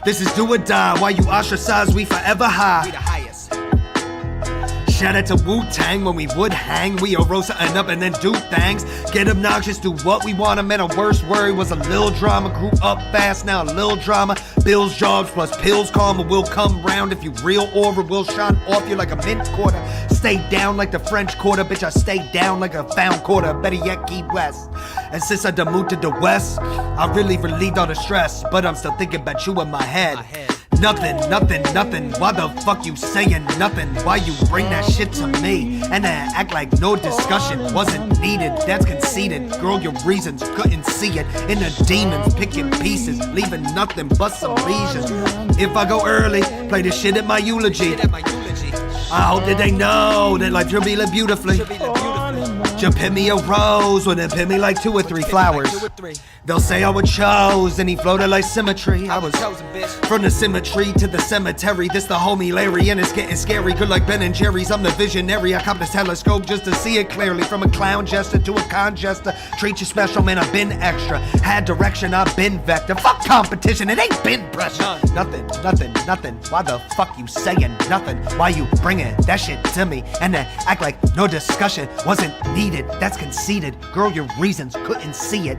This is do or die. While you ostracize, we forever high. We the highest. Shout out to Wu-Tang when we would hang. We all roll something up and then do things. Get obnoxious, do what we want. Man, our worst worry was a little drama. Grew up fast, now a little drama. Bills, jobs, plus pills, karma will come round. If you real aura will shine off you like a mint quarter. Stay down like the French Quarter. Bitch, I stay down like a found quarter. Better yet, Key West. And since I done moved to the West, I really relieved all the stress. But I'm still thinking about you in my head. Nothing. Why the fuck you saying nothing? Why you bring that shit to me? And then act like no discussion wasn't needed. That's conceited. Girl, your reasons couldn't see it. In the demons picking pieces, leaving nothing but some lesions. If I go early, play this shit at my eulogy. I hope that they know that life will be lived beautifully. Just pin me a rose, when they pin me like 2 or 3 flowers. They'll say I was chose, and he floated like symmetry. I was chosen, bitch. From the symmetry to the cemetery. This the homie Larry, and it's getting scary. Good like Ben and Jerry's. I'm the visionary. I cop this telescope just to see it clearly. From a clown jester to a con jester. Treat you special, man. I've been extra. Had direction, I've been vector. Fuck competition, it ain't been pressure. Nothing. Why the fuck you saying nothing? Why you bringing that shit to me? And then act like no discussion wasn't needed. That's conceited. Girl, your reasons couldn't see it.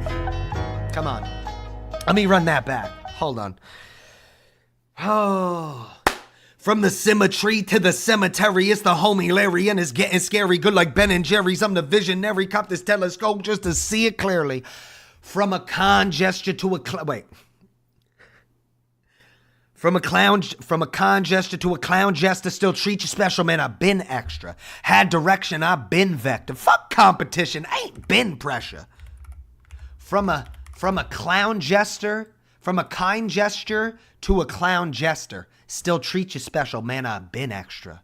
Come on. Let me run that back. Hold on. Oh. From the symmetry to the cemetery, it's the homie Larry, and it's getting scary. Good like Ben and Jerry's. I'm the visionary. Cop this telescope just to see it clearly. From a con gesture to a From a con gesture to a clown jester, still treat you special, man. I've been extra. Had direction, I've been vector. Fuck competition, ain't been pressure. From a clown jester, from a kind gesture to a clown jester, still treat you special, man. I've been extra.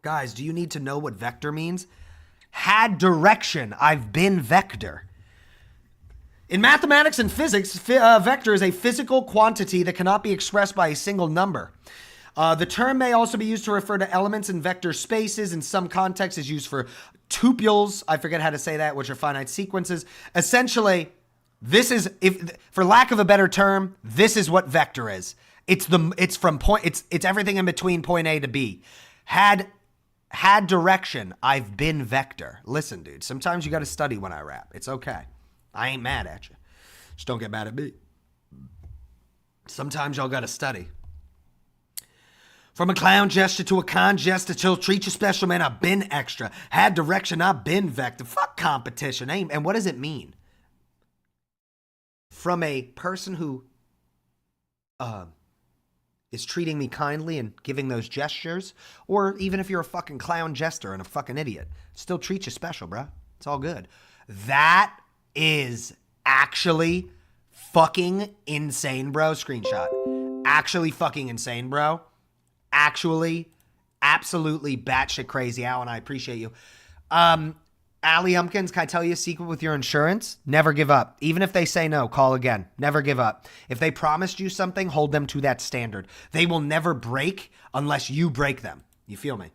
Guys, do you need to know what vector means? Had direction, I've been vector. In mathematics and physics, vector is a physical quantity that cannot be expressed by a single number. The term may also be used to refer to elements in vector spaces. In some contexts, is used for tuples. I forget how to say that, which are finite sequences. Essentially, this is, for lack of a better term, this is what vector is. It's everything in between point A to B. Had direction, I've been vector. Listen, dude, sometimes you got to study when I rap. It's okay. I ain't mad at you. Just don't get mad at me. Sometimes y'all gotta study. From a clown gesture to a con gesture, till treat you special, man. I've been extra. Had direction, I've been vector. Fuck competition. And what does it mean? From a person who is treating me kindly and giving those gestures, or even if you're a fucking clown jester and a fucking idiot, still treat you special, bro. It's all good. That is actually fucking insane, bro. Screenshot. Actually fucking insane, bro. Actually, absolutely batshit crazy. Al, and I appreciate you. Ali Umpkins, can I tell you a secret with your insurance? Never give up. Even if they say no, call again. Never give up. If they promised you something, hold them to that standard. They will never break unless you break them. You feel me?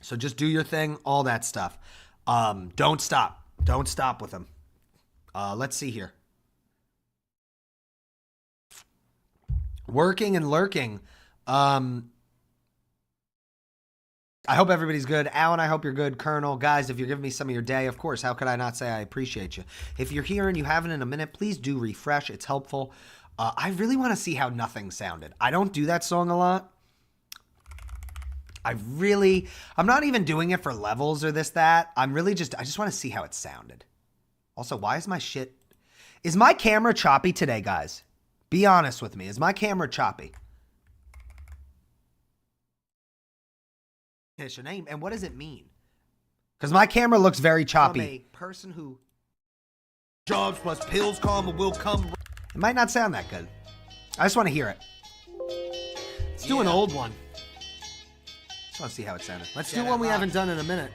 So just do your thing, all that stuff. Don't stop. Don't stop with them. Let's see here. Working and lurking. I hope everybody's good. Alan, I hope you're good. Colonel, guys, if you're giving me some of your day, of course, how could I not say I appreciate you? If you're here and you haven't in a minute, please do refresh. It's helpful. I really want to see how Nothing sounded. I don't do that song a lot. I'm not even doing it for levels or this, that. I just want to see how it sounded. Also, why is is my camera choppy today, guys? Be honest with me. Is my camera choppy? Name, and what does it mean? Because my camera looks very choppy. From a person who jobs plus pills karma will come. It might not sound that good. I just want to hear it. Let's do an old one. Just want to see how it sounded. Let's do one we haven't done in a minute.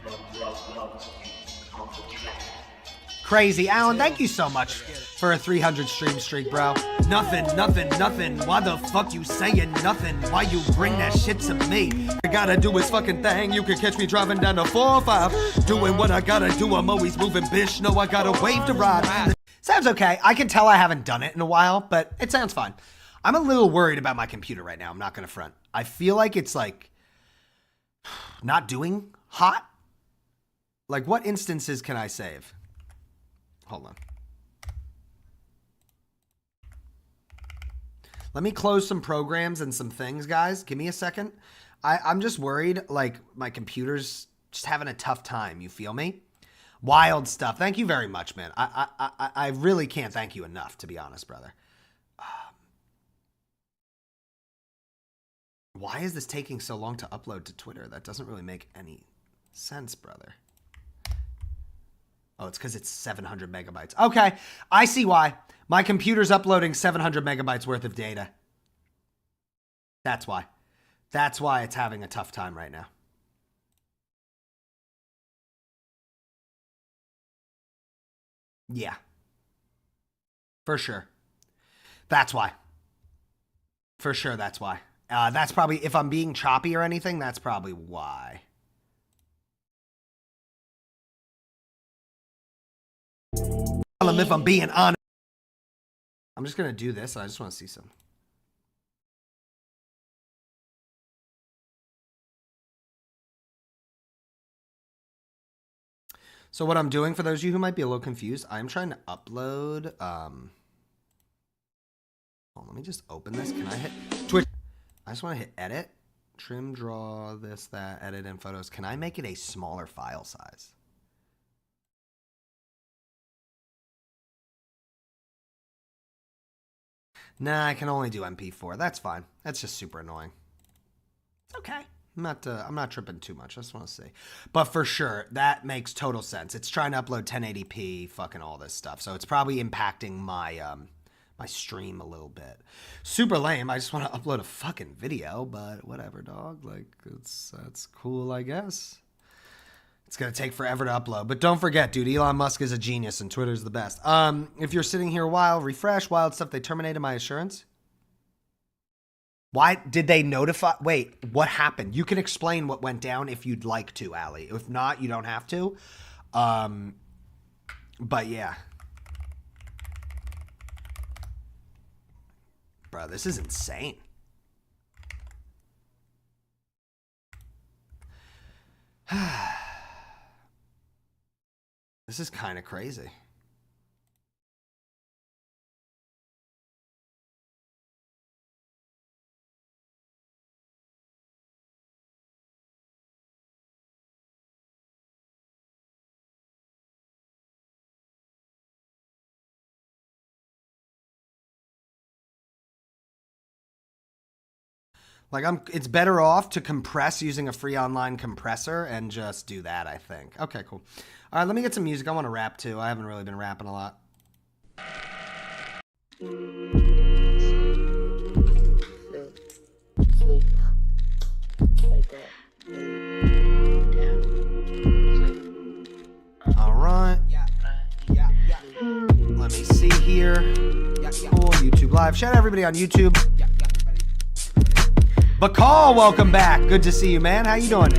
Crazy. Alan, thank you so much for a 300 stream streak, bro. Nothing. Why the fuck you saying nothing? Why you bring that shit to me? I gotta do his fucking thing. You can catch me driving down the 405. Doing what I gotta do. I'm always moving, bitch. No, I gotta wave to ride. Sounds okay. I can tell I haven't done it in a while, but it sounds fine. I'm a little worried about my computer right now. I'm not gonna front. I feel like it's like not doing hot. Like, what instances can I save? Hold on. Let me close some programs and some things, guys. Give me a second. I'm just worried, like, my computer's just having a tough time. You feel me? Wild stuff. Thank you very much, man. I really can't thank you enough, to be honest, brother. Why is this taking so long to upload to Twitter? That doesn't really make any sense, brother. Oh, it's because it's 700 megabytes. Okay, I see why. My computer's uploading 700 megabytes worth of data. That's why. That's why it's having a tough time right now. Yeah. For sure. That's why. For sure, that's why. That's probably, if I'm being choppy or anything, that's probably why. If I'm being honest. I'm just going to do this. I just want to see some. So what I'm doing, for those of you who might be a little confused, I'm trying to upload. Oh, let me just open this. Can I hit Twitch? I just want to hit edit, trim, draw, this, that, edit in photos. Can I make it a smaller file size? Nah, I can only do MP4. That's fine. That's just super annoying. It's okay. I'm not tripping too much. I just want to see. But for sure, that makes total sense. It's trying to upload 1080p, fucking all this stuff. So it's probably impacting my my stream a little bit. Super lame. I just want to upload a fucking video, but whatever, dog. Like, that's cool, I guess. It's going to take forever to upload. But don't forget, dude, Elon Musk is a genius and Twitter's the best. If you're sitting here a while, refresh, wild stuff. They terminated my assurance. Why did they notify? Wait, what happened? You can explain what went down if you'd like to, Allie. If not, you don't have to. But yeah. Bro, this is insane. This is kind of crazy. Like, it's better off to compress using a free online compressor and just do that, I think. Okay, cool. All right, let me get some music. I want to rap, too. I haven't really been rapping a lot. Sleep. Like that. Yeah. All right. Yeah. Let me see here. Cool. YouTube Live. Shout out everybody on YouTube. Bacall, welcome back. Good to see you, man. How you doing?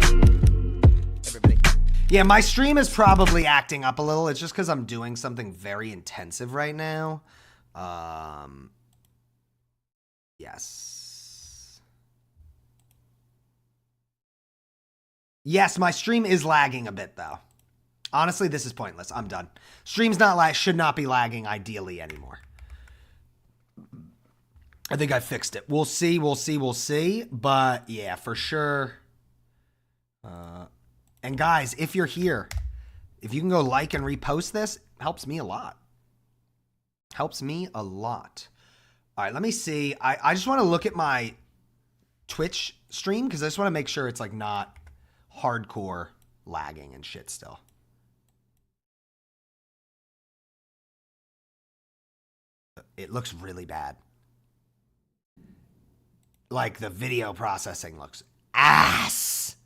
Everybody. Yeah, my stream is probably acting up a little. It's just because I'm doing something very intensive right now. Yes. Yes, my stream is lagging a bit, though. Honestly, this is pointless. I'm done. Stream's should not be lagging ideally anymore. I think I fixed it. We'll see. But yeah, for sure. And guys, if you're here, if you can go like and repost this, helps me a lot. Helps me a lot. All right, let me see. I just want to look at my Twitch stream because I just want to make sure it's like not hardcore lagging and shit still. It looks really bad. Like the video processing looks ass.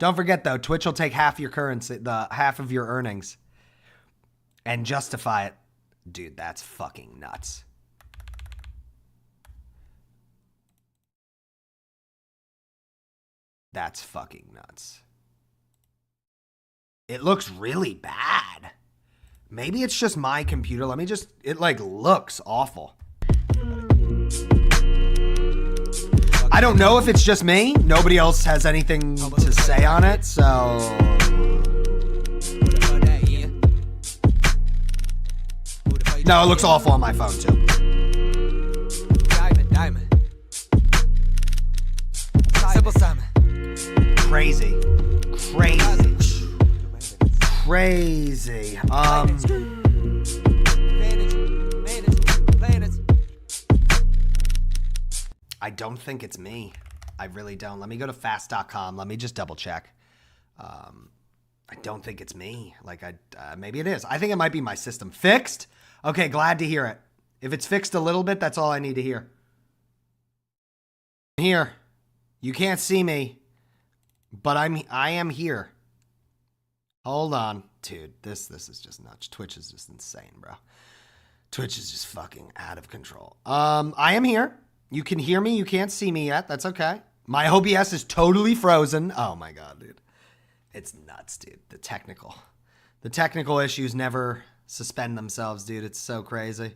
Don't forget though, Twitch will take half your currency, the half of your earnings, and justify it. Dude, that's fucking nuts. That's fucking nuts. It looks really bad. Maybe it's just my computer. Let me just, it like looks awful. I don't know if it's just me. Nobody else has anything to say on it, so. No, it looks awful on my phone too. Crazy. I don't think it's me. I really don't. Let me go to fast.com. Let me just double check. I don't think it's me. Like maybe it is. I think it might be my system. Fixed? Okay, glad to hear it. If it's fixed a little bit, that's all I need to hear. Here. You can't see me, but I am here. Hold on. Dude, this is just nuts. Twitch is just insane, bro. Twitch is just fucking out of control. I am here. You can hear me. You can't see me yet. That's okay. My OBS is totally frozen. Oh my God, dude. It's nuts, dude. The technical issues never suspend themselves, dude. It's so crazy.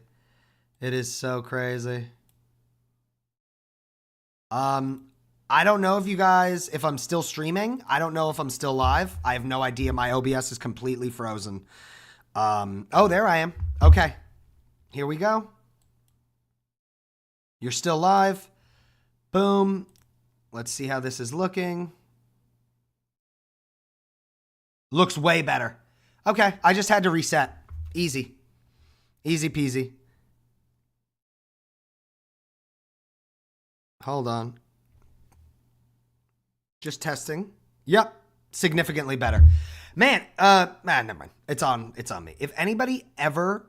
It is so crazy. I don't know if you guys, if I'm still streaming. I don't know if I'm still live. I have no idea. My OBS is completely frozen. Oh, there I am. Okay. Here we go. You're still live. Boom. Let's see how this is looking. Looks way better. Okay, I just had to reset. Easy. Easy peasy. Hold on. Just testing. Yep. Significantly better. Man, never mind. It's on me. If anybody ever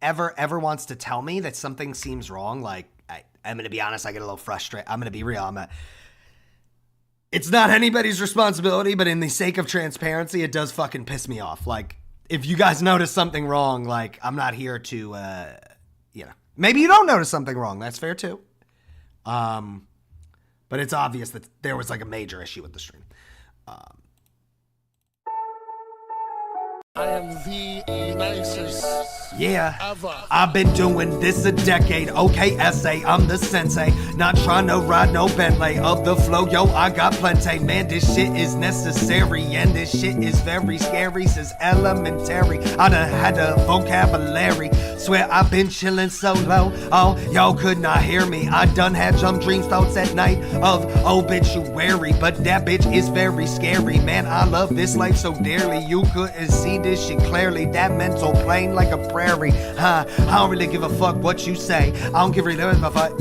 wants to tell me that something seems wrong, like, I'm going to be honest, I get a little frustrated. I'm going to be real. It's not anybody's responsibility, but in the sake of transparency, it does fucking piss me off. Like, if you guys notice something wrong, like, I'm not here to, maybe you don't notice something wrong. That's fair too. But it's obvious that there was like a major issue with the stream. I am the nicest. Yeah, Ever. I've been doing this a decade. Okay, essay, I'm the sensei. Not trying to ride no Bentley of the flow. Yo, I got plenty. Man, this shit is necessary. And this shit is very scary. Says elementary. I done had a vocabulary. Swear I've been chilling so low. Oh, y'all could not hear me. I done had some dreams, thoughts at night of obituary. But that bitch is very scary. Man, I love this life so dearly. You couldn't see this shit clearly. That mental plane like a prairie. I don't really give a fuck what you say. I don't give really a fuck.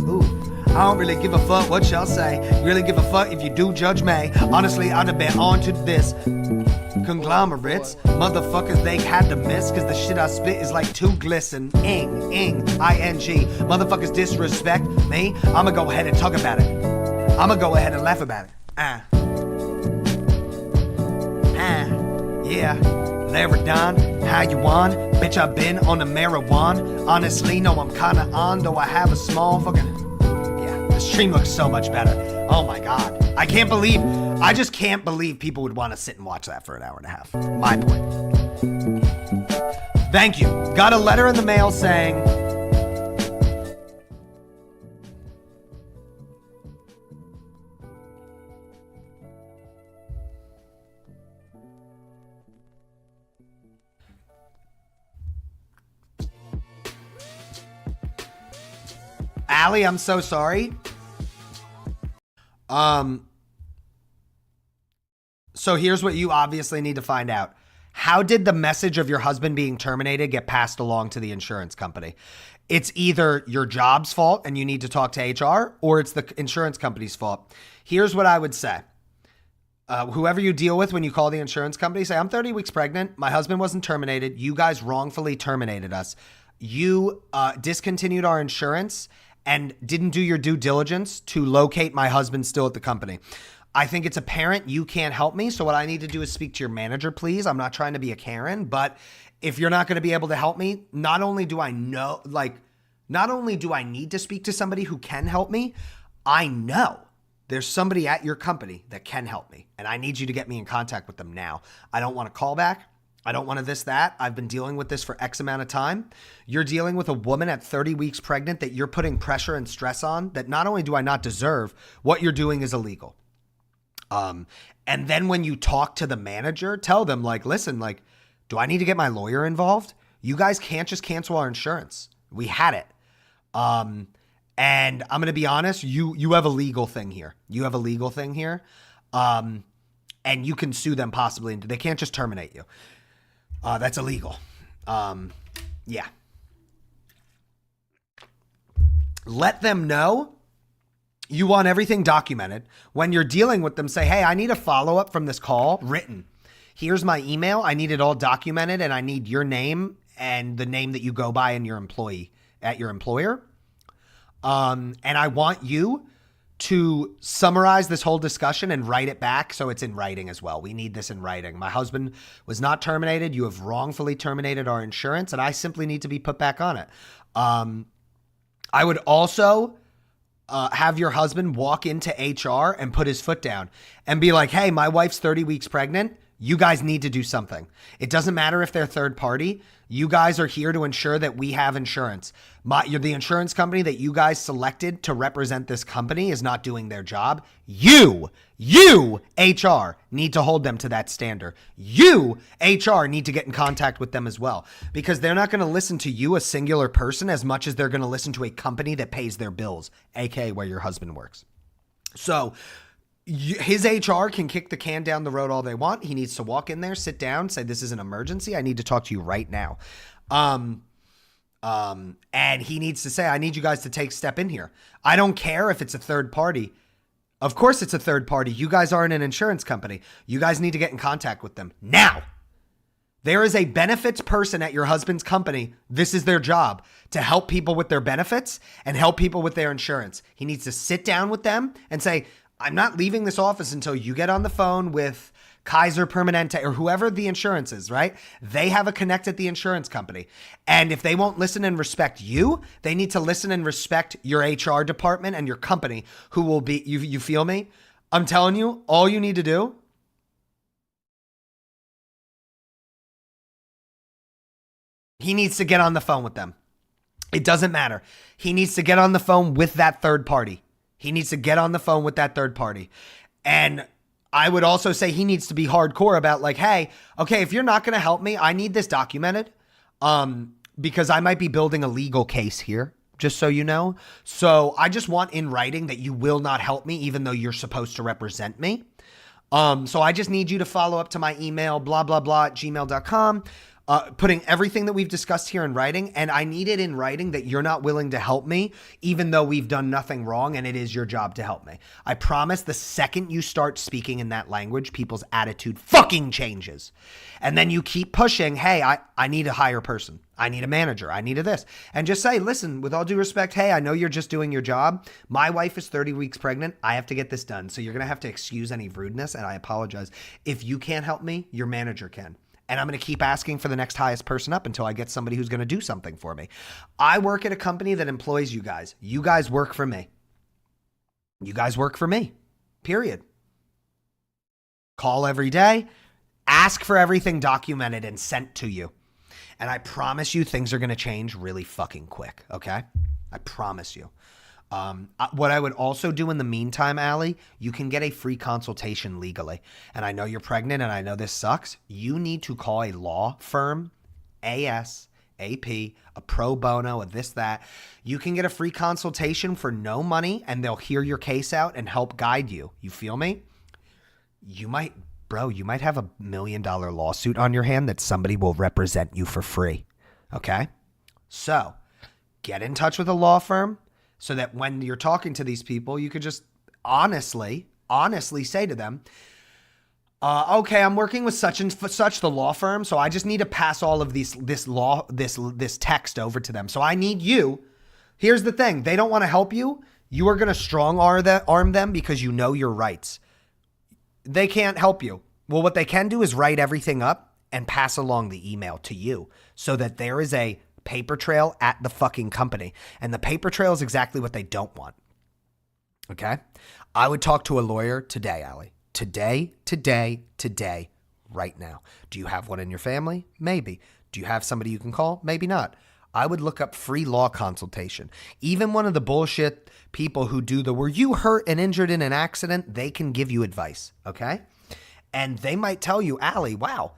I don't really give a fuck what y'all say. Really give a fuck if you do judge me. Honestly, I'd have been on to this. Conglomerates, motherfuckers, they had to miss. Cause the shit I spit is like too glisten. ing, motherfuckers disrespect me. I'ma go ahead and talk about it. I'ma go ahead and laugh about it. Yeah. Larry Don, how you on? Bitch, I've been on the marijuana. Honestly, no, I'm kinda on, though I have a small fucking... Yeah, the stream looks so much better. Oh my God. I just can't believe people would want to sit and watch that for an hour and a half. My point. Thank you. Got a letter in the mail saying... Allie, I'm so sorry. So here's what you obviously need to find out. How did the message of your husband being terminated get passed along to the insurance company? It's either your job's fault and you need to talk to HR, or it's the insurance company's fault. Here's what I would say. Whoever you deal with when you call the insurance company, say, I'm 30 weeks pregnant. My husband wasn't terminated. You guys wrongfully terminated us. You discontinued our insurance and didn't do your due diligence to locate my husband still at the company. I think it's apparent you can't help me. So what I need to do is speak to your manager, please. I'm not trying to be a Karen, but if you're not going to be able to help me, not only do I need to speak to somebody who can help me, I know there's somebody at your company that can help me, and I need you to get me in contact with them now. I don't want a call back. I don't want to this, that. I've been dealing with this for X amount of time. You're dealing with a woman at 30 weeks pregnant that you're putting pressure and stress on that not only do I not deserve, what you're doing is illegal. And then when you talk to the manager, tell them like, listen, like, do I need to get my lawyer involved? You guys can't just cancel our insurance. We had it. And I'm going to be honest, you have a legal thing here. And you can sue them possibly. They can't just terminate you. That's illegal. Yeah. Let them know you want everything documented. When you're dealing with them, say, hey, I need a follow-up from this call written. Here's my email. I need it all documented, and I need your name and the name that you go by and your employee at your employer. And I want you to summarize this whole discussion and write it back so it's in writing as well. We need this in writing. My husband was not terminated. You have wrongfully terminated our insurance, and I simply need to be put back on it. I would also have your husband walk into HR and put his foot down and be like, hey, my wife's 30 weeks pregnant. You guys need to do something. It doesn't matter if they're third party. You guys are here to ensure that we have insurance. You're the insurance company that you guys selected to represent this company is not doing their job. You, HR, need to hold them to that standard. You, HR, need to get in contact with them as well, because they're not going to listen to you, a singular person, as much as they're going to listen to a company that pays their bills, aka where your husband works. So his HR can kick the can down the road all they want. He needs to walk in there, sit down, say, this is an emergency. I need to talk to you right now. And he needs to say, I need you guys to take step in here. I don't care if it's a third party. Of course it's a third party. You guys aren't an insurance company. You guys need to get in contact with them now. There is a benefits person at your husband's company. This is their job, to help people with their benefits and help people with their insurance. He needs to sit down with them and say, I'm not leaving this office until you get on the phone with Kaiser Permanente or whoever the insurance is, right? They have a connect at the insurance company. And if they won't listen and respect you, they need to listen and respect your HR department and your company, who will be, you feel me? I'm telling you, all you need to do he needs to get on the phone with them. It doesn't matter. He needs to get on the phone with that third party. And I would also say he needs to be hardcore about like, hey, okay, if you're not going to help me, I need this documented because I might be building a legal case here, just so you know. So I just want in writing that you will not help me, even though you're supposed to represent me. So I just need you to follow up to my email, blah, blah, blah, at gmail.com. Putting everything that we've discussed here in writing, and I need it in writing that you're not willing to help me, even though we've done nothing wrong and it is your job to help me. I promise the second you start speaking in that language, people's attitude fucking changes. And then you keep pushing, hey, I need a higher person. I need a manager. I need a this. And just say, listen, with all due respect, hey, I know you're just doing your job. My wife is 30 weeks pregnant. I have to get this done. So you're going to have to excuse any rudeness, and I apologize. If you can't help me, your manager can. And I'm going to keep asking for the next highest person up until I get somebody who's going to do something for me. I work at a company that employs you guys. You guys work for me. You guys work for me. Period. Call every day. Ask for everything documented and sent to you. And I promise you things are going to change really fucking quick, okay? I promise you. What I would also do in the meantime, Allie, you can get a free consultation legally. And I know you're pregnant and I know this sucks. You need to call a law firm, ASAP, a pro bono, a this, that. You can get a free consultation for no money and they'll hear your case out and help guide you. You feel me? You might have $1 million lawsuit on your hand that somebody will represent you for free. Okay? So get in touch with a law firm so that when you're talking to these people, you could just honestly say to them, okay, I'm working with such and such, the law firm, so I just need to pass all of this text over to them. So I need you. Here's the thing. They don't want to help you. You are going to strong arm them because you know your rights. They can't help you. Well, what they can do is write everything up and pass along the email to you so that there is a paper trail at the fucking company. And the paper trail is exactly what they don't want. Okay? I would talk to a lawyer today, Allie. Today, right now. Do you have one in your family? Maybe. Do you have somebody you can call? Maybe not. I would look up free law consultation. Even one of the bullshit people who do the were you hurt and injured in an accident, they can give you advice, okay? And they might tell you, Allie, wow,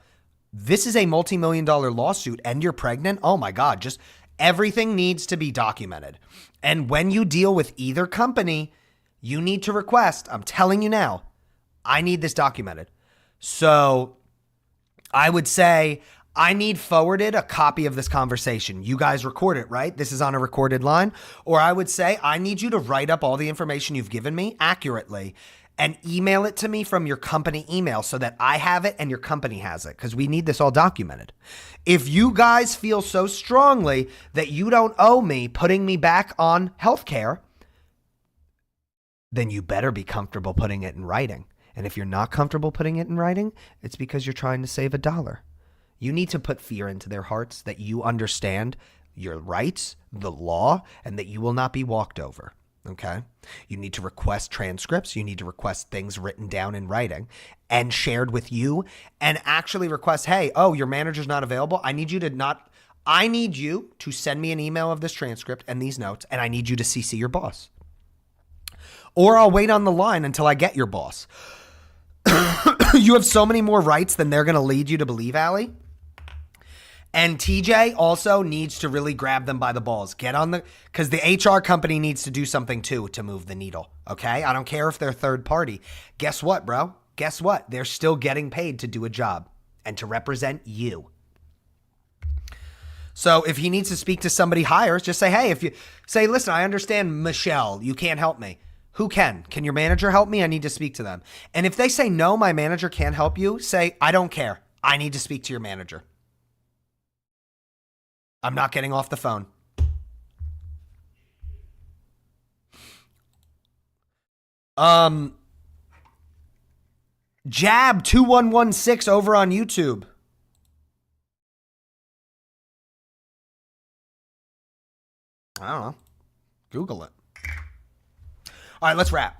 this is a multi-million-dollar lawsuit and you're pregnant. Oh my God, just everything needs to be documented. And when you deal with either company, you need to request, I'm telling you now, I need this documented. So I would say, I need forwarded a copy of this conversation. You guys record it, right? This is on a recorded line. Or I would say, I need you to write up all the information you've given me accurately and email it to me from your company email so that I have it and your company has it, because we need this all documented. If you guys feel so strongly that you don't owe me putting me back on healthcare, then you better be comfortable putting it in writing. And if you're not comfortable putting it in writing, it's because you're trying to save $1. You need to put fear into their hearts that you understand your rights, the law, and that you will not be walked over. Okay? You need to request transcripts. You need to request things written down in writing and shared with you, and actually request, hey, oh, your manager's not available. I need you to send me an email of this transcript and these notes, and I need you to CC your boss. Or I'll wait on the line until I get your boss. You have so many more rights than they're going to lead you to believe, Allie. And TJ also needs to really grab them by the balls. Because the HR company needs to do something too to move the needle. Okay? I don't care if they're third party. Guess what, bro? Guess what? They're still getting paid to do a job and to represent you. So if he needs to speak to somebody higher, just say, hey, if you say, listen, I understand, Michelle, you can't help me. Who can? Can your manager help me? I need to speak to them. And if they say, no, my manager can't help you, say, I don't care. I need to speak to your manager. I'm not getting off the phone. Jab 2116 over on YouTube. I don't know. Google it. All right, let's wrap.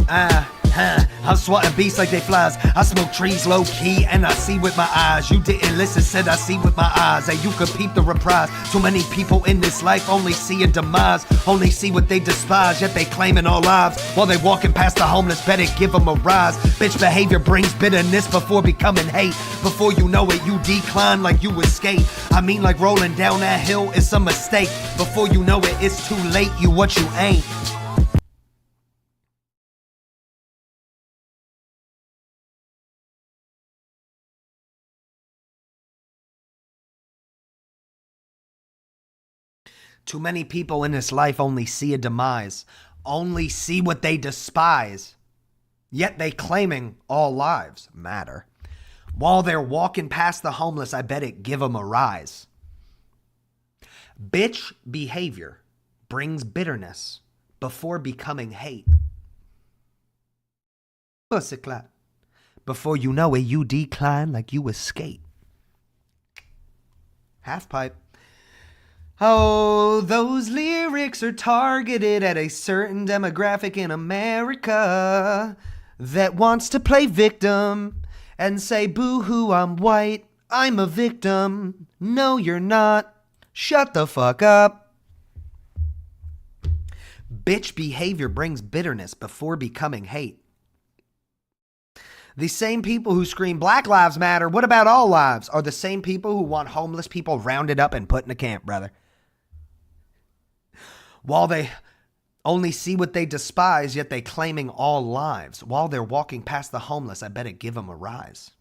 I'm swatting beasts like they flies. I smoke trees low key and I see with my eyes. You didn't listen, said I see with my eyes. Hey, you could peep the reprise. Too many people in this life only see a demise, only see what they despise, yet they claiming all lives while they walking past the homeless. Better give them a rise. Bitch behavior brings bitterness before becoming hate. Before you know it, you decline like you escape. I mean, like rolling down that hill is a mistake. Before you know it, it's too late. You what you ain't. Too many people in this life only see a demise, only see what they despise, yet they claiming all lives matter. While they're walking past the homeless, I bet it give them a rise. Bitch behavior brings bitterness before becoming hate. Pussy clap. Before you know it, you decline like you escape. Half pipe. Oh, those lyrics are targeted at a certain demographic in America that wants to play victim and say, boo-hoo, I'm white, I'm a victim. No, you're not. Shut the fuck up. Bitch behavior brings bitterness before becoming hate. The same people who scream Black Lives Matter, what about all lives, are the same people who want homeless people rounded up and put in a camp, brother. While they only see what they despise, yet they claiming all lives. While they're walking past the homeless, I bet it give them a rise.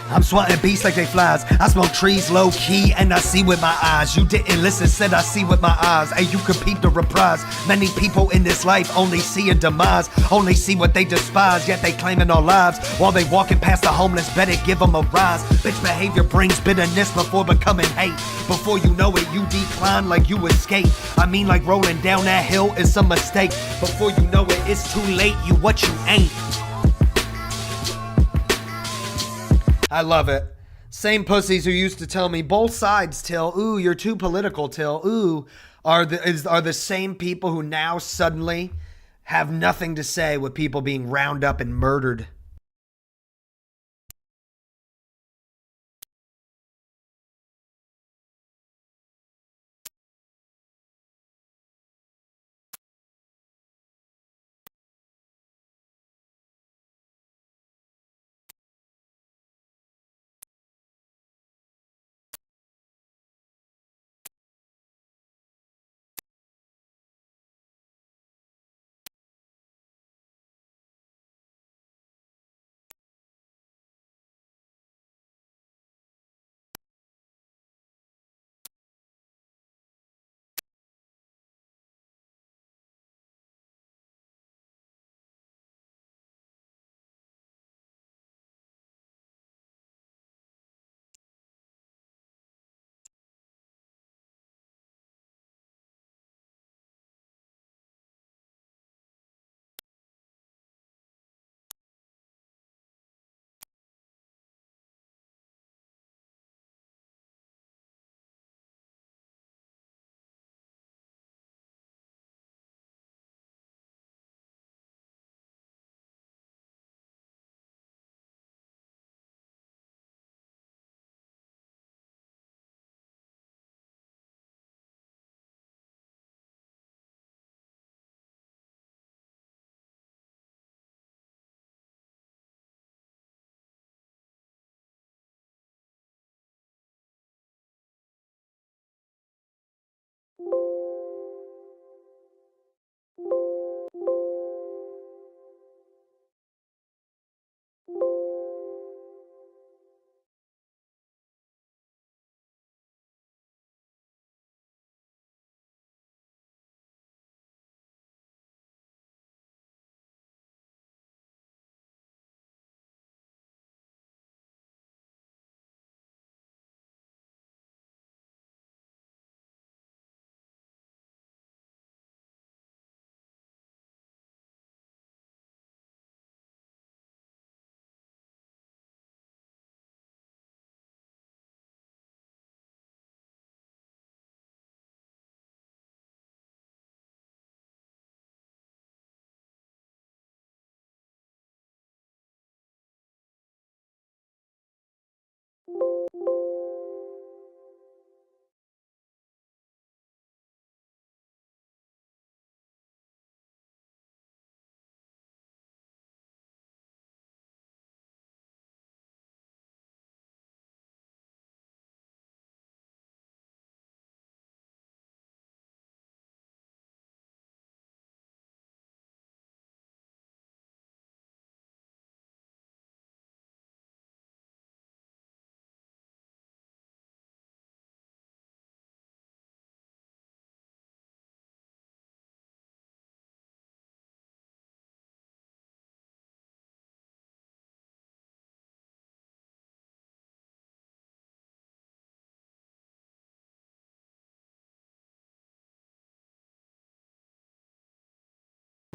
I'm swatting beasts like they flies. I smoke trees low key and I see with my eyes. You didn't listen, said I see with my eyes. And you could peep the reprise. Many people in this life only see a demise, only see what they despise, yet they claiming all lives. While they walking past the homeless, better give them a rise. Bitch behavior brings bitterness before becoming hate. Before you know it, you decline like you escape. I mean, like rolling down that hill is a mistake. Before you know it, it's too late. You what you ain't. I love it. Same pussies who used to tell me both sides till, ooh, you're too political till, ooh, are the same people who now suddenly have nothing to say with people being rounded up and murdered.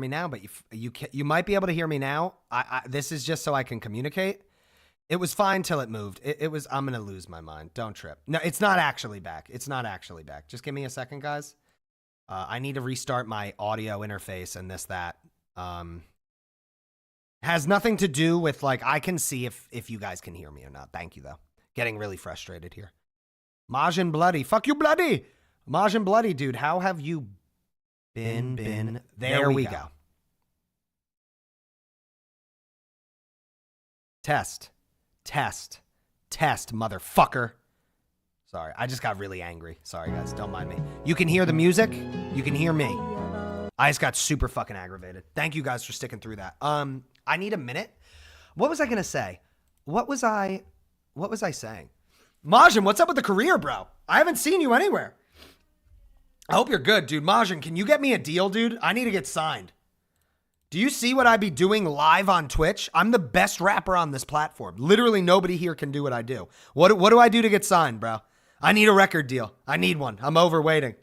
me now, but you might be able to hear me now. This is just so I can communicate. It was fine till it moved. It was, I'm going to lose my mind. Don't trip. No, it's not actually back. It's not actually back. Just give me a second, guys. I need to restart my audio interface and that. Has nothing to do with, like, I can see if you guys can hear me or not. Thank you, though. Getting really frustrated here. Majin Bloody. Fuck you, Bloody. Majin Bloody, dude. How have you been? There we go. Test, motherfucker. Sorry, I just got really angry. Sorry, guys, don't mind me. You can hear the music. You can hear me. I just got super fucking aggravated. Thank you guys for sticking through that. I need a minute. What was I gonna say? What was I saying? Majin, what's up with the career, bro? I haven't seen you anywhere. I hope you're good, dude. Majin, can you get me a deal, dude? I need to get signed. Do you see what I be doing live on Twitch? I'm the best rapper on this platform. Literally nobody here can do what I do. What do I do to get signed, bro? I need a record deal. I need one. I'm overwaiting.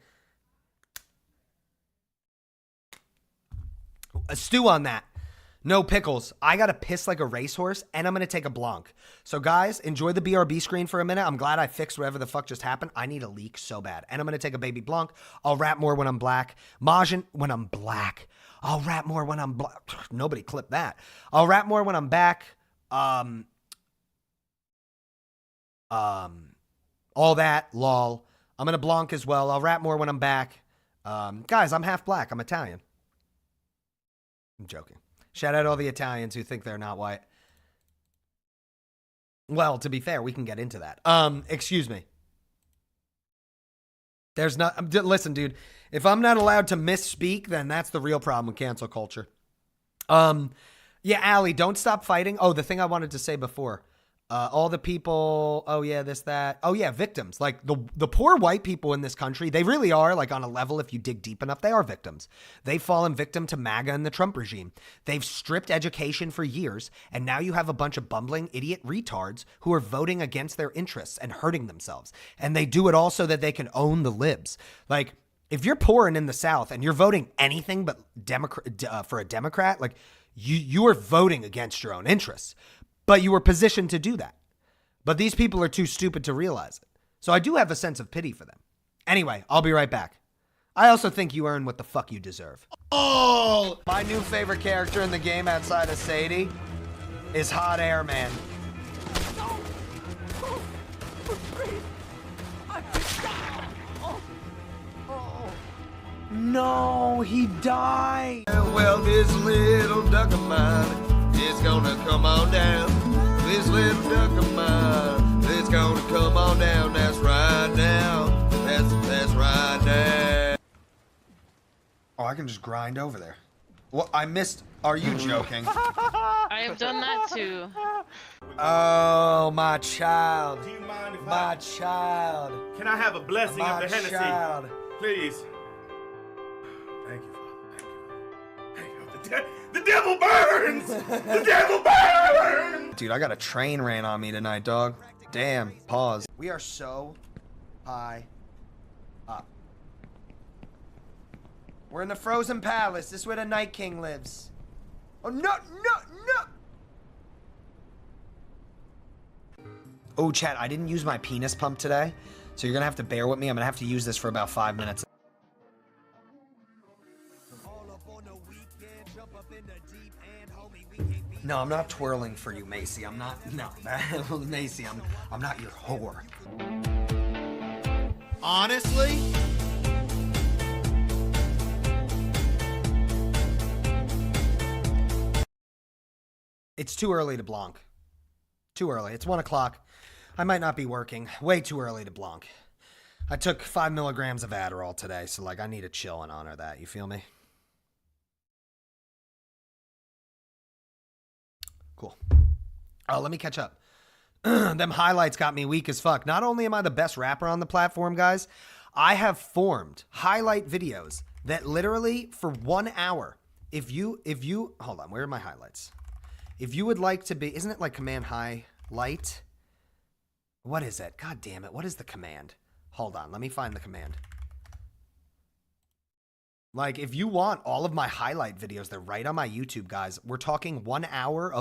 A stew on that. No pickles. I got to piss like a racehorse, and I'm going to take a blanc. So, guys, enjoy the BRB screen for a minute. I'm glad I fixed whatever the fuck just happened. I need a leak so bad. And I'm going to take a baby blanc. I'll rap more when I'm black. Majin, when I'm black. I'll rap more when I'm black. Nobody clipped that. I'll rap more when I'm back. All that, lol. I'm going to blanc as well. I'll rap more when I'm back. Guys, I'm half black. I'm Italian. I'm joking. Shout out all the Italians who think they're not white. Well, to be fair, we can get into that. Excuse me. There's not, listen, dude, if I'm not allowed to misspeak, then that's the real problem with cancel culture. Yeah, Allie, don't stop fighting. Oh, the thing I wanted to say before. All the people, oh yeah, this, that. Oh yeah, victims. Like the poor white people in this country, they really are, like, on a level, if you dig deep enough, they are victims. They've fallen victim to MAGA and the Trump regime. They've stripped education for years, and now you have a bunch of bumbling idiot retards who are voting against their interests and hurting themselves. And they do it all so that they can own the libs. Like, if you're poor and in the South and you're voting anything but for a Democrat, like, you are voting against your own interests. But you were positioned to do that. But these people are too stupid to realize it. So I do have a sense of pity for them. Anyway, I'll be right back. I also think you earn what the fuck you deserve. Oh! My new favorite character in the game outside of Sadie is Hot Air Man. No, he died. Well, this little duck of mine is gonna come on down. This little duck of mine is gonna come on down. That's right now. That's right now. Oh, I can just grind over there. Well, I missed. Are you joking? I have done that too. Oh, my child. Do you mind if My child. Can I have a blessing My of the Hennessy? child. Please. Thank you, Father. Thank you. Thank you. The devil burns! The devil burns! Dude, I got a train ran on me tonight, dog. Damn. Pause. We are so high up. We're in the Frozen Palace. This is where the Night King lives. Oh, no. Oh, chat, I didn't use my penis pump today, so you're gonna have to bear with me. I'm gonna have to use this for about 5 minutes. No, I'm not twirling for you, Macy. I'm not. No, Macy, I'm not your whore. Honestly, It's too early to blanc. Too early. It's 1 o'clock. I might not be working. Way too early to blanc. I took 5 milligrams of Adderall today, so, like, I need to chill and honor that. You feel me? Cool. Oh, let me catch up. Them highlights got me weak as fuck. Not only am I the best rapper on the platform, guys, I have formed highlight videos that literally for 1 hour, if you, hold on, where are my highlights? If you would like to be, isn't it like command highlight? What is it? God damn it. What is the command? Hold on. Let me find the command. Like, if you want all of my highlight videos, they're right on my YouTube, guys. We're talking 1 hour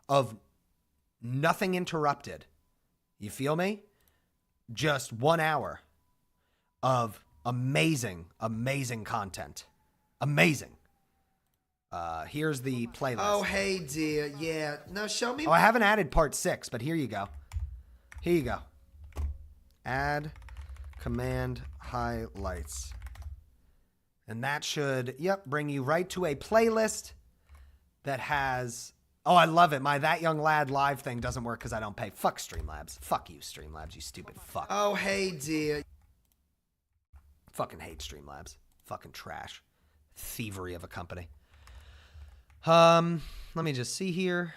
of nothing interrupted. You feel me? Just 1 hour of amazing, amazing content. Amazing. Here's the playlist. Oh, hey, dear. Yeah. No, show me. Oh, I haven't added part 6, but here you go. Here you go. Add command highlights. And that should, yep, bring you right to a playlist that has, oh, I love it. My That Young Lad live thing doesn't work because I don't pay. Fuck Streamlabs. Fuck you, Streamlabs, you stupid fuck. Oh, hey, dear. Fucking hate Streamlabs. Fucking trash. Thievery of a company. Let me just see here.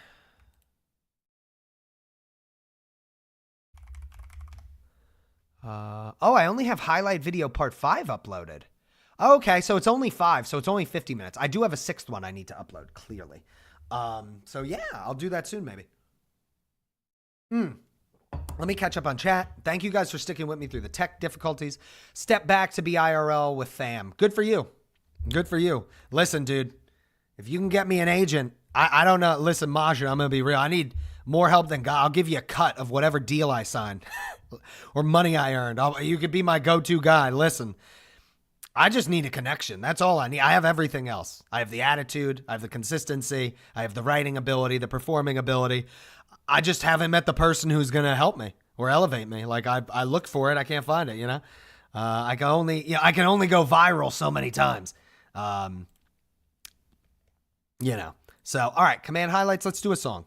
Oh, I only have highlight video part 5 uploaded. Okay, so it's only 5, so it's only 50 minutes. I do have a 6th one I need to upload, clearly. So yeah, I'll do that soon, maybe. Let me catch up on chat. Thank you guys for sticking with me through the tech difficulties. Step back to be IRL with fam. Good for you. Good for you. Listen, dude, if you can get me an agent, I don't know. Listen, Maja, I'm going to be real. I need more help than God. I'll give you a cut of whatever deal I signed or money I earned. You could be my go-to guy. Listen, I just need a connection. That's all I need. I have everything else. I have the attitude. I have the consistency. I have the writing ability, the performing ability. I just haven't met the person who's going to help me or elevate me. Like I look for it. I can't find it, you know? I can only go viral so many times. You know. So, all right, command highlights. Let's do a song.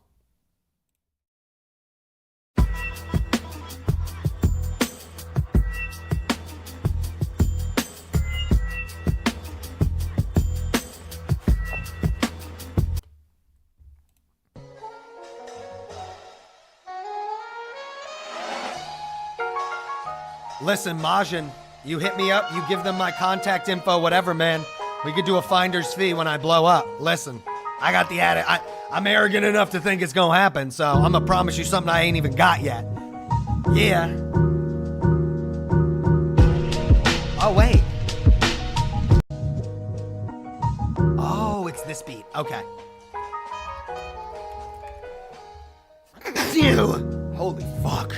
Listen, Majin, you hit me up, you give them my contact info, whatever, man. We could do a finder's fee when I blow up. Listen, I got the I'm arrogant enough to think it's gonna happen, so I'm gonna promise you something I ain't even got yet. Yeah. Oh, wait. Oh, it's this beat. Okay. Ew. Holy fuck.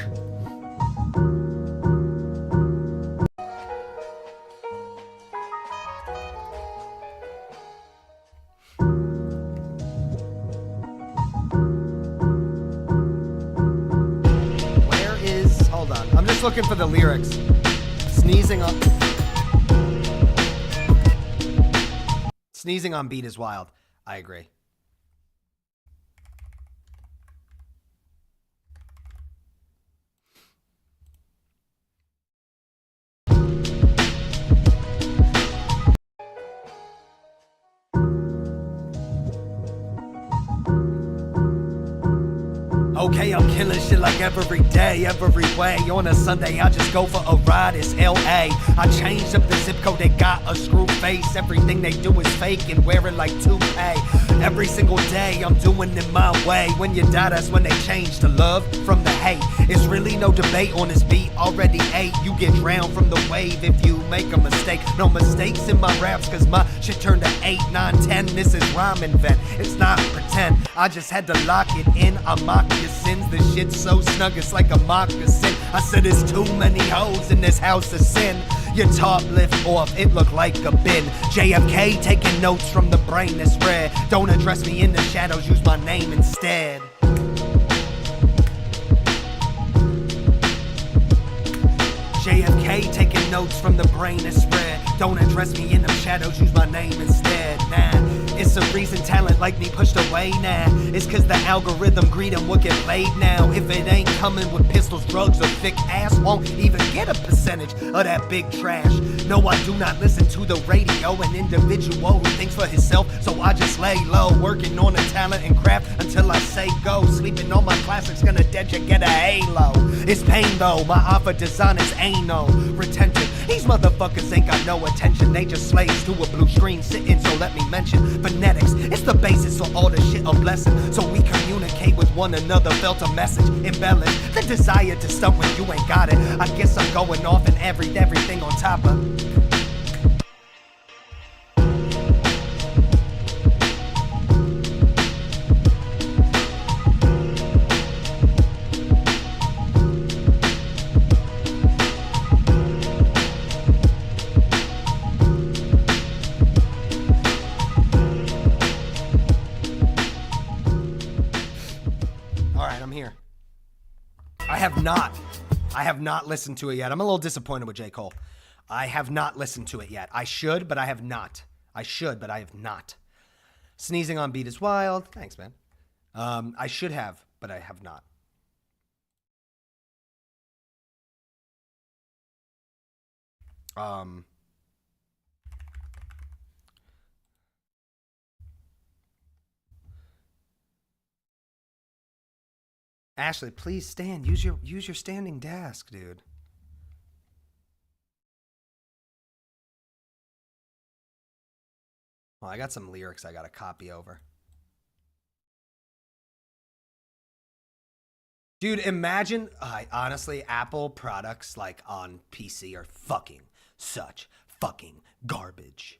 Looking for the lyrics. Sneezing on beat is wild. I agree. Okay, I'm killing shit like every day, every way. On a Sunday, I just go for a ride, it's L.A. I changed up the zip code, they got a screw face. Everything they do is fake and wear it like toupee. Every single day, I'm doing it my way. When you die, that's when they change the love from the hate. It's really no debate on this beat, already 8. You get drowned from the wave if you make a mistake. No mistakes in my raps, cause my shit turned to 8, 9, 10. This is rhyme invent, it's not pretend. I just had to lock it in, I mock your sins. This shit's so snug, it's like a moccasin. I said there's too many hoes in this house of sin. Your top lift off, it looked like a bin. JFK taking notes from the brain that's red. Don't address me in the shadows, use my name instead. JFK taking notes from the brain that's spread. Don't address me in the shadows, use my name instead. Nah, it's a reason talent like me pushed away now. It's cause the algorithm greed and will get played now. If it ain't coming with pistols, drugs, or thick ass, won't even get a percentage of that big trash. No, I do not listen to the radio. An individual who thinks for himself, so I just lay low. Working on a talent and craft until I say go. Sleeping on my classics, gonna dead you get a halo. It's pain though, my offer designers ain't no retention. These motherfuckers ain't got no attention. They just slaves to a blue screen sitting, so let me mention phonetics. It's the basis for all the shit a blessing. So we communicate with one another, felt a message, embellish the desire to stunt when you ain't got it. I guess I'm going off and everything on top of. have not. I have not listened to it yet. I'm a little disappointed with J. Cole. I have not listened to it yet. I should, but I have not. I should, but I have not. Sneezing on beat is wild. Thanks, man. I should have, but I have not. Ashley, please stand. Use your standing desk, dude. Well, I got some lyrics I got to copy over. Dude, imagine, honestly, Apple products like on PC are fucking such fucking garbage.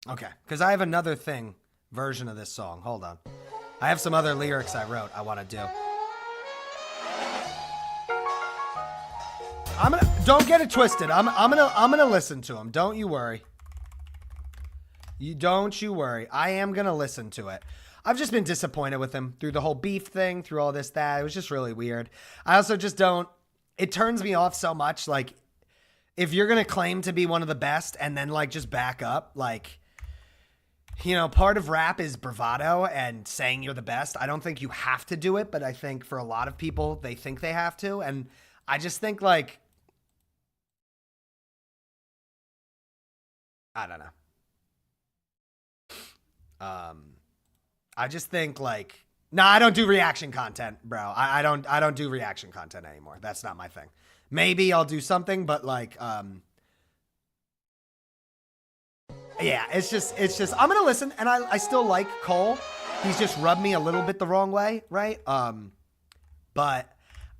Okay, because I have another version of this song. Hold on. I have some other lyrics I wrote I want to do. Don't get it twisted. I'm gonna listen to them. Don't you worry. Don't you worry. I am gonna listen to it. I've just been disappointed with him through the whole beef thing, through all this, that. It was just really weird. I also just don't. It turns me off so much. Like, if you're gonna claim to be one of the best and then like just back up, like, you know, part of rap is bravado and saying you're the best. I don't think you have to do it, but I think for a lot of people, they think they have to. And I just think, like, I don't know. I just think, like, no, I don't do reaction content, bro. I don't do reaction content anymore. That's not my thing. Maybe I'll do something, but like, yeah, it's just, I'm going to listen, and I still like Cole. He's just rubbed me a little bit the wrong way, right? But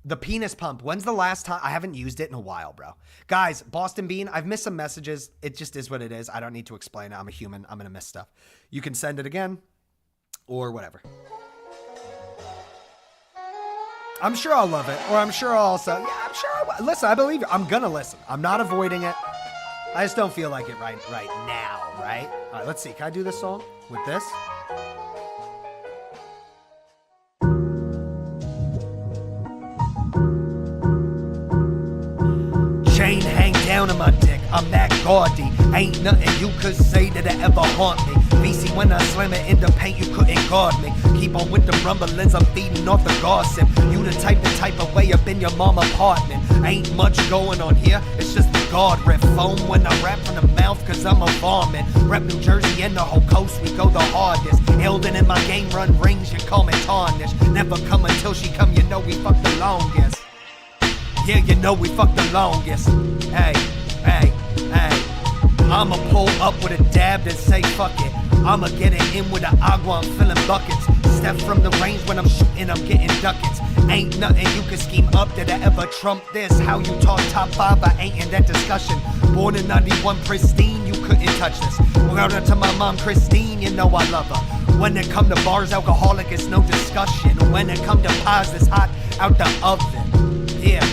the penis pump, when's the last time? I haven't used it in a while, bro. Guys, Boston Bean, I've missed some messages. It just is what it is. I don't need to explain it. I'm a human. I'm going to miss stuff. You can send it again or whatever. I'm sure I'll love it, or I'm sure I'll also, yeah, I'm sure I will. Listen, I believe you. I'm going to listen. I'm not avoiding it. I just don't feel like it right now, right? All right, let's see. Can I do this song with this? Chain hang down on my dick. I'm that gaudy. Ain't nothing you could say that ever haunt me. VC, when I slam it in the paint, you couldn't guard me. Keep on with the rumblings, I'm feeding off the gossip. You the type of way up in your mama apartment. Ain't much going on here, it's just the guard rip. Foam when I rap from the mouth, cause I'm a varmint. Rep New Jersey and the whole coast, we go the hardest. Elden in my game run rings, you call me tarnish. Never come until she come, you know we fuck the longest. Yeah, you know we fuck the longest. Hey, hey, hey. I'ma pull up with a dab and say fuck it. I'ma get it in with a agua, I'm filling buckets. Step from the range when I'm shooting, I'm getting ducats. Ain't nothing you can scheme up that I ever trump this. How you talk top 5, I ain't in that discussion. Born in 91, pristine, you couldn't touch this. Without her to my mom, Christine, you know I love her. When it come to bars, alcoholic, it's no discussion. When it come to pies, it's hot out the oven. Yeah,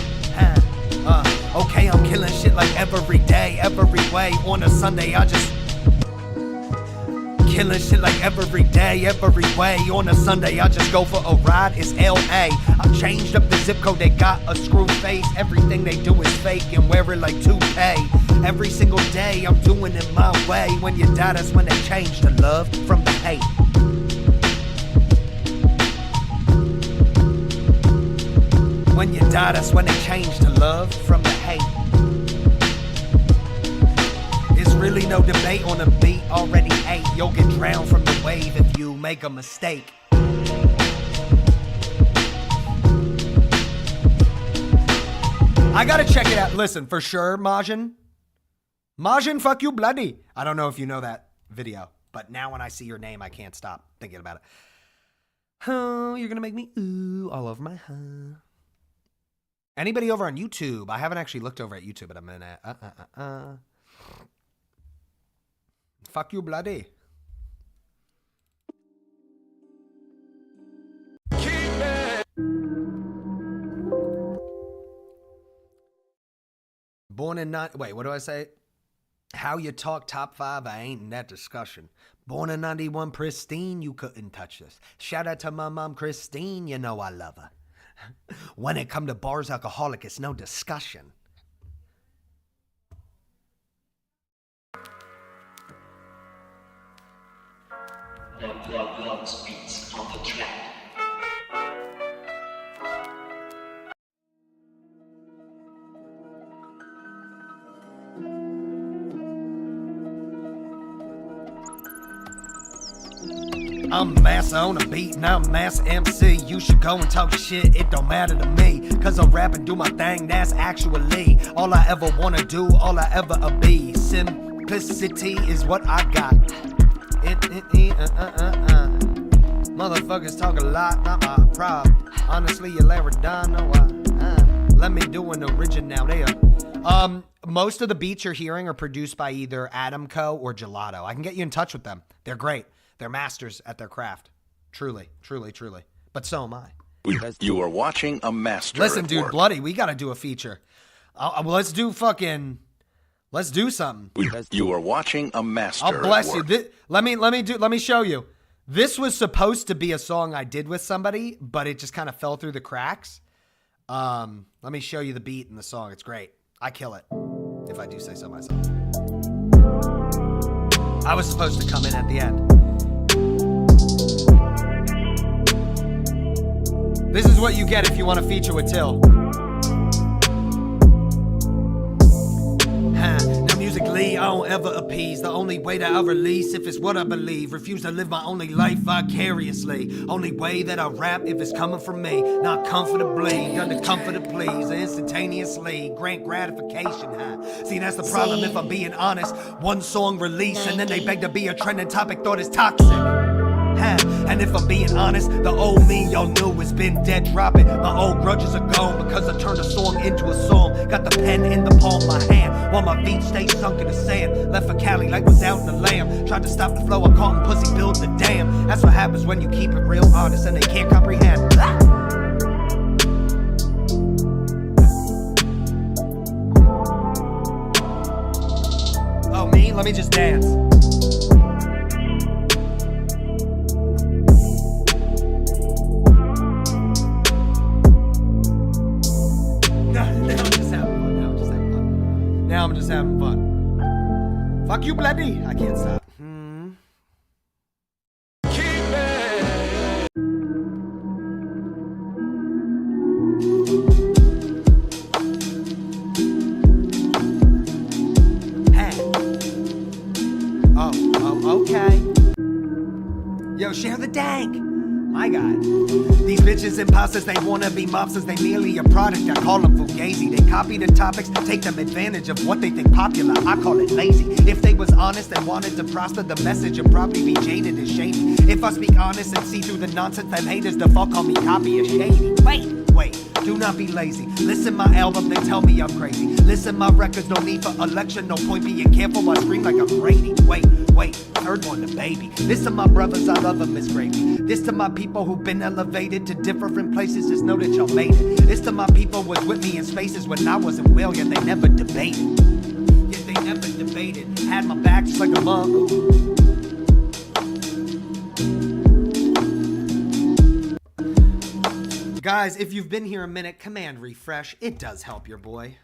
okay, I'm killing shit like every day, every way. On a Sunday, I just killing shit like every day, every way. On a Sunday, I just go for a ride. It's LA. I changed up the zip code. They got a screw face. Everything they do is fake and wear it like toupee. Every single day, I'm doing it my way. When you die, that's when they change the love from the hate. When you die, that's when they change the love from the hate. There's really no debate on a beat already ate. You'll get drowned from the wave if you make a mistake. I gotta check it out. Listen, for sure, Majin. Majin, fuck you bloody. I don't know if you know that video, but now when I see your name, I can't stop thinking about it. Oh, you're gonna make me ooh all over my Anybody over on YouTube? I haven't actually looked over at YouTube in a minute. Fuck you, bloody. Born in wait, what do I say? How you talk top 5, I ain't in that discussion. Born in 91, pristine, you couldn't touch this. Shout out to my mom, Christine, you know I love her. When it come to bars, alcoholic, it's no discussion. Logs beats on the track. I'm Massa on a beat and I'm Massa MC. You should go and talk shit, it don't matter to me. Cause I'm rapping, do my thing, that's actually all I ever wanna do, all I ever be. Simplicity is what I got. Motherfuckers talk a lot, not my problem. Honestly, you'll ever done, no, let me do an original there. Most of the beats you're hearing are produced by either Adam Co. or Gelato. I can get you in touch with them. They're great. They're masters at their craft. Truly, truly, truly. But so am I. You are watching a master. Listen, at dude, work. Bloody, we got to do a feature. Let's do something. You are watching a master. I'll bless at you. work. Let me show you. This was supposed to be a song I did with somebody, but it just kind of fell through the cracks. Let me show you the beat and the song. It's great. I kill it, if I do say so myself. I was supposed to come in at the end. This is what you get if you want to feature with Till. Now musically, I don't ever appease. The only way that I release if it's what I believe. Refuse to live my only life vicariously. Only way that I rap if it's coming from me. Not comfortably, under comfort to please. Instantaneously, grant gratification. See, that's the problem if I'm being honest. One song release and then they beg to be a trending topic. Thought it's toxic. And if I'm being honest, the old me y'all knew has been dead dropping. My old grudges are gone because I turned a song into a song. Got the pen in the palm of my hand while my feet stay sunk in the sand. Left for Cali like was out in the lamb. Tried to stop the flow, I caught him pussy, build the dam. That's what happens when you keep it real honest and they can't comprehend. Oh, me? Let me just dance. Now I'm just having fun. Fuck you, bloody. I can't stop. Hey. Oh, okay. Yo, share the dank. My God. These bitches imposters, they wanna be mobsters, they merely a product, I call them fugazi. They copy the topics, take them advantage of what they think popular, I call it lazy. If they was honest and wanted to prosper, the message would probably be jaded and shady. If I speak honest and see through the nonsense, them haters default call me copy or shady. Wait, do not be lazy. Listen my album, they tell me I'm crazy. Listen my records, no need for election, no point being careful, I scream like I'm Brady. Wait, third one the baby. This to my brothers, I love them, Miss Gravy. This to my people who've been elevated to different places, just know that y'all made it. This to my people was with me in spaces when I wasn't well, yet they never debated. Had my back just like a mug. Guys, if you've been here a minute, command refresh. It does help your boy.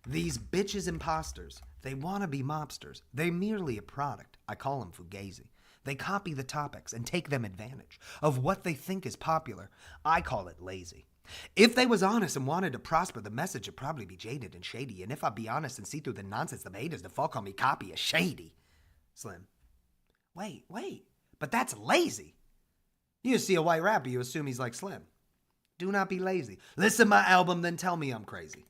These bitches imposters, they want to be mobsters. They're merely a product. I call them fugazi. They copy the topics and take them advantage of what they think is popular. I call it lazy. If they was honest and wanted to prosper, the message would probably be jaded and shady. And if I be honest and see through the nonsense, the haters default call me copy or shady. Slim. Wait. But that's lazy. You see a white rapper, you assume he's like Slim. Do not be lazy. Listen my album, then tell me I'm crazy.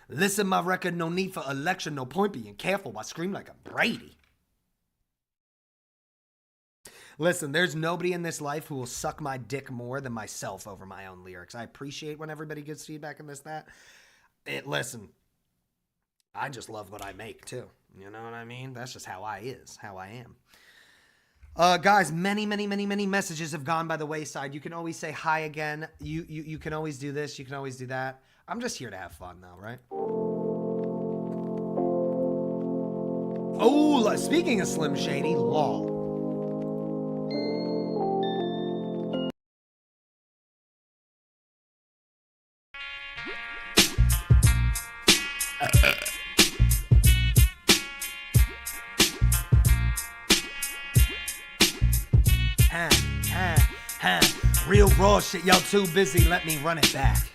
Listen my record, no need for election, no point being careful. I scream like a Brady. Listen, there's nobody in this life who will suck my dick more than myself over my own lyrics. I appreciate when everybody gives feedback and this, that. Listen, I just love what I make too. You know what I mean? That's just how I am. Guys, many messages have gone by the wayside. You can always say hi again. You can always do this. You can always do that. I'm just here to have fun now, right? Oh, speaking of Slim Shady, lol. Real raw shit, y'all too busy, let me run it back.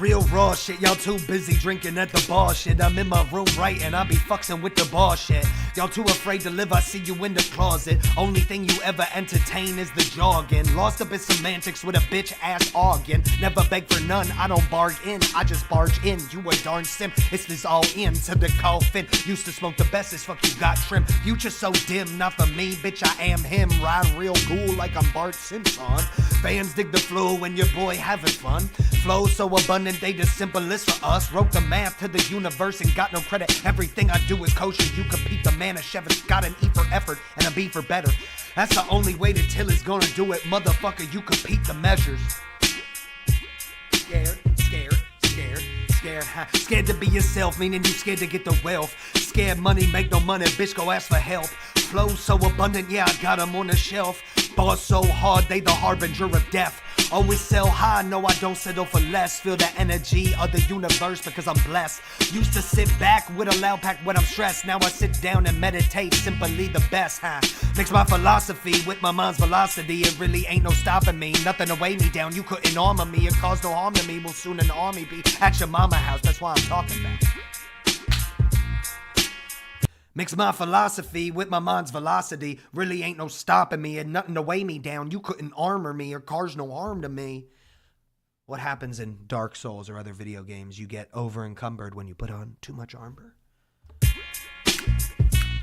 Real raw shit, y'all too busy drinking at the bar shit. I'm in my room writing, I be fucking with the bar shit. Y'all too afraid to live, I see you in the closet. Only thing you ever entertain is the jargon. Lost up in semantics with a bitch ass organ. Never beg for none, I don't bargain, I just barge in. You a darn sim, it's this all in to the coffin. Used to smoke the bestest, fuck you got trim. Future so dim, not for me, bitch I am him. Ride real cool like I'm Bart Simpson. Fans dig the flow when your boy having fun. Flow so abundant, they the simplest for us. Wrote the math to the universe and got no credit. Everything I do is kosher, you compete the Manischewitz. Got an E for effort and a B for better. That's the only way that Till is gonna do it, motherfucker, you compete the measures. Scared, scared to be yourself, meaning you scared to get the wealth. Scared money, make no money, bitch go ask for help. Flow so abundant, yeah, I got them on the shelf. Boss so hard, they the harbinger of death. Always sell high, no I don't settle for less. Feel the energy of the universe because I'm blessed. Used to sit back with a loud pack when I'm stressed. Now I sit down and meditate, simply the best, huh? Mix my philosophy with my mind's velocity. It really ain't no stopping me, nothing to weigh me down. You couldn't armor me, it caused no harm to me. Will soon an army be at your mama house, that's why I'm talking about. Mix my philosophy with my mind's velocity. Really ain't no stopping me and nothing to weigh me down. You couldn't armor me or cause no harm to me. What happens in Dark Souls or other video games? You get over encumbered when you put on too much armor.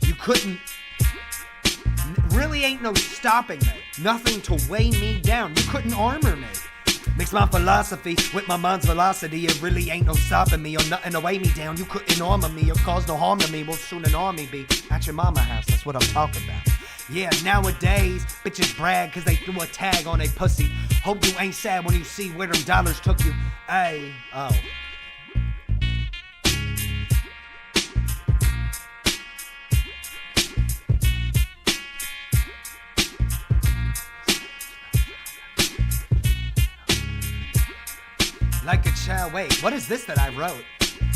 You couldn't. Really ain't no stopping me. Nothing to weigh me down. You couldn't armor me. Mix my philosophy with my mind's velocity. It really ain't no stopping me or nothing to weigh me down. You couldn't armor me or cause no harm to me. Will soon an army be at your mama house. That's what I'm talking about. Yeah, nowadays, bitches brag cause they threw a tag on a pussy. Hope you ain't sad when you see where them dollars took you. Ay, oh. Like a child, wait, what is this that I wrote?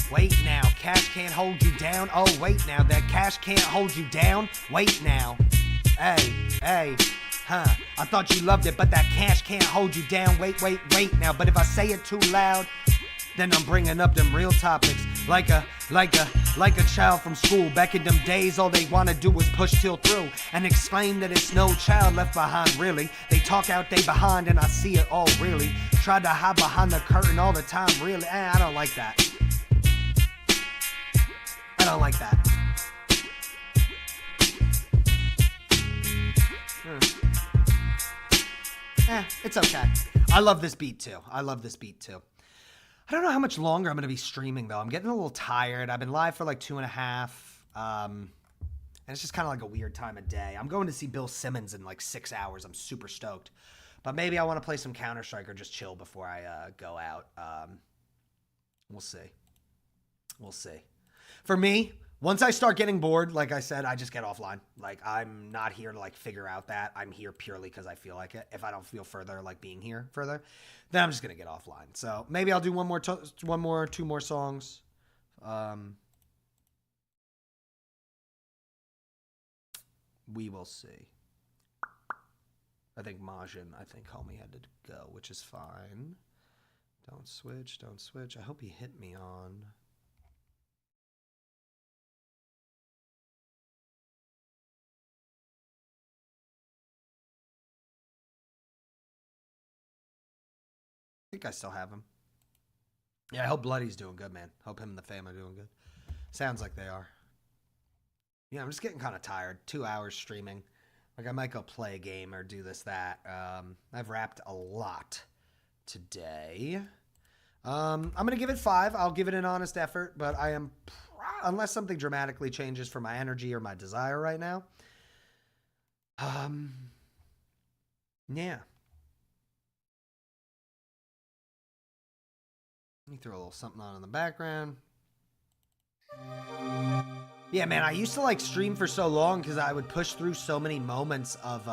Wait now, cash can't hold you down. Oh, wait now, that cash can't hold you down. Wait now, hey, huh? I thought you loved it, but that cash can't hold you down. Wait now, but if I say it too loud, then I'm bringing up them real topics. Like a child from school. Back in them days, all they wanna do is push till through and exclaim that it's no child left behind, really. They talk out they behind and I see it all, really. Try to hide behind the curtain all the time, really. I don't like that. I don't like that. It's okay. I love this beat too. I don't know how much longer I'm going to be streaming, though. I'm getting a little tired. I've been live for like 2.5. And it's just kind of like a weird time of day. I'm going to see Bill Simmons in like 6 hours. I'm super stoked. But maybe I want to play some Counter-Strike or just chill before I go out. We'll see. For me, once I start getting bored, like I said, I just get offline. Like, I'm not here to like figure out that. I'm here purely because I feel like it. If I don't feel further like being here further, then I'm just gonna get offline. So maybe I'll do two more songs. We will see. I think Majin, homie had to go, which is fine. Don't switch. I hope he hit me on. I think I still have him. Yeah, I hope Bloody's doing good, man. Hope him and the fam are doing good. Sounds like they are. Yeah, I'm just getting kind of tired. 2 hours streaming. Like, I might go play a game or do this, that. I've rapped a lot today. I'm going to give it 5. I'll give it an honest effort, but I am, unless something dramatically changes for my energy or my desire right now. Yeah. Let me throw a little something on in the background. Yeah, man, I used to like stream for so long because I would push through so many moments of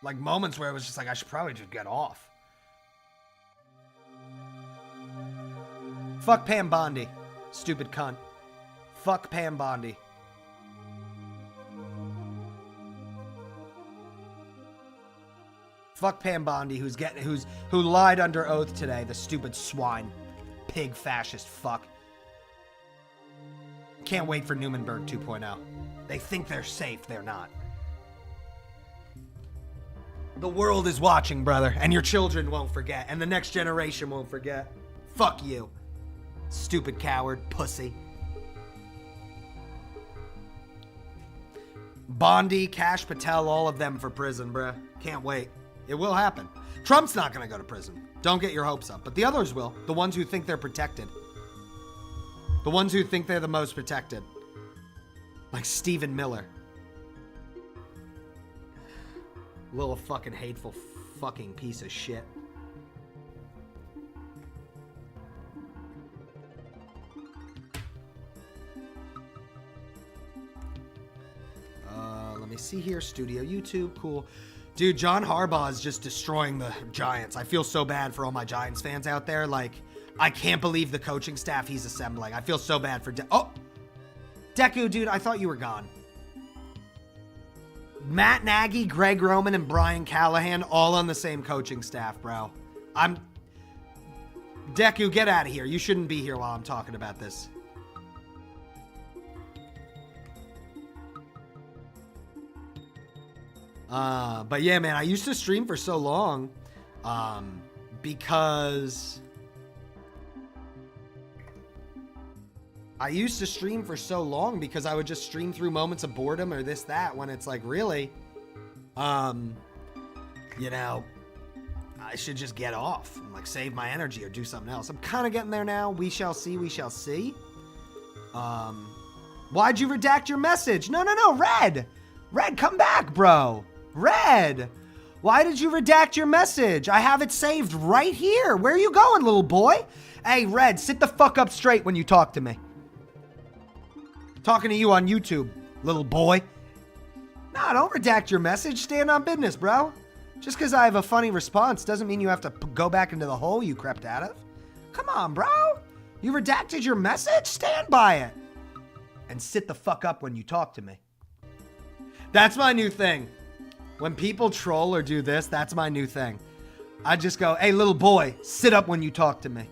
like moments where it was just like I should probably just get off. Fuck Pam Bondi, stupid cunt. Fuck Pam Bondi. Fuck Pam Bondi, who lied under oath today, the stupid swine. Pig fascist fuck. Can't wait for Newmanburg 2.0. They think they're safe, they're not. The world is watching, brother, and your children won't forget, and the next generation won't forget. Fuck you. Stupid coward, pussy. Bondi, Cash Patel, all of them for prison, bruh. Can't wait. It will happen. Trump's not going to go to prison. Don't get your hopes up. But the others will. The ones who think they're protected. The ones who think they're the most protected. Like Stephen Miller. Little fucking hateful fucking piece of shit. Let me see here. Studio YouTube. Cool. Dude, John Harbaugh is just destroying the Giants. I feel so bad for all my Giants fans out there. Like, I can't believe the coaching staff he's assembling. I feel so bad for Deku, dude, I thought you were gone. Matt Nagy, Greg Roman, and Brian Callahan all on the same coaching staff, bro. Deku, get out of here. You shouldn't be here while I'm talking about this. But yeah, man, I used to stream for so long, because I would just stream through moments of boredom or this, that, when it's like, really, you know, I should just get off and like save my energy or do something else. I'm kind of getting there now. We shall see. We shall see. Why'd you redact your message? No, Red, come back, bro. Red, why did you redact your message? I have it saved right here. Where are you going, little boy? Hey, Red, sit the fuck up straight when you talk to me. Talking to you on YouTube, little boy. Nah, don't redact your message. Stand on business, bro. Just because I have a funny response doesn't mean you have to go back into the hole you crept out of. Come on, bro. You redacted your message? Stand by it. And sit the fuck up when you talk to me. That's my new thing. When people troll or do this, that's my new thing. I just go, hey, little boy, sit up when you talk to me.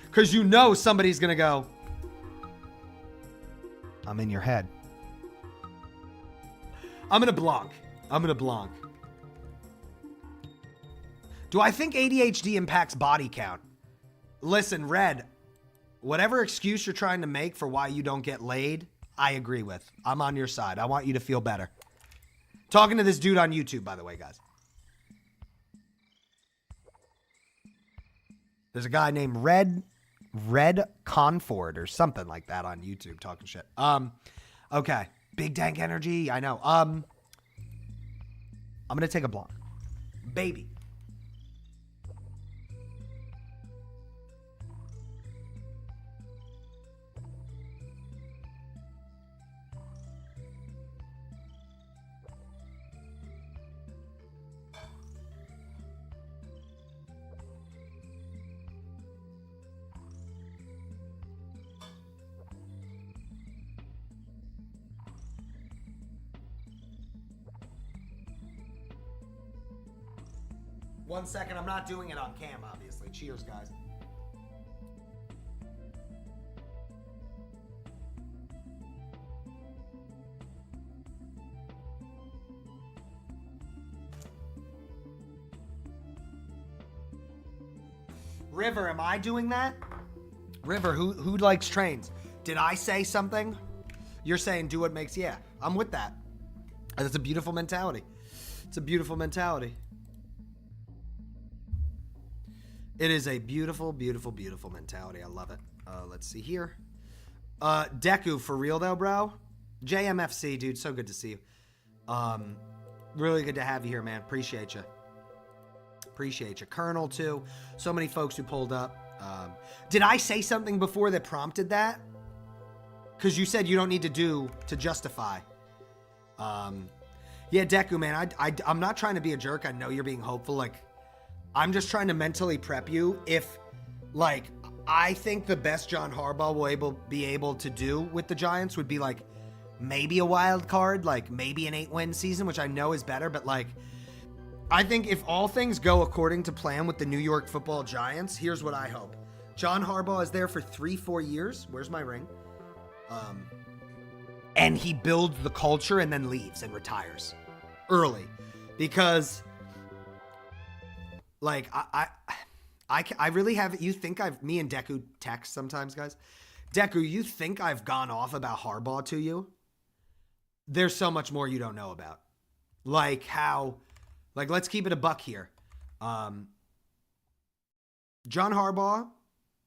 Because you know somebody's going to go, I'm in your head. I'm going to blanc. Do I think ADHD impacts body count? Listen, Red, whatever excuse you're trying to make for why you don't get laid, I agree with. I'm on your side. I want you to feel better. Talking to this dude on YouTube, by the way, guys. There's a guy named Red Conford or something like that on YouTube talking shit. Okay. Big dank energy. I know. I'm going to take a blanc. Baby. One second, I'm not doing it on cam, obviously. Cheers, guys. River, am I doing that? River, who likes trains? Did I say something? You're saying do what makes, yeah, I'm with that. That's a beautiful mentality. It's a beautiful mentality. It is a beautiful, beautiful, beautiful mentality. I love it. Let's see here. Deku, for real though, bro? JMFC, dude, so good to see you. Really good to have you here, man. Appreciate you. Appreciate you. Colonel, too. So many folks who pulled up. Did I say something before that prompted that? Because you said you don't need to do to justify. Yeah, Deku, man, I'm not trying to be a jerk. I know you're being hopeful. Like, I'm just trying to mentally prep you. If, like, I think the best John Harbaugh will be able to do with the Giants would be, like, maybe a wild card, like, maybe an 8-win season, which I know is better. But, like, I think if all things go according to plan with the New York Football Giants, here's what I hope. John Harbaugh is there for 3-4 years. Where's my ring? And he builds the culture and then leaves and retires early. Because, like, I really have, you think me and Deku text sometimes, guys. Deku, you think I've gone off about Harbaugh to you? There's so much more you don't know about. Like how, like, let's keep it a buck here. John Harbaugh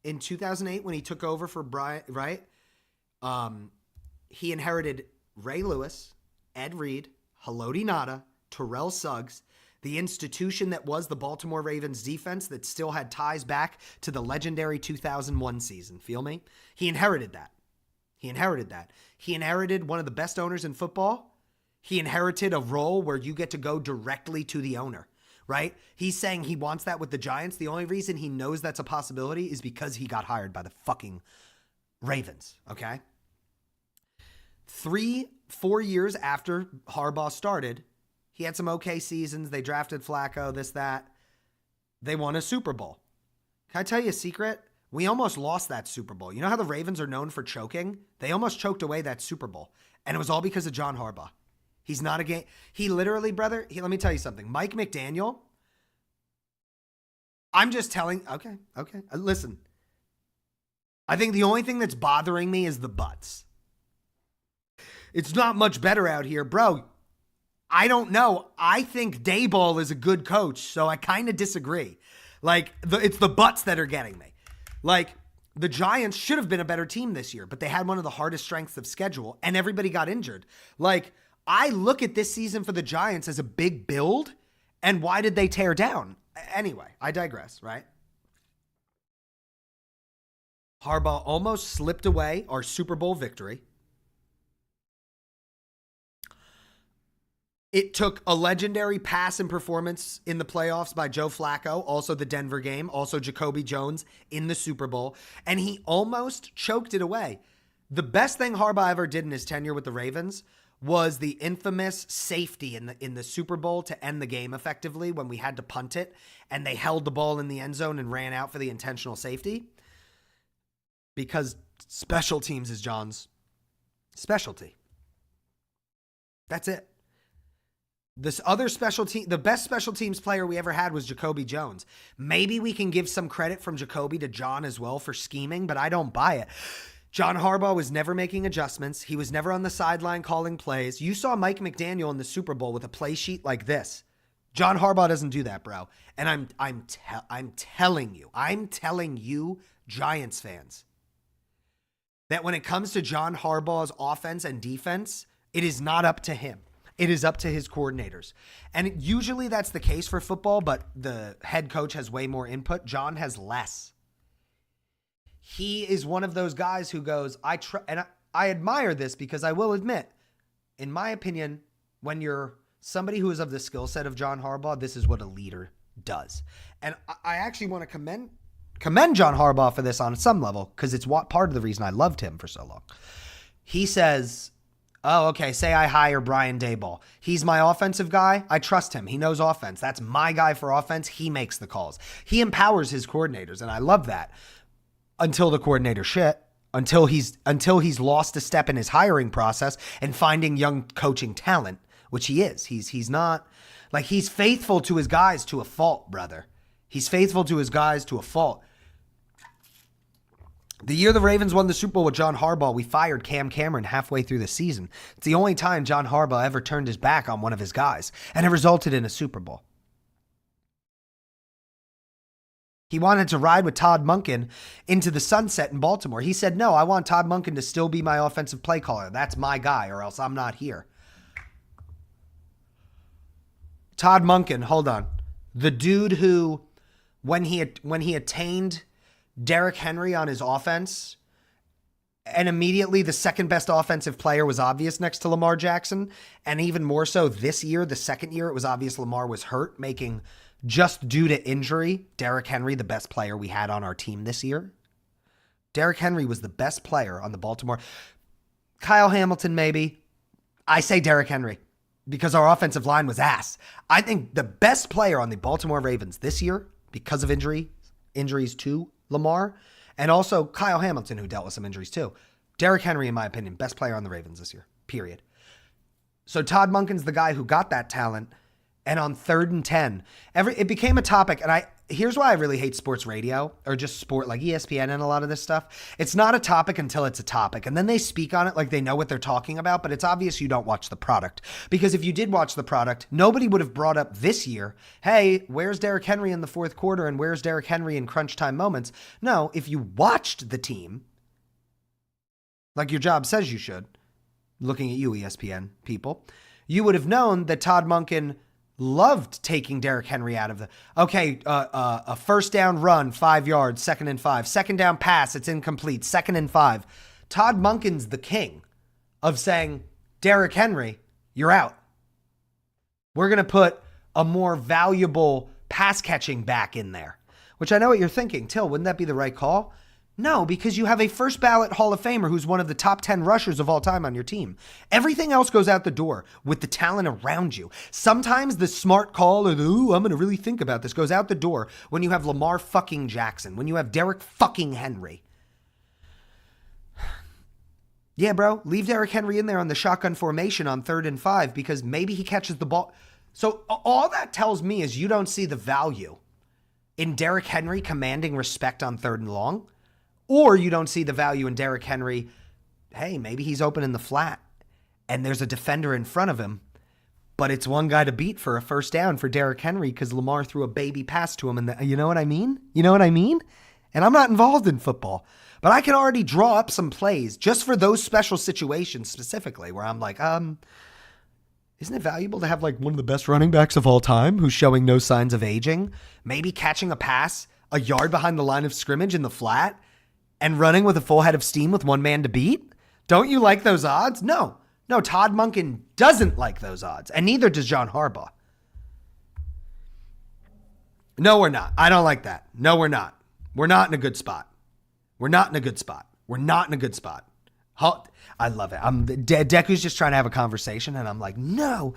in 2008 when he took over for Brian, right? He inherited Ray Lewis, Ed Reed, Haloti Ngata, Terrell Suggs, the institution that was the Baltimore Ravens defense that still had ties back to the legendary 2001 season. Feel me? He inherited that. He inherited one of the best owners in football. He inherited a role where you get to go directly to the owner, right? He's saying he wants that with the Giants. The only reason he knows that's a possibility is because he got hired by the fucking Ravens, okay? 3-4 years after Harbaugh started, he had some okay seasons. They drafted Flacco, this, that. They won a Super Bowl. Can I tell you a secret? We almost lost that Super Bowl. You know how the Ravens are known for choking? They almost choked away that Super Bowl. And it was all because of John Harbaugh. He's not a game. He literally, brother, let me tell you something. Mike McDaniel, I'm just telling, okay. Listen, I think the only thing that's bothering me is the butts. It's not much better out here, bro. I don't know. I think Daboll is a good coach, so I kind of disagree. Like, it's the butts that are getting me. Like, the Giants should have been a better team this year, but they had one of the hardest strengths of schedule, and everybody got injured. Like, I look at this season for the Giants as a big build, and why did they tear down? Anyway, I digress, right? Harbaugh almost slipped away our Super Bowl victory. It took a legendary pass and performance in the playoffs by Joe Flacco, also the Denver game, also Jacoby Jones in the Super Bowl, and he almost choked it away. The best thing Harbaugh ever did in his tenure with the Ravens was the infamous safety in the Super Bowl to end the game effectively when we had to punt it, and they held the ball in the end zone and ran out for the intentional safety, because special teams is John's specialty. That's it. This other special team, the best special teams player we ever had was Jacoby Jones. Maybe we can give some credit from Jacoby to John as well for scheming, but I don't buy it. John Harbaugh was never making adjustments. He was never on the sideline calling plays. You saw Mike McDaniel in the Super Bowl with a play sheet like this. John Harbaugh doesn't do that, bro. And I'm telling you, Giants fans, that when it comes to John Harbaugh's offense and defense, it is not up to him. It is up to his coordinators. And usually that's the case for football, but the head coach has way more input. John has less. He is one of those guys who goes, I admire this because I will admit, in my opinion, when you're somebody who is of the skill set of John Harbaugh, this is what a leader does. And I actually want to commend John Harbaugh for this on some level, because it's part of the reason I loved him for so long. He says, oh, okay, say I hire Brian Daboll. He's my offensive guy. I trust him. He knows offense. That's my guy for offense. He makes the calls. He empowers his coordinators, and I love that. Until the coordinator shit. Until he's lost a step in his hiring process and finding young coaching talent, which he is. He's not, like, he's faithful to his guys to a fault, brother. He's faithful to his guys to a fault. The year the Ravens won the Super Bowl with John Harbaugh, we fired Cam Cameron halfway through the season. It's the only time John Harbaugh ever turned his back on one of his guys, and it resulted in a Super Bowl. He wanted to ride with Todd Monken into the sunset in Baltimore. He said, no, I want Todd Monken to still be my offensive play caller. That's my guy, or else I'm not here. Todd Monken, hold on. The dude who, when he attained Derrick Henry on his offense, and immediately the second best offensive player was obvious next to Lamar Jackson, and even more so this year, the second year, it was obvious Lamar was hurt, making, just due to injury, Derrick Henry the best player we had on our team this year. Derrick Henry was the best player on the Baltimore. Kyle Hamilton, maybe. I say Derrick Henry because our offensive line was ass. I think the best player on the Baltimore Ravens this year, because of injuries to Lamar, and also Kyle Hamilton, who dealt with some injuries too. Derrick Henry, in my opinion, best player on the Ravens this year, period. So Todd Monken's the guy who got that talent, and on 3rd and 10, it became a topic, and here's why I really hate sports radio, or just sport, like ESPN and a lot of this stuff. It's not a topic until it's a topic, and then they speak on it like they know what they're talking about, but it's obvious you don't watch the product. Because if you did watch the product, nobody would have brought up this year, hey, where's Derrick Henry in the fourth quarter, and where's Derrick Henry in crunch time moments? No, if you watched the team, like your job says you should, looking at you, ESPN people, you would have known that Todd Monken loved taking Derrick Henry out of a first down run, 5 yards, 2nd and 5. Second down pass, it's incomplete, 2nd and 5. Todd Monken's the king of saying, Derrick Henry, you're out. We're going to put a more valuable pass catching back in there, which I know what you're thinking. Till, wouldn't that be the right call? No, because you have a first ballot Hall of Famer who's one of the top 10 rushers of all time on your team. Everything else goes out the door with the talent around you. Sometimes the smart call or I'm going to really think about this goes out the door when you have Lamar fucking Jackson, when you have Derrick fucking Henry. Yeah, bro, leave Derrick Henry in there on the shotgun formation on 3rd and 5 because maybe he catches the ball. So all that tells me is you don't see the value in Derrick Henry commanding respect on 3rd and long. Or you don't see the value in Derrick Henry. Hey, maybe he's open in the flat and there's a defender in front of him, but it's one guy to beat for a first down for Derrick Henry because Lamar threw a baby pass to him. And you know what I mean? You know what I mean? And I'm not involved in football, but I can already draw up some plays just for those special situations specifically where I'm like, isn't it valuable to have like one of the best running backs of all time who's showing no signs of aging, maybe catching a pass a yard behind the line of scrimmage in the flat and running with a full head of steam with one man to beat? Don't you like those odds? No, Todd Monken doesn't like those odds, and neither does John Harbaugh. No, we're not. I don't like that. No, we're not. We're not in a good spot. We're not in a good spot. We're not in a good spot. I love it. Deku's just trying to have a conversation, and I'm like, no.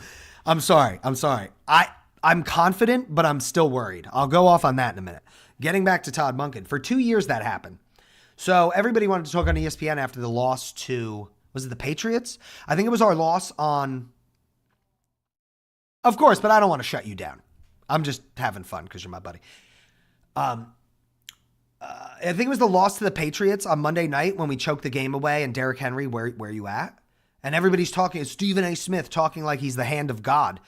I'm sorry. I'm confident, but I'm still worried. I'll go off on that in a minute. Getting back to Todd Monken. For 2 years that happened. So everybody wanted to talk on ESPN after the loss to, was it the Patriots? I think it was our loss on, of course, but I don't want to shut you down. I'm just having fun because you're my buddy. I think it was the loss to the Patriots on Monday night when we choked the game away and Derrick Henry, where you at? And everybody's talking, Stephen A. Smith talking like he's the hand of God.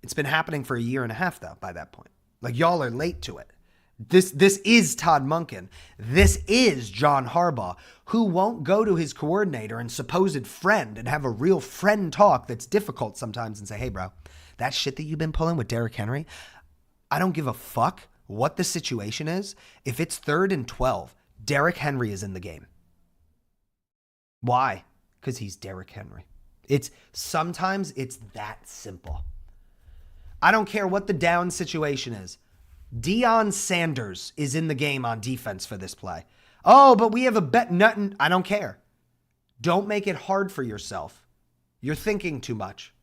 It's been happening for a year and a half though by that point. Like y'all are late to it. This is Todd Monken. This is John Harbaugh, who won't go to his coordinator and supposed friend and have a real friend talk that's difficult sometimes and say, hey, bro, that shit that you've been pulling with Derrick Henry, I don't give a fuck what the situation is. If it's 3rd and 12, Derrick Henry is in the game. Why? Because he's Derrick Henry. Sometimes it's that simple. I don't care what the down situation is. Deion Sanders is in the game on defense for this play. Oh, but we have a bet. Nothing. I don't care. Don't make it hard for yourself. You're thinking too much.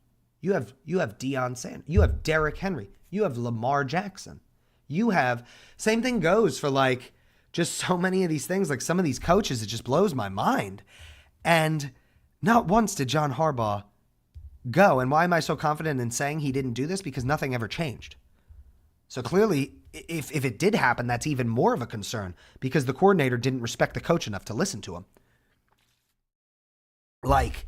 You have Deion Sanders. You have Derrick Henry. You have Lamar Jackson. You have, same thing goes for like just so many of these things. Like some of these coaches, it just blows my mind. And not once did John Harbaugh go. And why am I so confident in saying he didn't do this? Because nothing ever changed. So clearly, if it did happen, that's even more of a concern because the coordinator didn't respect the coach enough to listen to him. Like,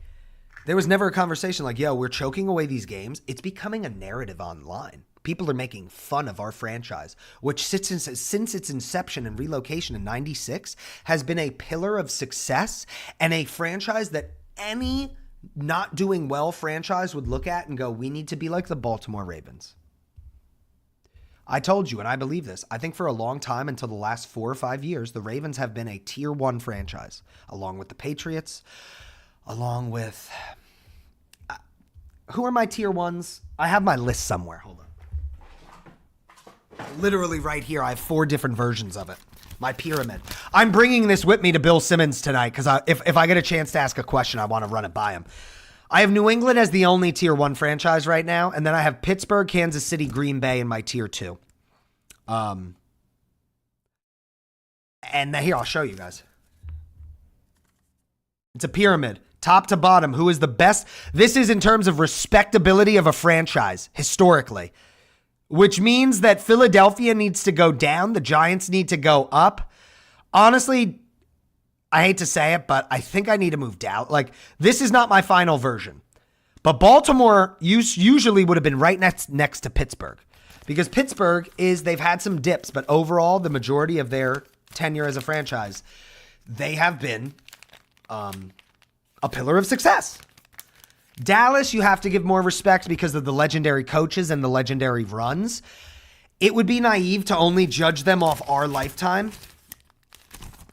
there was never a conversation like, yo, we're choking away these games. It's becoming a narrative online. People are making fun of our franchise, which since its inception and relocation in 96 has been a pillar of success and a franchise that any not doing well franchise would look at and go, we need to be like the Baltimore Ravens. I told you, and I believe this, I think for a long time, until the last 4 or 5 years, the Ravens have been a tier 1 franchise, along with the Patriots, along with... who are my tier 1s? I have my list somewhere. Hold on. Literally right here, I have 4 different versions of it. My pyramid. I'm bringing this with me to Bill Simmons tonight because if I get a chance to ask a question, I want to run it by him. I have New England as the only tier 1 franchise right now, and then I have Pittsburgh, Kansas City, Green Bay in my tier 2. And here, I'll show you guys. It's a pyramid, top to bottom. Who is the best? This is in terms of respectability of a franchise, historically, which means that Philadelphia needs to go down. The Giants need to go up. Honestly, I hate to say it, but I think I need to move down. Like, this is not my final version. But Baltimore usually would have been right next to Pittsburgh. Because Pittsburgh they've had some dips, but overall, the majority of their tenure as a franchise, they have been a pillar of success. Dallas, you have to give more respect because of the legendary coaches and the legendary runs. It would be naive to only judge them off our lifetime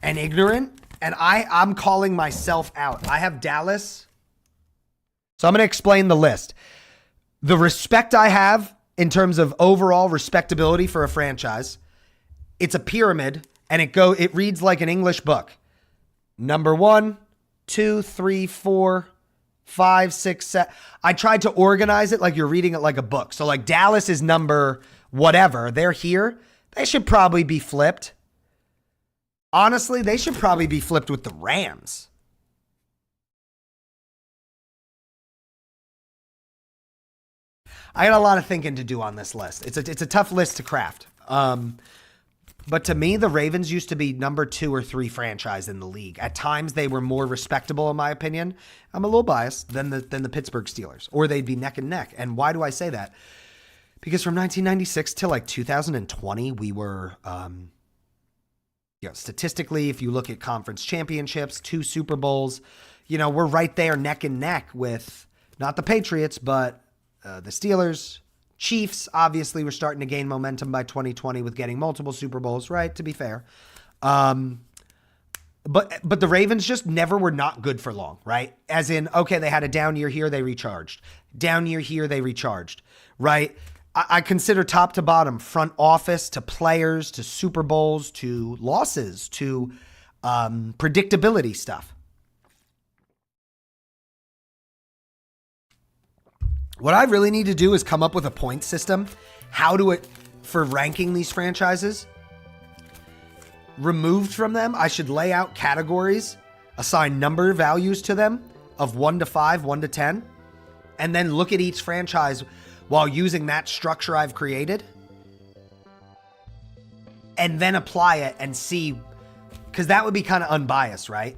and ignorant. And I'm calling myself out. I have Dallas. So I'm going to explain the list. The respect I have in terms of overall respectability for a franchise, it's a pyramid and it reads like an English book. Number 1, 2, 3, 4, 5, 6, 7. I tried to organize it like you're reading it like a book. So like Dallas is number whatever. They're here. They should probably be flipped. Honestly, they should probably be flipped with the Rams. I got a lot of thinking to do on this list. It's a tough list to craft. But to me, the Ravens used to be number 2 or 3 franchise in the league. At times, they were more respectable, in my opinion. I'm a little biased than the Pittsburgh Steelers, or they'd be neck and neck. And why do I say that? Because from 1996 till like 2020, we were, statistically, if you look at conference championships, 2 Super Bowls, we're right there neck and neck with not the Patriots, but the Steelers. Chiefs, obviously, were starting to gain momentum by 2020 with getting multiple Super Bowls, right? To be fair. But the Ravens just never were not good for long, right? As in, okay, they had a down year here, they recharged. Down year here, they recharged, right? I consider top to bottom, front office to players to Super Bowls to losses to predictability stuff. What I really need to do is come up with a point system. For ranking these franchises. Removed from them, I should lay out categories, assign number values to them of 1 to 5, 1 to 10, and then look at each franchise while using that structure I've created, and then apply it and see, because that would be kind of unbiased, right?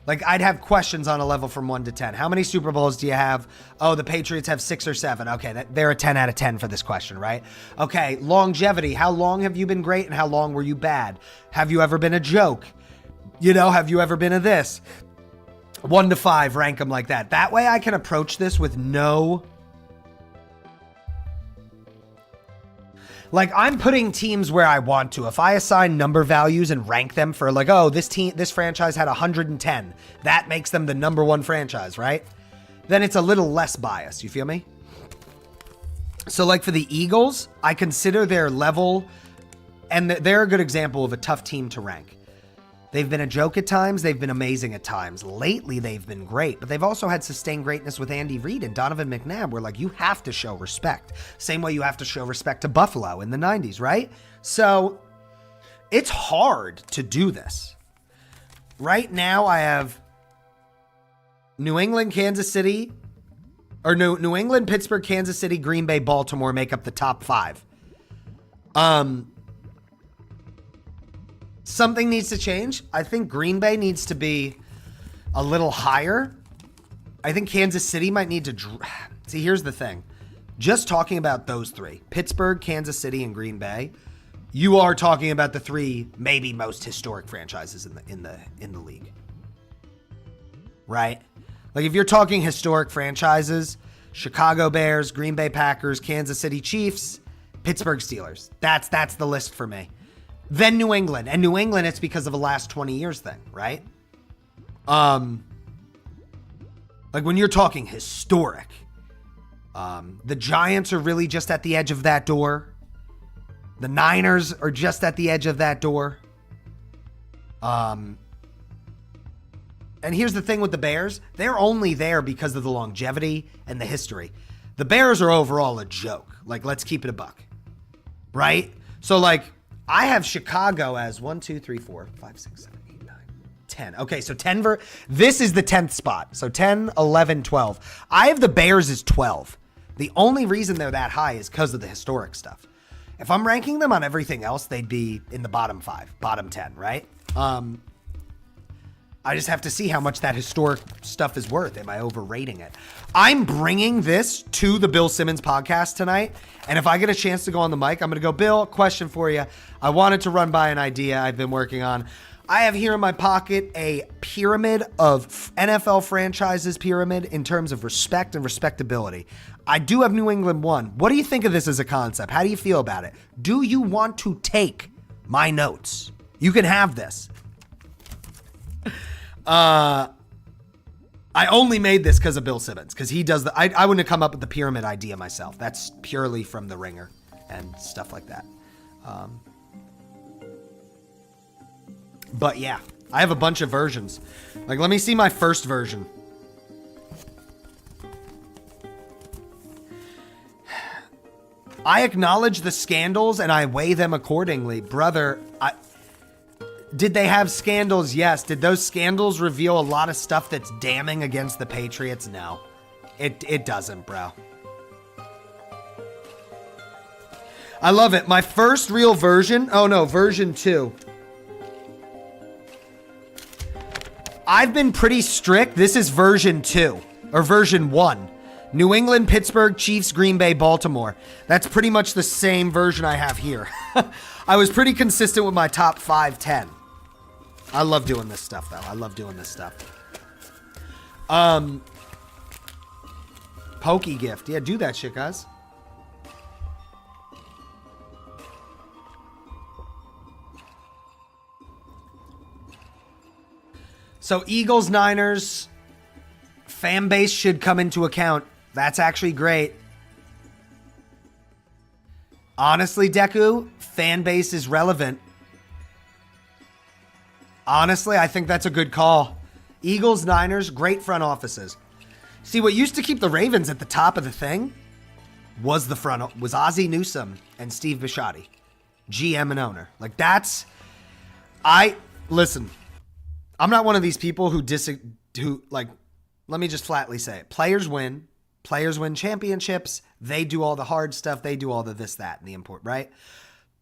Like, I'd have questions on a level from 1 to 10. How many Super Bowls do you have? Oh, the Patriots have 6 or 7. Okay, they're a 10 out of 10 for this question, right? Okay, longevity. How long have you been great and how long were you bad? Have you ever been a joke? Have you ever been a this? 1 to 5, rank them like that. That way I can approach this with no... Like, I'm putting teams where I want to. If I assign number values and rank them for like, oh, this franchise had 110. That makes them the number 1 franchise, right? Then it's a little less biased. You feel me? So like for the Eagles, I consider their level, and they're a good example of a tough team to rank. They've been a joke at times. They've been amazing at times. Lately, they've been great, but they've also had sustained greatness with Andy Reid and Donovan McNabb, where like you have to show respect. Same way you have to show respect to Buffalo in the 90s, right? So it's hard to do this. Right now, I have New England, Kansas City, or New England, Pittsburgh, Kansas City, Green Bay, Baltimore make up the top 5. something needs to change. I think Green Bay needs to be a little higher. I think Kansas City might need to... See, here's the thing. Just talking about those three, Pittsburgh, Kansas City, and Green Bay, you are talking about the three maybe most historic franchises in the league. Right? Like if you're talking historic franchises, Chicago Bears, Green Bay Packers, Kansas City Chiefs, Pittsburgh Steelers. That's the list for me. Then New England. And New England, it's because of a last 20 years thing, right? Like when you're talking historic, the Giants are really just at the edge of that door. The Niners are just at the edge of that door. And here's the thing with the Bears. They're only there because of the longevity and the history. The Bears are overall a joke. Like, let's keep it a buck. Right? So, like, I have Chicago as 1, 2, 3, 4, 5, 6, 7, 8, 9, 10. Okay, so 10. This is the 10th spot. So 10, 11, 12. I have the Bears as 12. The only reason they're that high is because of the historic stuff. If I'm ranking them on everything else, they'd be in the bottom 5, bottom 10, right? I just have to see how much that historic stuff is worth. Am I overrating it? I'm bringing this to the Bill Simmons podcast tonight. And if I get a chance to go on the mic, I'm going to go, Bill, question for you. I wanted to run by an idea I've been working on. I have here in my pocket a pyramid of NFL franchises pyramid in terms of respect and respectability. I do have New England 1. What do you think of this as a concept? How do you feel about it? Do you want to take my notes? You can have this. I only made this because of Bill Simmons, because he does I wouldn't have come up with the pyramid idea myself. That's purely from The Ringer and stuff like that. But yeah, I have a bunch of versions. Like, let me see my first version. I acknowledge the scandals and I weigh them accordingly. Brother, did they have scandals? Yes. Did those scandals reveal a lot of stuff that's damning against the Patriots? No. It doesn't, bro. I love it. My first real version. Oh no, version 2. I've been pretty strict. This is version 2 or version 1. New England, Pittsburgh, Chiefs, Green Bay, Baltimore. That's pretty much the same version I have here. I was pretty consistent with my top 5, 10. I love doing this stuff, though. I love doing this stuff. Pokey gift. Yeah, do that shit, guys. So Eagles, Niners, fan base should come into account. That's actually great. Honestly, Deku, fan base is relevant. Honestly, I think that's a good call. Eagles, Niners, great front offices. See, what used to keep the Ravens at the top of the thing was Ozzie Newsome and Steve Bisciotti, GM and owner. Like listen, I'm not one of these people who let me just flatly say it. Players win championships. They do all the hard stuff. They do all the this, that, and the import, right?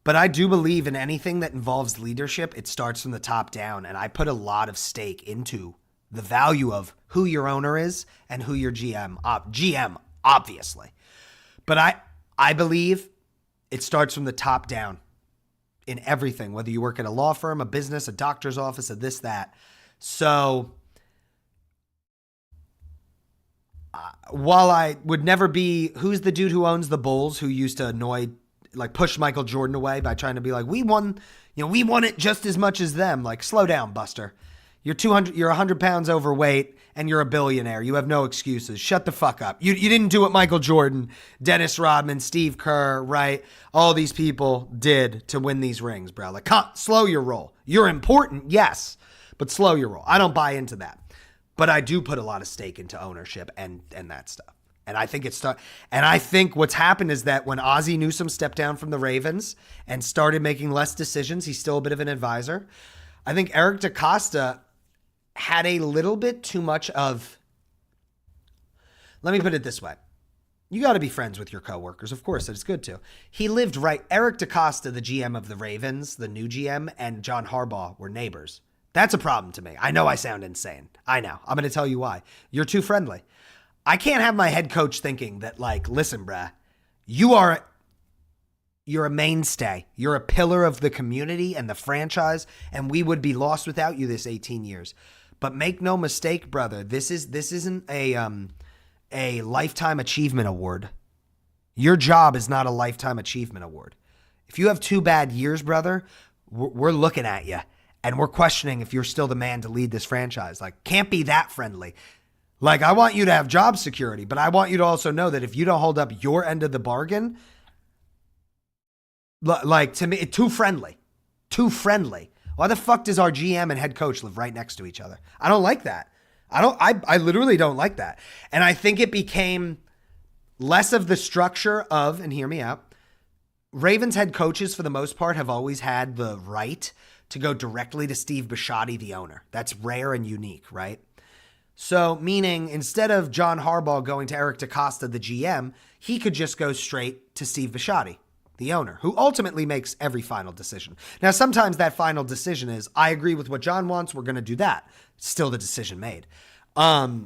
But I do believe in anything that involves leadership, it starts from the top down. And I put a lot of stake into the value of who your owner is and who your GM, obviously. But I believe it starts from the top down in everything, whether you work at a law firm, a business, a doctor's office, a this, that. So while I would never be, who's the dude who owns the Bulls who used to push Michael Jordan away by trying to be like, we won it just as much as them. Like, slow down, Buster. You're 100 pounds overweight and you're a billionaire. You have no excuses. Shut the fuck up. You didn't do what Michael Jordan, Dennis Rodman, Steve Kerr, right? All these people did to win these rings, bro. Like, slow your roll. You're important, yes, but slow your roll. I don't buy into that. But I do put a lot of stake into ownership and that stuff. And I think what's happened is that when Ozzie Newsome stepped down from the Ravens and started making less decisions, he's still a bit of an advisor. I think Eric DaCosta had a little bit too much of, let me put it this way. You got to be friends with your coworkers. Of course, it's good to. He lived right. Eric DaCosta, the GM of the Ravens, the new GM, and John Harbaugh were neighbors. That's a problem to me. I know I sound insane. I know. I'm going to tell you why. You're too friendly. I can't have my head coach thinking that, like, listen, bruh, you're a mainstay. You're a pillar of the community and the franchise, and we would be lost without you this 18 years. But make no mistake, brother, this isn't a lifetime achievement award. Your job is not a lifetime achievement award. If you have 2 bad years, brother, we're looking at you and we're questioning if you're still the man to lead this franchise. Like, can't be that friendly. Like, I want you to have job security, but I want you to also know that if you don't hold up your end of the bargain, like, to me, too friendly. Too friendly. Why the fuck does our GM and head coach live right next to each other? I don't like that. I literally don't like that. And I think it became less of the structure of, and hear me out, Ravens head coaches for the most part have always had the right to go directly to Steve Bisciotti, the owner. That's rare and unique, right? So meaning instead of John Harbaugh going to Eric DaCosta, the GM, he could just go straight to Steve Bisciotti, the owner, who ultimately makes every final decision. Now, sometimes that final decision is, I agree with what John wants, we're going to do that. It's still the decision made. I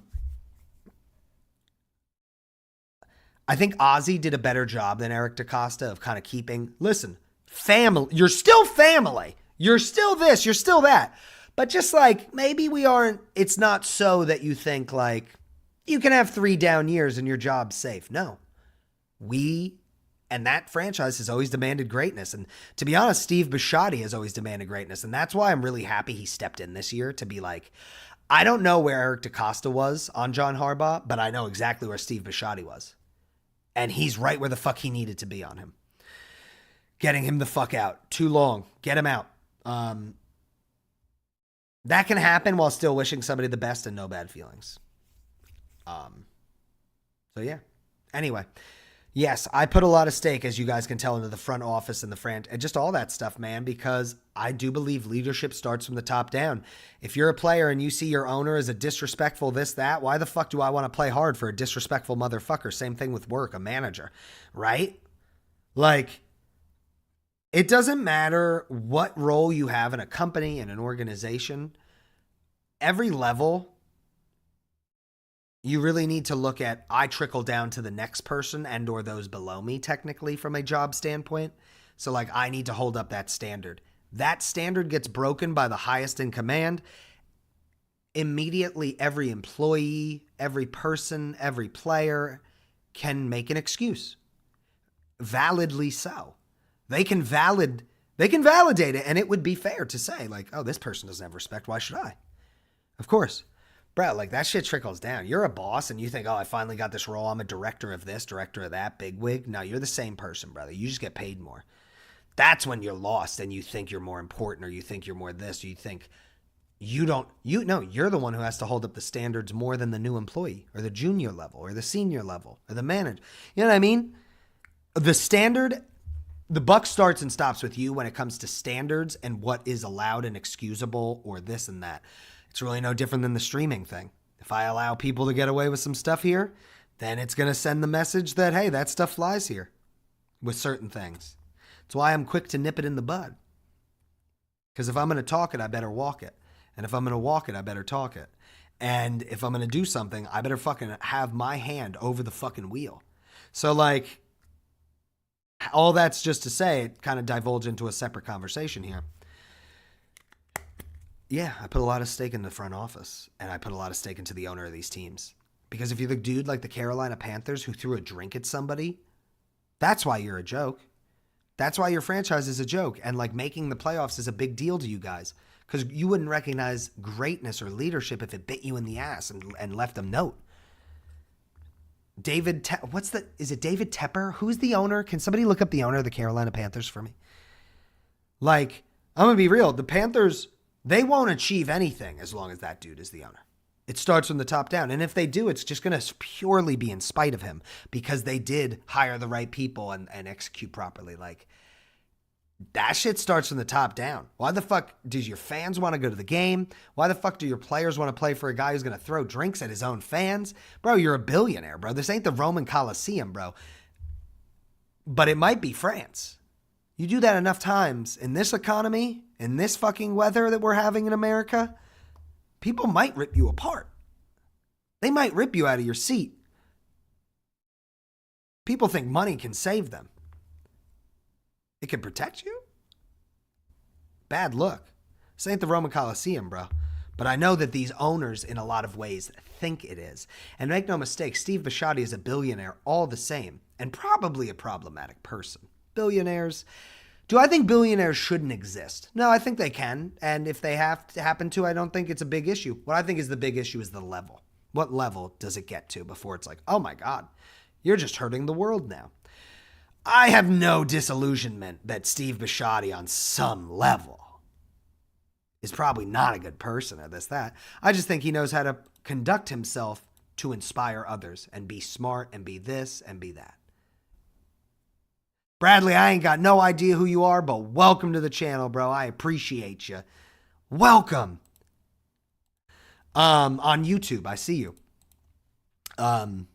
think Ozzie did a better job than Eric DaCosta of kind of keeping, listen, family, you're still family. You're still this, you're still that. But just like, maybe we aren't, it's not so that you think like, you can have 3 down years and your job's safe. No. And that franchise has always demanded greatness. And to be honest, Steve Bisciotti has always demanded greatness. And that's why I'm really happy he stepped in this year to be like, I don't know where Eric DaCosta was on John Harbaugh, but I know exactly where Steve Bisciotti was. And he's right where the fuck he needed to be on him. Getting him the fuck out. Too long. Get him out. That can happen while still wishing somebody the best and no bad feelings. So yeah. Anyway. Yes, I put a lot of stake, as you guys can tell, into the front office and and just all that stuff, man, because I do believe leadership starts from the top down. If you're a player and you see your owner as a disrespectful this, that, why the fuck do I want to play hard for a disrespectful motherfucker? Same thing with work, a manager, right? Like, it doesn't matter what role you have in a company, in an organization, every level, you really need to look at, I trickle down to the next person and or those below me, technically, from a job standpoint. So, like, I need to hold up that standard. That standard gets broken by the highest in command. Immediately, every employee, every person, every player can make an excuse. Validly so. They can validate it, and it would be fair to say, like, oh, this person doesn't have respect. Why should I? Of course. Bro, like, that shit trickles down. You're a boss and you think, oh, I finally got this role. I'm a director of this, director of that, bigwig. No, you're the same person, brother. You just get paid more. That's when you're lost and you think you're more important, or you think you're more this, or you think you're the one who has to hold up the standards more than the new employee or the junior level or the senior level or the manager. You know what I mean? The standard, the buck starts and stops with you when it comes to standards and what is allowed and excusable or this and that. It's really no different than the streaming thing. If I allow people to get away with some stuff here, then it's going to send the message that, hey, that stuff flies here with certain things. That's why I'm quick to nip it in the bud. Because if I'm going to talk it, I better walk it. And if I'm going to walk it, I better talk it. And if I'm going to do something, I better fucking have my hand over the fucking wheel. So, like, all that's just to say, it kind of divulged into a separate conversation here. Yeah, I put a lot of stake in the front office, and I put a lot of stake into the owner of these teams. Because if you're the dude like the Carolina Panthers who threw a drink at somebody, that's why you're a joke. That's why your franchise is a joke. And like making the playoffs is a big deal to you guys. Because you wouldn't recognize greatness or leadership if it bit you in the ass and left a note. Is it David Tepper? Who's the owner? Can somebody look up the owner of the Carolina Panthers for me? Like, I'm going to be real. The Panthers, they won't achieve anything as long as that dude is the owner. It starts from the top down. And if they do, it's just going to purely be in spite of him because they did hire the right people and execute properly. Like, That shit starts from the top down. Why the fuck does your fans want to go to the game? Why the fuck do your players want to play for a guy who's going to throw drinks at his own fans? Bro, you're a billionaire, bro. This ain't the Roman Colosseum, bro. But it might be France. You do that enough times in this economy, in this fucking weather that we're having in America, people might rip you apart. They might rip you out of your seat. People think money can save them. It can protect you? Bad look. This ain't the Roman Colosseum, bro. But I know that these owners, in a lot of ways, think it is. And make no mistake, Steve Bisciotti is a billionaire all the same, and probably a problematic person. Billionaires. Do I think billionaires shouldn't exist? No, I think they can. And if they have to happen to, I don't think it's a big issue. What I think is the big issue is the level. What level does it get to before it's like, oh my God, you're just hurting the world now? I have no disillusionment that Steve Bisciotti on some level is probably not a good person or that. I just think he knows how to conduct himself to inspire others and be smart and be this and be that. Bradley, I ain't got no idea who you are, but welcome to the channel, bro. I appreciate you. Welcome. On YouTube, I see you. But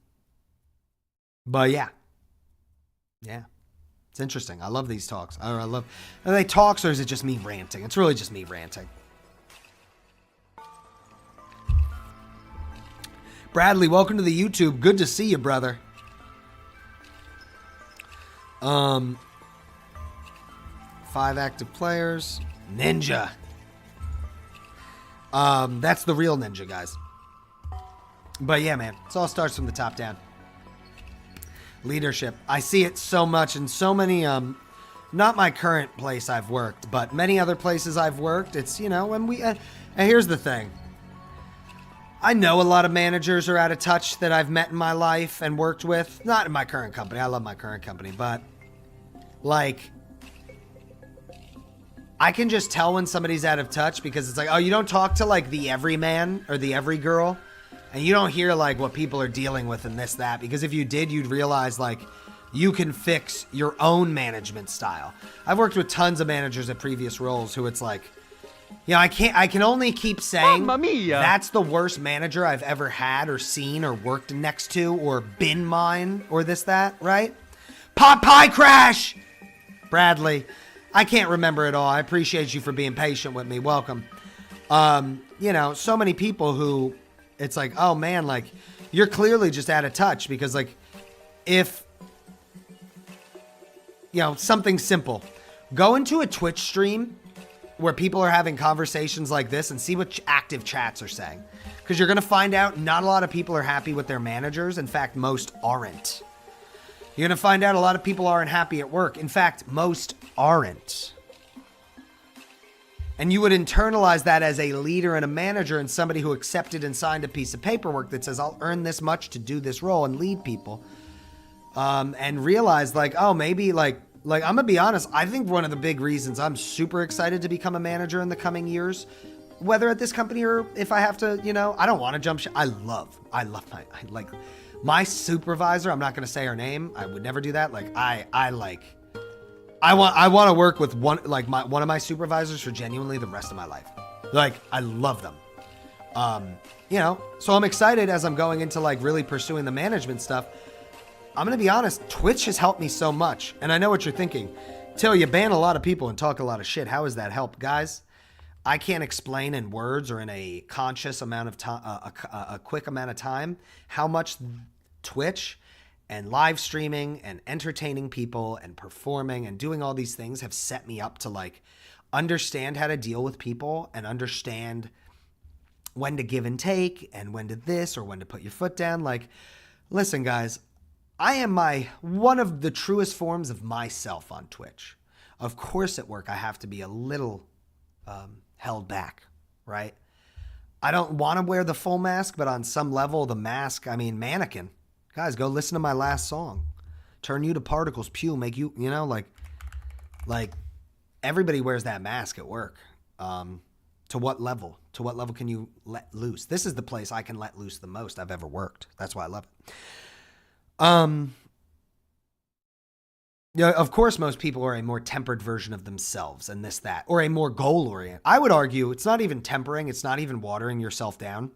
yeah. Yeah. It's interesting. I love these talks. I love... Are they talks or is it just me ranting? It's really just me ranting. Bradley, welcome to the YouTube. Good to see you, brother. 5 active players. Ninja. That's the real ninja, guys. But yeah, man. It all starts from the top down. Leadership. I see it so much in so many, not my current place I've worked, but many other places I've worked. It's, you know, when we, and here's the thing. I know a lot of managers are out of touch that I've met in my life and worked with. Not in my current company. I love my current company, but like, I can just tell when somebody's out of touch because it's like, oh, you don't talk to like the everyman or the every girl. And you don't hear like what people are dealing with and this, that, because if you did, you'd realize like you can fix your own management style. I've worked with tons of managers at previous roles who it's like, you know, I can only keep saying that's the worst manager I've ever had or seen or worked next to or been mine or this, that, right? Pot pie crash! Bradley, I can't remember it all. I appreciate you for being patient with me. Welcome. You know, so many people who it's like, oh man, like you're clearly just out of touch because like if, you know, something simple, go into a Twitch stream where people are having conversations like this and see what active chats are saying. Because you're going to find out not a lot of people are happy with their managers. In fact, most aren't. You're going to find out a lot of people aren't happy at work. In fact, most aren't. And you would internalize that as a leader and a manager and somebody who accepted and signed a piece of paperwork that says, I'll earn this much to do this role and lead people. And realize like, oh, maybe like I'm going to be honest. I think one of the big reasons I'm super excited to become a manager in the coming years, whether at this company or if I have to, you know, I don't want to jump ship. I love my supervisor. I'm not going to say her name. I would never do that. Like I want to work with one of my supervisors for genuinely the rest of my life. Like I love them. You know, so I'm excited as I'm going into like really pursuing the management stuff. I'm going to be honest, Twitch has helped me so much. And I know what you're thinking. Till you ban a lot of people and talk a lot of shit. How has that helped? Guys, I can't explain in words or in a conscious amount of time, a quick amount of time, how much Twitch and live streaming and entertaining people and performing and doing all these things have set me up to like understand how to deal with people and understand when to give and take and when to this or when to put your foot down. Like, listen, guys, I am one of the truest forms of myself on Twitch. Of course, at work, I have to be a little held back, right? I don't want to wear the full mask, but on some level, the mask, I mean, mannequin. Guys, go listen to my last song. Turn you to particles, pew, make you, you know, like everybody wears that mask at work. To what level? To what level can you let loose? This is the place I can let loose the most I've ever worked. That's why I love it. Yeah, of course, most people are a more tempered version of themselves and this, that, or a more goal oriented. I would argue it's not even tempering. It's not even watering yourself down.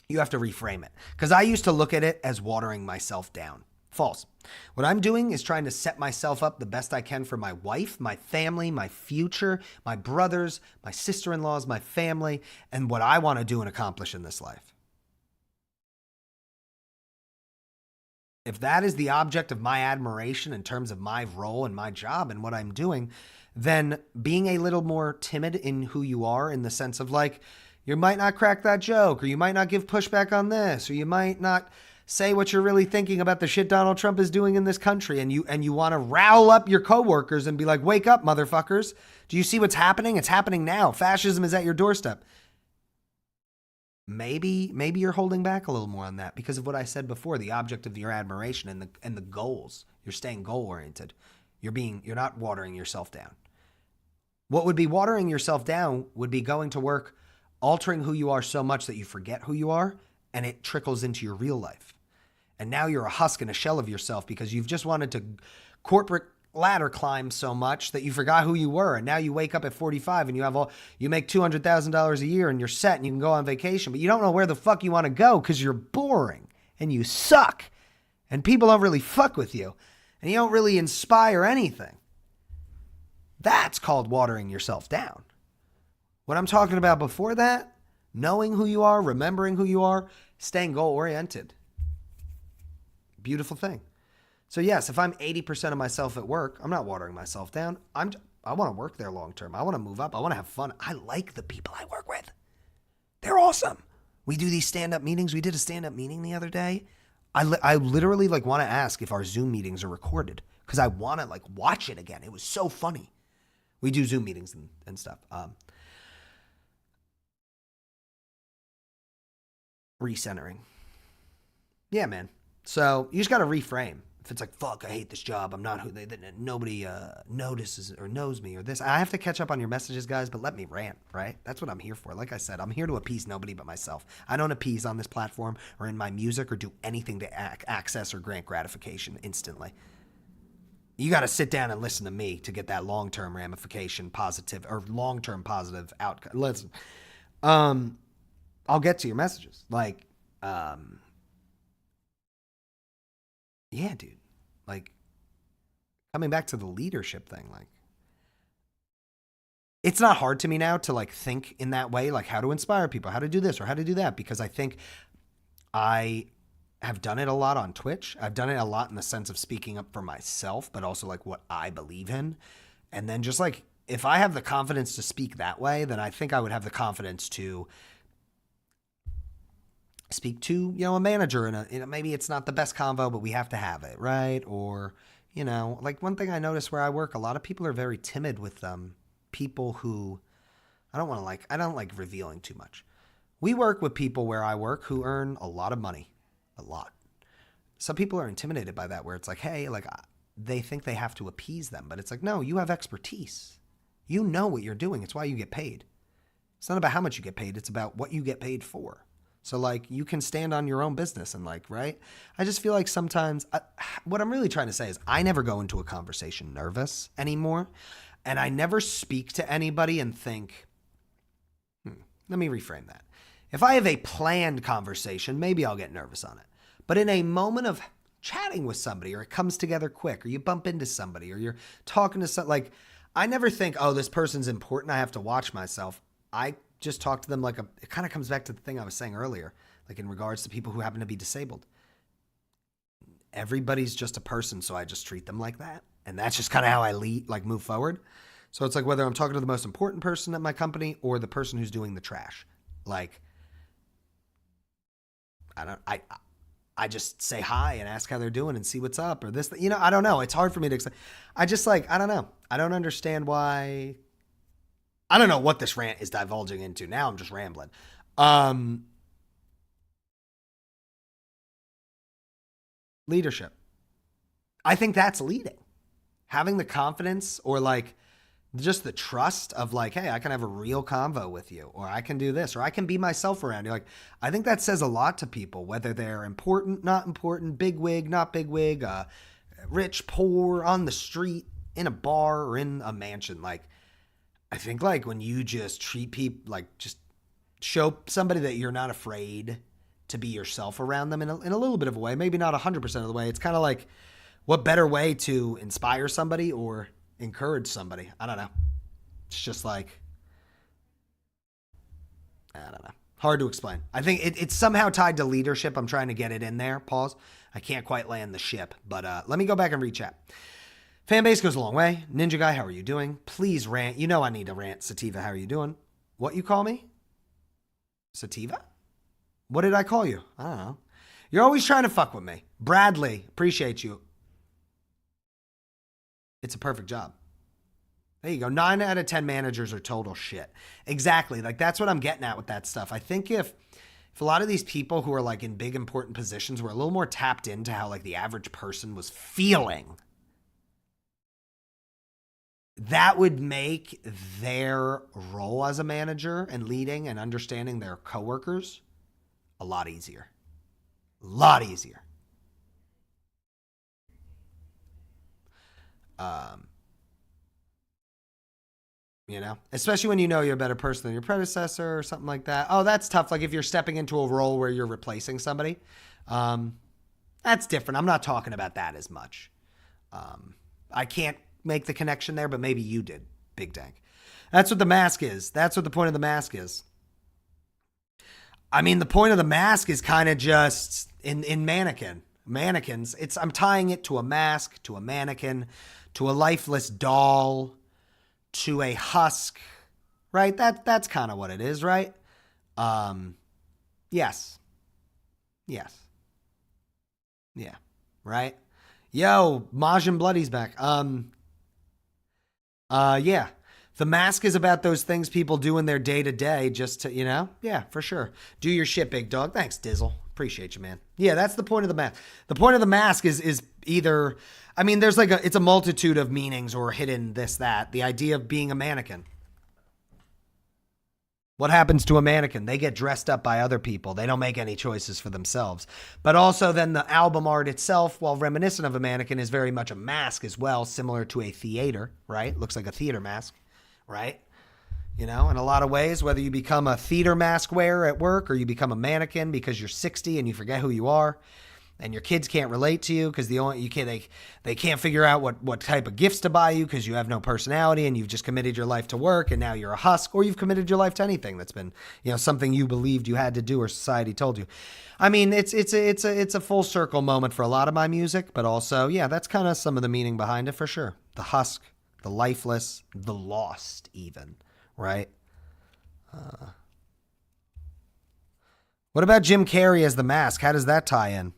You have to reframe it. Because I used to look at it as watering myself down. False. What I'm doing is trying to set myself up the best I can for my wife, my family, my future, my brothers, my sister-in-laws, my family, and what I want to do and accomplish in this life. If that is the object of my admiration in terms of my role and my job and what I'm doing, then being a little more timid in who you are, in the sense of like, you might not crack that joke, or you might not give pushback on this, or you might not say what you're really thinking about the shit Donald Trump is doing in this country, and you want to rile up your coworkers and be like, wake up, motherfuckers. Do you see what's happening? It's happening now. Fascism is at your doorstep. Maybe you're holding back a little more on that because of what I said before, the object of your admiration and the goals. You're staying goal oriented. You're not watering yourself down. What would be watering yourself down would be going to work, altering who you are so much that you forget who you are, and it trickles into your real life. And now you're a husk and a shell of yourself because you've just wanted to corporate ladder climb so much that you forgot who you were. And now you wake up at 45 and you make $200,000 a year and you're set and you can go on vacation, but you don't know where the fuck you want to go because you're boring and you suck and people don't really fuck with you and you don't really inspire anything. That's called watering yourself down. What I'm talking about before that, knowing who you are, remembering who you are, staying goal oriented. Beautiful thing. So yes, if I'm 80% of myself at work, I'm not watering myself down. I want to work there long term. I want to move up. I want to have fun. I like the people I work with. They're awesome. We do these stand-up meetings. We did a stand-up meeting the other day. I literally like want to ask if our Zoom meetings are recorded because I want to like watch it again. It was so funny. We do Zoom meetings and stuff. Recentering. Yeah, man. So you just got to reframe. If it's like, fuck, I hate this job. I'm not who nobody notices or knows me or this. I have to catch up on your messages, guys, but let me rant, right? That's what I'm here for. Like I said, I'm here to appease nobody but myself. I don't appease on this platform or in my music or do anything to access or grant gratification instantly. You got to sit down and listen to me to get that long-term ramification positive or long-term positive outcome. Listen, I'll get to your messages. Like, yeah, dude, like coming back to the leadership thing, like it's not hard to me now to like think in that way, like how to inspire people, how to do this or how to do that, because I think I have done it a lot on Twitch. I've done it a lot in the sense of speaking up for myself, but also like what I believe in. And then just like, if I have the confidence to speak that way, then I think I would have the confidence to speak to, a manager in a maybe it's not the best convo, but we have to have it, right? Or, like one thing I notice where I work, a lot of people are very timid with people who I don't like revealing too much. We work with people where I work who earn a lot of money, a lot. Some people are intimidated by that, where it's like, hey, like they think they have to appease them, but it's like, no, you have expertise. You know what you're doing. It's why you get paid. It's not about how much you get paid. It's about what you get paid for. So, like, you can stand on your own business and, like, right? I just feel like sometimes what I'm really trying to say is I never go into a conversation nervous anymore. And I never speak to anybody and think, let me reframe that. If I have a planned conversation, maybe I'll get nervous on it. But in a moment of chatting with somebody, or it comes together quick, or you bump into somebody, or you're talking to somebody, like, I never think, oh, this person's important, I have to watch myself. I just talk to them like it kind of comes back to the thing I was saying earlier, like in regards to people who happen to be disabled. Everybody's just a person, so I just treat them like that. And that's just kind of how I move forward. So it's like whether I'm talking to the most important person at my company or the person who's doing the trash. Like, I just say hi and ask how they're doing and see what's up or this, I don't know. It's hard for me to explain. I don't know. I don't understand why. I don't know what this rant is divulging into. Now I'm just rambling. Leadership. I think that's leading. Having the confidence or like just the trust of like, hey, I can have a real convo with you, or I can do this, or I can be myself around you. Like, I think that says a lot to people, whether they're important, not important, big wig, not big wig, rich, poor, on the street, in a bar, or in a mansion. Like, I think like when you just treat people, like just show somebody that you're not afraid to be yourself around them in a little bit of a way, maybe not 100% of the way. It's kind of like, what better way to inspire somebody or encourage somebody? I don't know. It's just like, I don't know. Hard to explain. I think it's somehow tied to leadership. I'm trying to get it in there. Pause. I can't quite land the ship, but let me go back and rechat. Fan base goes a long way. Ninja Guy, how are you doing? Please rant. You know I need to rant. Sativa, how are you doing? What you call me? Sativa? What did I call you? I don't know. You're always trying to fuck with me. Bradley, appreciate you. It's a perfect job. There you go. 9 out of 10 managers are total shit. Exactly. Like, that's what I'm getting at with that stuff. I think if a lot of these people who are like in big important positions were a little more tapped into how like the average person was feeling, that would make their role as a manager and leading and understanding their coworkers a lot easier. A lot easier. You know, especially when you know you're a better person than your predecessor or something like that. Oh, that's tough. Like if you're stepping into a role where you're replacing somebody, that's different. I'm not talking about that as much. I can't make the connection there, but maybe you did, Big Dank. That's what the mask is. That's what the point of the mask is. I mean, the point of the mask is kind of just in mannequins. I'm tying it to a mask, to a mannequin, to a lifeless doll, to a husk, right? That's kind of what it is, right? Yes. Yeah, right? Yo, Majin Bloody's back. Yeah. The mask is about those things people do in their day-to-day just to, you know? Yeah, for sure. Do your shit, big dog. Thanks, Dizzle. Appreciate you, man. Yeah, that's the point of the mask. The point of the mask is either, I mean, there's like it's a multitude of meanings or hidden this, that. The idea of being a mannequin. What happens to a mannequin? They get dressed up by other people. They don't make any choices for themselves. But also then the album art itself, while reminiscent of a mannequin, is very much a mask as well, similar to a theater, right? Looks like a theater mask, right? You know, in a lot of ways, whether you become a theater mask wearer at work or you become a mannequin because you're 60 and you forget who you are and your kids can't relate to you because they can't figure out what type of gifts to buy you because you have no personality and you've just committed your life to work and now you're a husk, or you've committed your life to anything that's been, you know, something you believed you had to do or society told you. I mean, it's a full circle moment for a lot of my music, but also, yeah, that's kind of some of the meaning behind it for sure. The husk, the lifeless, the lost even. Right? What about Jim Carrey as the mask? How does that tie in?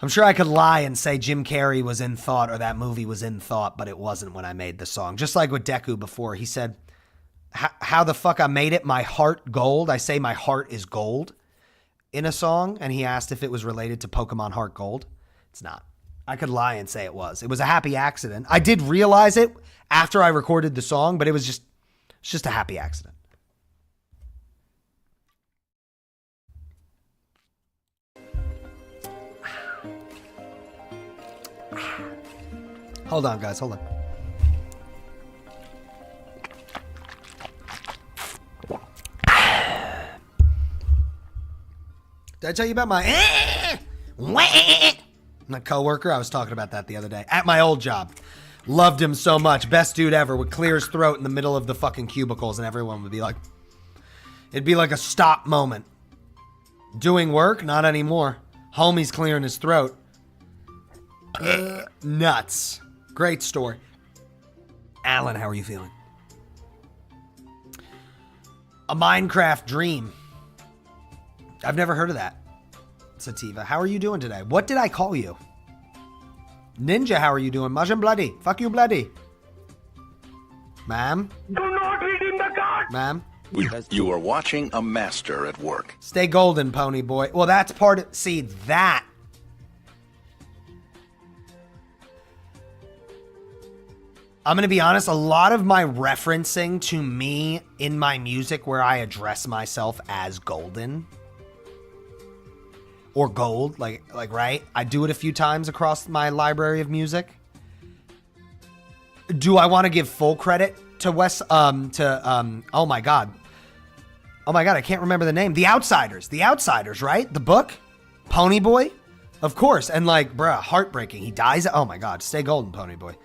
I'm sure I could lie and say Jim Carrey was in thought or that movie was in thought, but it wasn't when I made the song. Just like with Deku before. He said, how the fuck I made it, my heart gold. I say my heart is gold in a song. And he asked if it was related to Pokemon Heart Gold. It's not. I could lie and say it was. It was a happy accident. I did realize it after I recorded the song, but it's just a happy accident. Hold on, guys. Hold on. Did I tell you about my coworker? I was talking about that the other day at my old job. Loved him so much. Best dude ever. Would clear his throat in the middle of the fucking cubicles and everyone would be like, it'd be like a stop moment. Doing work? Not anymore. Homie's clearing his throat. Nuts. Great story. Alan, how are you feeling? A Minecraft dream. I've never heard of that. Sativa, how are you doing today? What did I call you? Ninja, how are you doing? Majin Bloody. Fuck you, Bloody. Ma'am? Do not read in the card! Ma'am? You are watching a master at work. Stay golden, pony boy. Well, that's part of... See, that... I'm going to be honest, a lot of my referencing to me in my music where I address myself as golden or gold, like right? I do it a few times across my library of music. Do I want to give full credit to oh my god, I can't remember the name. The Outsiders, right? The book, Ponyboy, of course, and like, bruh, heartbreaking. He dies. Oh my god, stay golden, Ponyboy.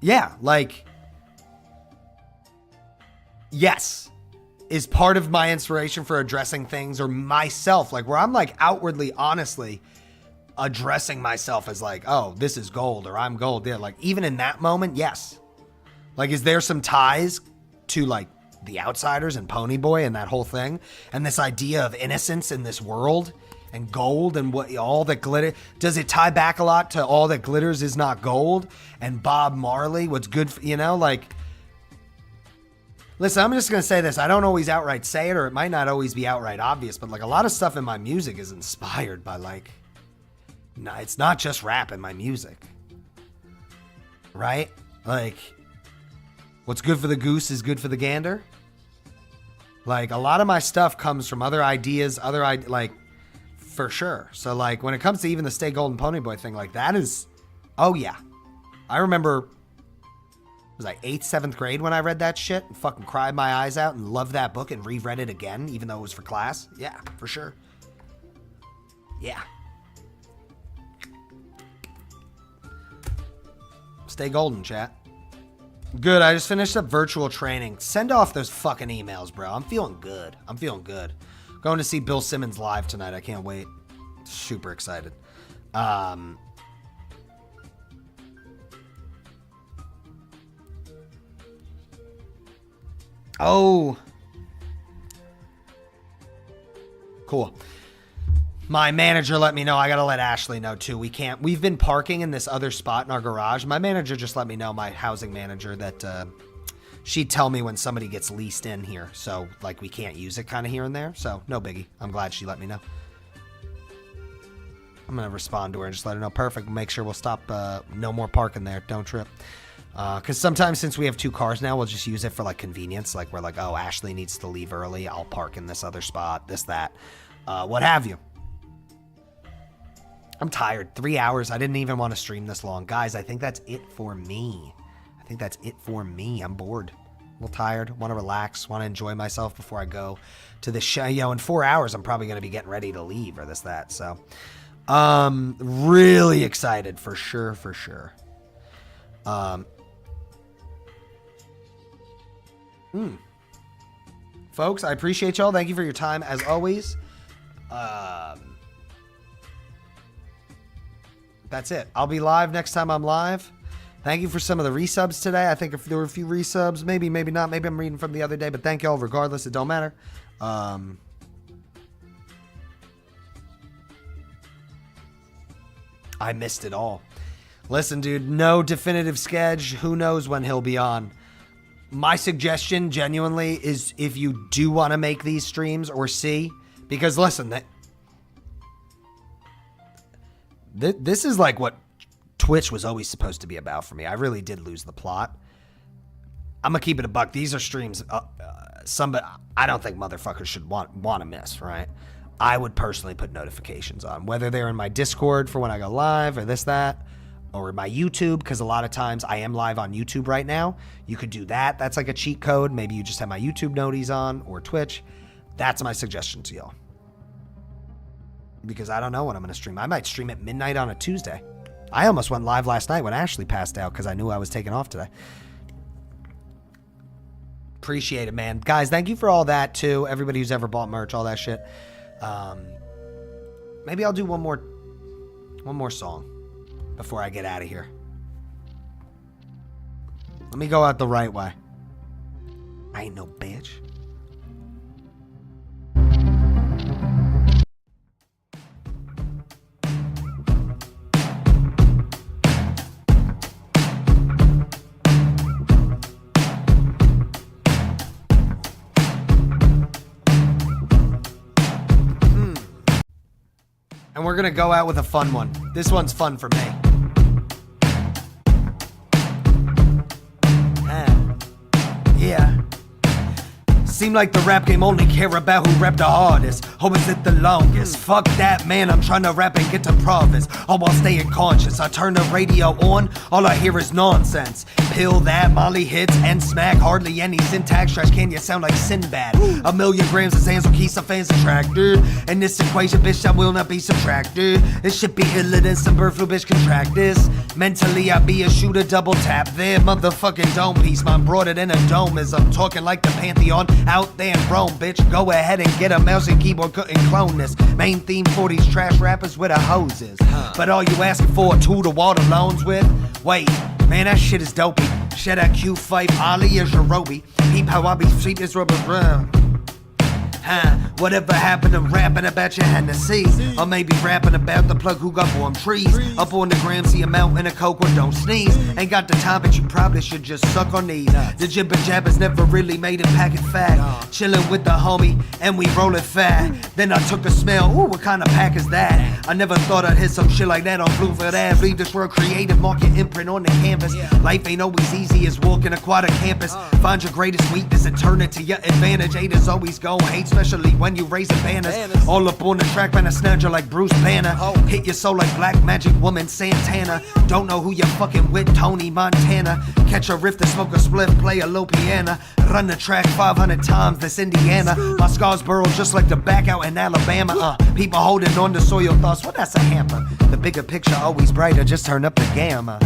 Yeah, like, yes, is part of my inspiration for addressing things, or myself, like where I'm like outwardly, honestly addressing myself as like, oh, this is gold, or I'm gold. Yeah, like even in that moment, yes. Like, is there some ties to like the Outsiders and Ponyboy and that whole thing, and this idea of innocence in this world and gold and what all that glitter? Does it tie back a lot to all that glitters is not gold and Bob Marley? What's good for, like, listen, I'm just going to say this. I don't always outright say it, or it might not always be outright obvious, but like a lot of stuff in my music is inspired by like, no, it's not just rap in my music, right? Like, what's good for the goose is good for the gander. Like, a lot of my stuff comes from other ideas, like, for sure. So, like, when it comes to even the Stay Golden Ponyboy thing, like, that is, oh, yeah. I remember, was I 8th, 7th grade when I read that shit and fucking cried my eyes out and loved that book and reread it again, even though it was for class? Yeah, for sure. Yeah. Stay golden, chat. Good. I just finished up virtual training. Send off those fucking emails, bro. I'm feeling good. Going to see Bill Simmons live tonight. I can't wait. Super excited. Oh. Cool. My manager let me know. I got to let Ashley know too. We've been parking in this other spot in our garage. My manager just let me know, my housing manager, that she'd tell me when somebody gets leased in here. So like we can't use it kind of here and there. So no biggie. I'm glad she let me know. I'm going to respond to her and just let her know. Perfect. Make sure we'll stop. No more parking there. Don't trip. Because sometimes since we have 2 cars now, we'll just use it for like convenience. Like we're like, oh, Ashley needs to leave early. I'll park in this other spot, this, that, what have you. I'm tired. 3 hours. I didn't even want to stream this long. Guys, I think that's it for me. I'm bored. A little tired. Want to relax. Want to enjoy myself before I go to the show. In 4 hours, I'm probably going to be getting ready to leave or this, that. So, really excited for sure. Folks, I appreciate y'all. Thank you for your time as always. That's it. I'll be live next time I'm live. Thank you for some of the resubs today. I think if there were a few resubs, maybe not. Maybe I'm reading from the other day, but thank y'all regardless. It don't matter. I missed it all. Listen, dude, no definitive sketch. Who knows when he'll be on? My suggestion, genuinely, is if you do want to make these streams or see, because listen, this is like what Twitch was always supposed to be about for me. I really did lose the plot. I'm gonna keep it a buck. These are streams. I don't think motherfuckers should want to miss. Right? I would personally put notifications on, whether they're in my Discord for when I go live or this, that, or my YouTube, because a lot of times I am live on YouTube right now. You could do that. That's like a cheat code. Maybe you just have my YouTube noties on or Twitch. That's my suggestion to y'all. Because I don't know when I'm going to stream. I might stream at midnight on a Tuesday. I almost went live last night when Ashley passed out because I knew I was taking off today. Appreciate it, man. Guys, thank you for all that, too. Everybody who's ever bought merch, all that shit. Maybe I'll do one more song before I get out of here. Let me go out the right way. I ain't no bitch. And we're gonna go out with a fun one. This one's fun for me. Yeah. Seem like the rap game only care about who rap the hardest. Or is it the longest? Fuck that, man, I'm trying to rap and get to province. All while staying conscious. I turn the radio on, all I hear is nonsense. Pill that, Molly hits, and smack. Hardly any syntax. Trash can you sound like Sinbad. 1,000,000 grams of Hansel keys, some fans attracted. In this equation, bitch, I will not be subtracted. It should be iller than some bird flu, bitch, contract this. Mentally, I be a shooter, double tap there. Motherfucking dome piece, mine broader than a domism. I'm talking like the Pantheon out there in Rome, bitch. Go ahead and get a mouse and keyboard, couldn't clone this. Main theme for these trash rappers with a hoses. But all you asking for are 2 to water loans with? Wait, man, that shit is dopey. Share that Q5 Ollie as your Roby. Peep how I be sweet this rubber brown. Whatever happened to rapping about your Hennessy? Or maybe rapping about the plug who got warm trees. Up on the gram, see a mountain of coke or don't sneeze. Ain't got the time, but you probably should just suck on these. The jibber jabbers never really made it packet fat. Chillin' with the homie, and we rollin' fat. Then I took a smell, ooh, what kind of pack is that? I never thought I'd hit some shit like that on Bluefield Ave. Leave this world creative, mark your imprint on the canvas. Life ain't always easy as walking a quad campus. Find your greatest weakness and turn it to your advantage. Haters always go hate, especially when you raise banners. All up on the track, man, I snatch you like Bruce Banner. Hit your soul like Black Magic Woman Santana. Don't know who you're fucking with, Tony Montana. Catch a riff to smoke a spliff, play a low piano. Run the track 500 times, this Indiana. My scars burrow just like the back out in Alabama. People holding on to soil thoughts, well, that's a hammer. The bigger picture always brighter, just turn up the gamma.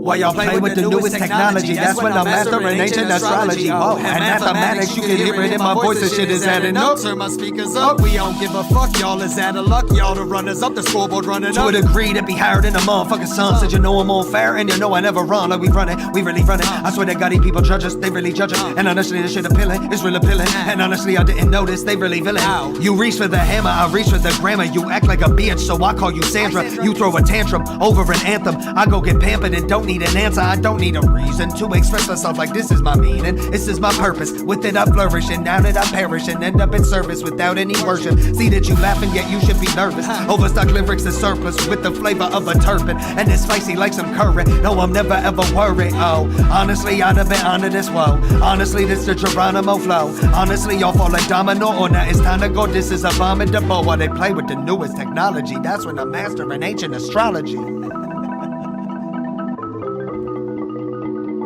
Why y'all play with the newest technology? That's when I'm mastering ancient astrology. Whoa, and mathematics, you can hear it in my voice. This shit is adding up. Turn my speakers up. We don't give a fuck, y'all is out of luck. Y'all the runners up, the scoreboard running up. To a degree that be higher than a motherfucking sun. Said you know I'm on fire, and you know I never run. Like we run it, we really run it. I swear that Gotti people judge us, they really judge us. And honestly, this shit appealing, it's real appealing. And honestly, I didn't notice, they really villain. You reach for the hammer, I reach for the grammar. You act like a bitch, so I call you Sandra. You throw a tantrum over an anthem. I go get pampered and don't need an answer. I don't need a reason to express myself like this is my meaning. This is my purpose. With it I flourish, and now that I perish and end up in service without any worship. See that you laughing, yet you should be nervous. Overstock lyrics is surplus with the flavor of a turpin. And it's spicy like some curry. No, I'm never ever worried. Oh, honestly, I'd have been under this woe. Honestly, this the Geronimo flow. Honestly, y'all fall like domino or now it's time to go. This is abominable while they play with the newest technology. That's when I'm mastering ancient astrology.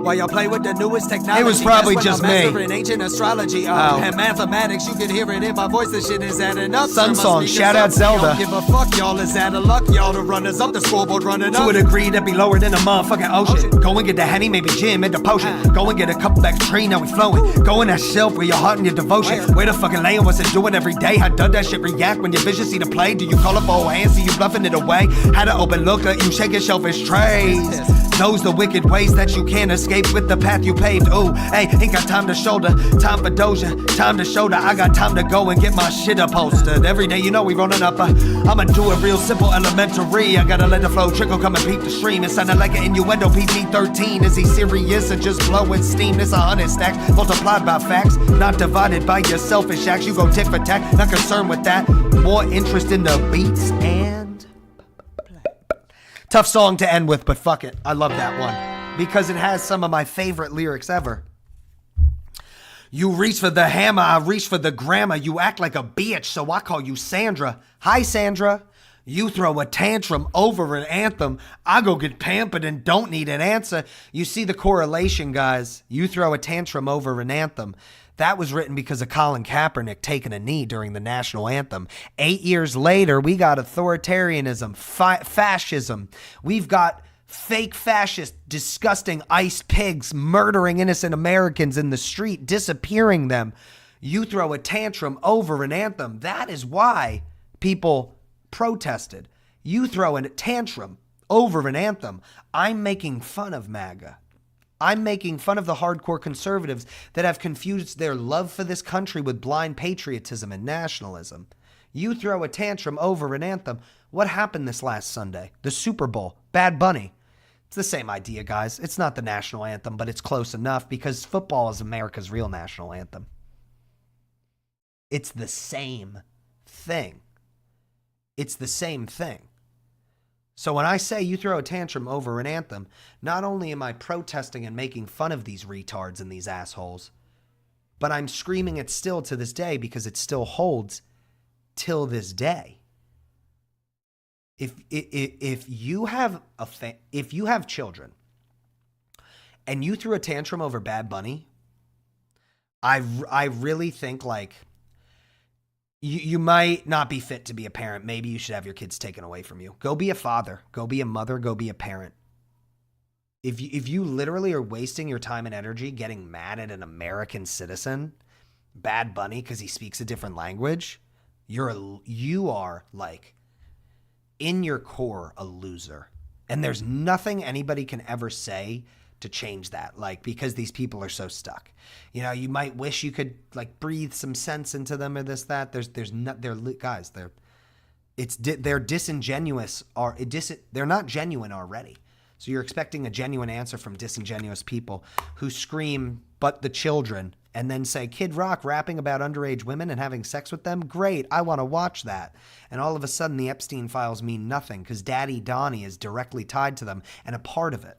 Why y'all play with the newest technology? It was probably just me. Ancient astrology, and mathematics, you can hear it in my voice. This shit is adding up. Sun song, shout out Zelda. Don't give a fuck, y'all is out of luck. Y'all the runners up, the scoreboard running up. To a degree that be lower than a motherfucking ocean. Go and get the Henny, maybe gin, and the potion. Go and get a couple back tree, now we flowing. Go in that shelf where your heart and your devotion. Where the fucking laying, what's it doing every day? How does that shit react when your vision see the play? Do you call up old hands, see you bluffing it away? How to open look at you shaking shellfish trays. Those the wicked ways that you can't escape with the path you paved. Ooh, hey, ain't got time to shoulder, time for Doja, time to shoulder. I got time to go and get my shit upholstered. Every day, you know we rolling up. I'ma do it real simple, elementary. I gotta let the flow trickle, come and peep the stream. It sounded like an innuendo. PG-13. Is he serious or just blowing steam? It's 100 stacks multiplied by facts, not divided by your selfish acts. You go tick for tack, not concerned with that. More interest in the beats and tough song to end with, but fuck it. I love that one because it has some of my favorite lyrics ever. You reach for the hammer, I reach for the grammar. You act like a bitch, so I call you Sandra. Hi, Sandra. You throw a tantrum over an anthem. I go get pampered and don't need an answer. You see the correlation, guys. You throw a tantrum over an anthem. That was written because of Colin Kaepernick taking a knee during the national anthem. 8 years later, we got authoritarianism, fascism. We've got fake fascist, disgusting ICE pigs murdering innocent Americans in the street, disappearing them. You throw a tantrum over an anthem. That is why people protested. You throw a tantrum over an anthem. I'm making fun of MAGA. I'm making fun of the hardcore conservatives that have confused their love for this country with blind patriotism and nationalism. You throw a tantrum over an anthem. What happened this last Sunday? The Super Bowl. Bad Bunny. It's the same idea, guys. It's not the national anthem, but it's close enough because football is America's real national anthem. It's the same thing. It's the same thing. So when I say you throw a tantrum over an anthem, not only am I protesting and making fun of these retards and these assholes, but I'm screaming it still to this day because it still holds till this day. If you have if you have children and you threw a tantrum over Bad Bunny, I really think like you might not be fit to be a parent. Maybe you should have your kids taken away from you. Go be a father. Go be a mother. Go be a parent. If you literally are wasting your time and energy getting mad at an American citizen, Bad Bunny, because he speaks a different language, you are like in your core a loser. And there's nothing anybody can ever say to change that, like, because these people are so stuck. You know, you might wish you could like breathe some sense into them or this, that. They're disingenuous, they're not genuine already. So you're expecting a genuine answer from disingenuous people who scream, but the children, and then say, Kid Rock rapping about underage women and having sex with them? Great, I want to watch that. And all of a sudden the Epstein files mean nothing because Daddy Donnie is directly tied to them and a part of it.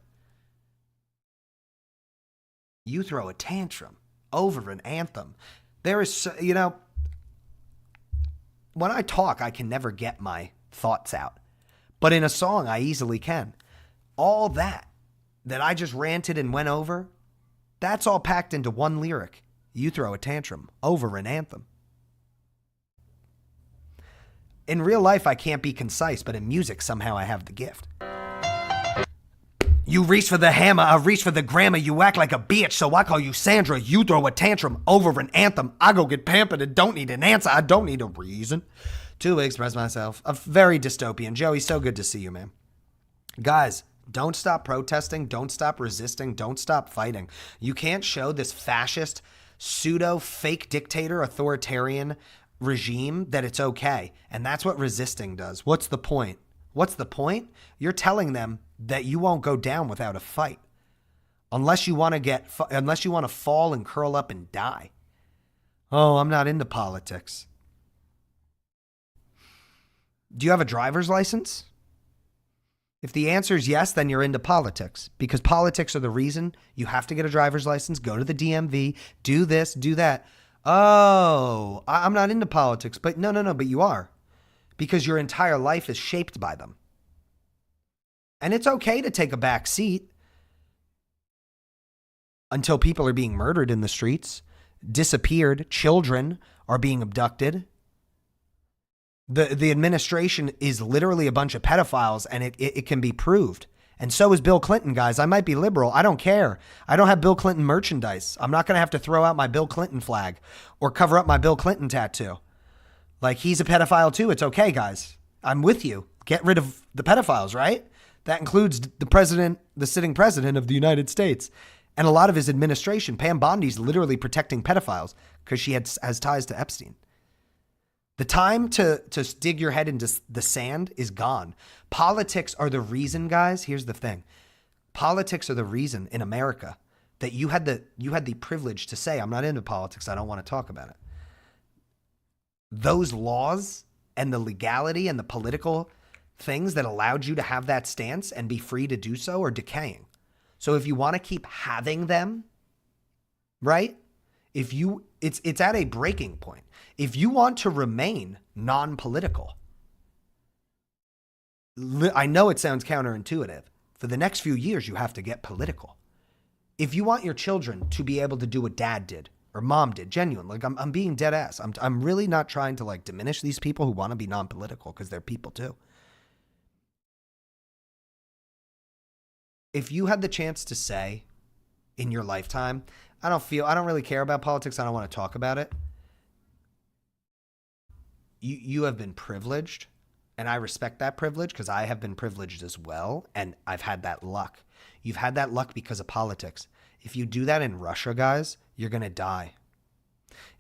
You throw a tantrum over an anthem. There is, you know, when I talk, I can never get my thoughts out. But in a song, I easily can. All that I just ranted and went over, that's all packed into one lyric. You throw a tantrum over an anthem. In real life, I can't be concise, but in music, somehow I have the gift. You reach for the hammer, I reach for the grammar. You act like a bitch, so I call you Sandra. You throw a tantrum over an anthem. I go get pampered and don't need an answer. I don't need a reason to express myself. A very dystopian. Joey, so good to see you, man. Guys, don't stop protesting. Don't stop resisting. Don't stop fighting. You can't show this fascist, pseudo fake dictator, authoritarian regime that it's okay. And that's what resisting does. What's the point? What's the point? You're telling them that you won't go down without a fight. Unless you want to fall and curl up and die. Oh, I'm not into politics. Do you have a driver's license? If the answer is yes, then you're into politics, because politics are the reason you have to get a driver's license, go to the DMV, do this, do that. Oh, I'm not into politics, but no, but you are, because your entire life is shaped by them. And it's okay to take a back seat until people are being murdered in the streets, disappeared, children are being abducted. The administration is literally a bunch of pedophiles, and it can be proved. And so is Bill Clinton, guys. I might be liberal. I don't care. I don't have Bill Clinton merchandise. I'm not going to have to throw out my Bill Clinton flag or cover up my Bill Clinton tattoo. Like, he's a pedophile too. It's okay, guys. I'm with you. Get rid of the pedophiles, right? That includes the president, the sitting president of the United States, and a lot of his administration. Pam Bondi's literally protecting pedophiles because she has ties to Epstein. The time to dig your head into the sand is gone. Politics are the reason, guys. Here's the thing. Politics are the reason in America that you had the privilege to say, I'm not into politics. I don't want to talk about it. Those laws and the legality and the political things that allowed you to have that stance and be free to do so are decaying. So if you want to keep having them, right? It's at a breaking point. If you want to remain non-political, I know it sounds counterintuitive. For the next few years, you have to get political. If you want your children to be able to do what dad did or mom did, genuine, like I'm being dead ass. I'm really not trying to like diminish these people who want to be non-political, because they're people too. If you had the chance to say in your lifetime, I don't really care about politics, I don't want to talk about it, you have been privileged, and I respect that privilege because I have been privileged as well, and I've had that luck. You've had that luck because of politics. If you do that in Russia, guys, you're going to die.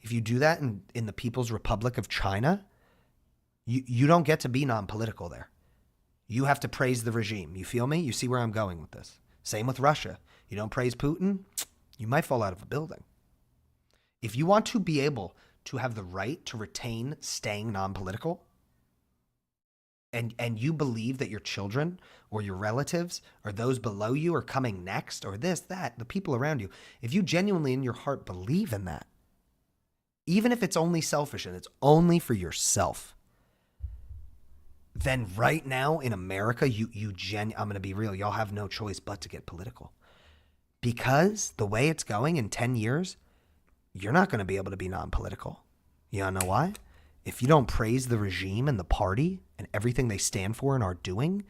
If you do that in the People's Republic of China, you don't get to be non-political there. You have to praise the regime. You feel me? You see where I'm going with this? Same with Russia. You don't praise Putin, you might fall out of a building. If you want to be able to have the right to retain staying non-political, and you believe that your children or your relatives or those below you are coming next, or this, that, the people around you, if you genuinely in your heart believe in that, even if it's only selfish and it's only for yourself, then right now in America, I'm going to be real, y'all have no choice but to get political. Because the way it's going in 10 years, you're not going to be able to be non-political. You want to know why? If you don't praise the regime and the party and everything they stand for and are doing,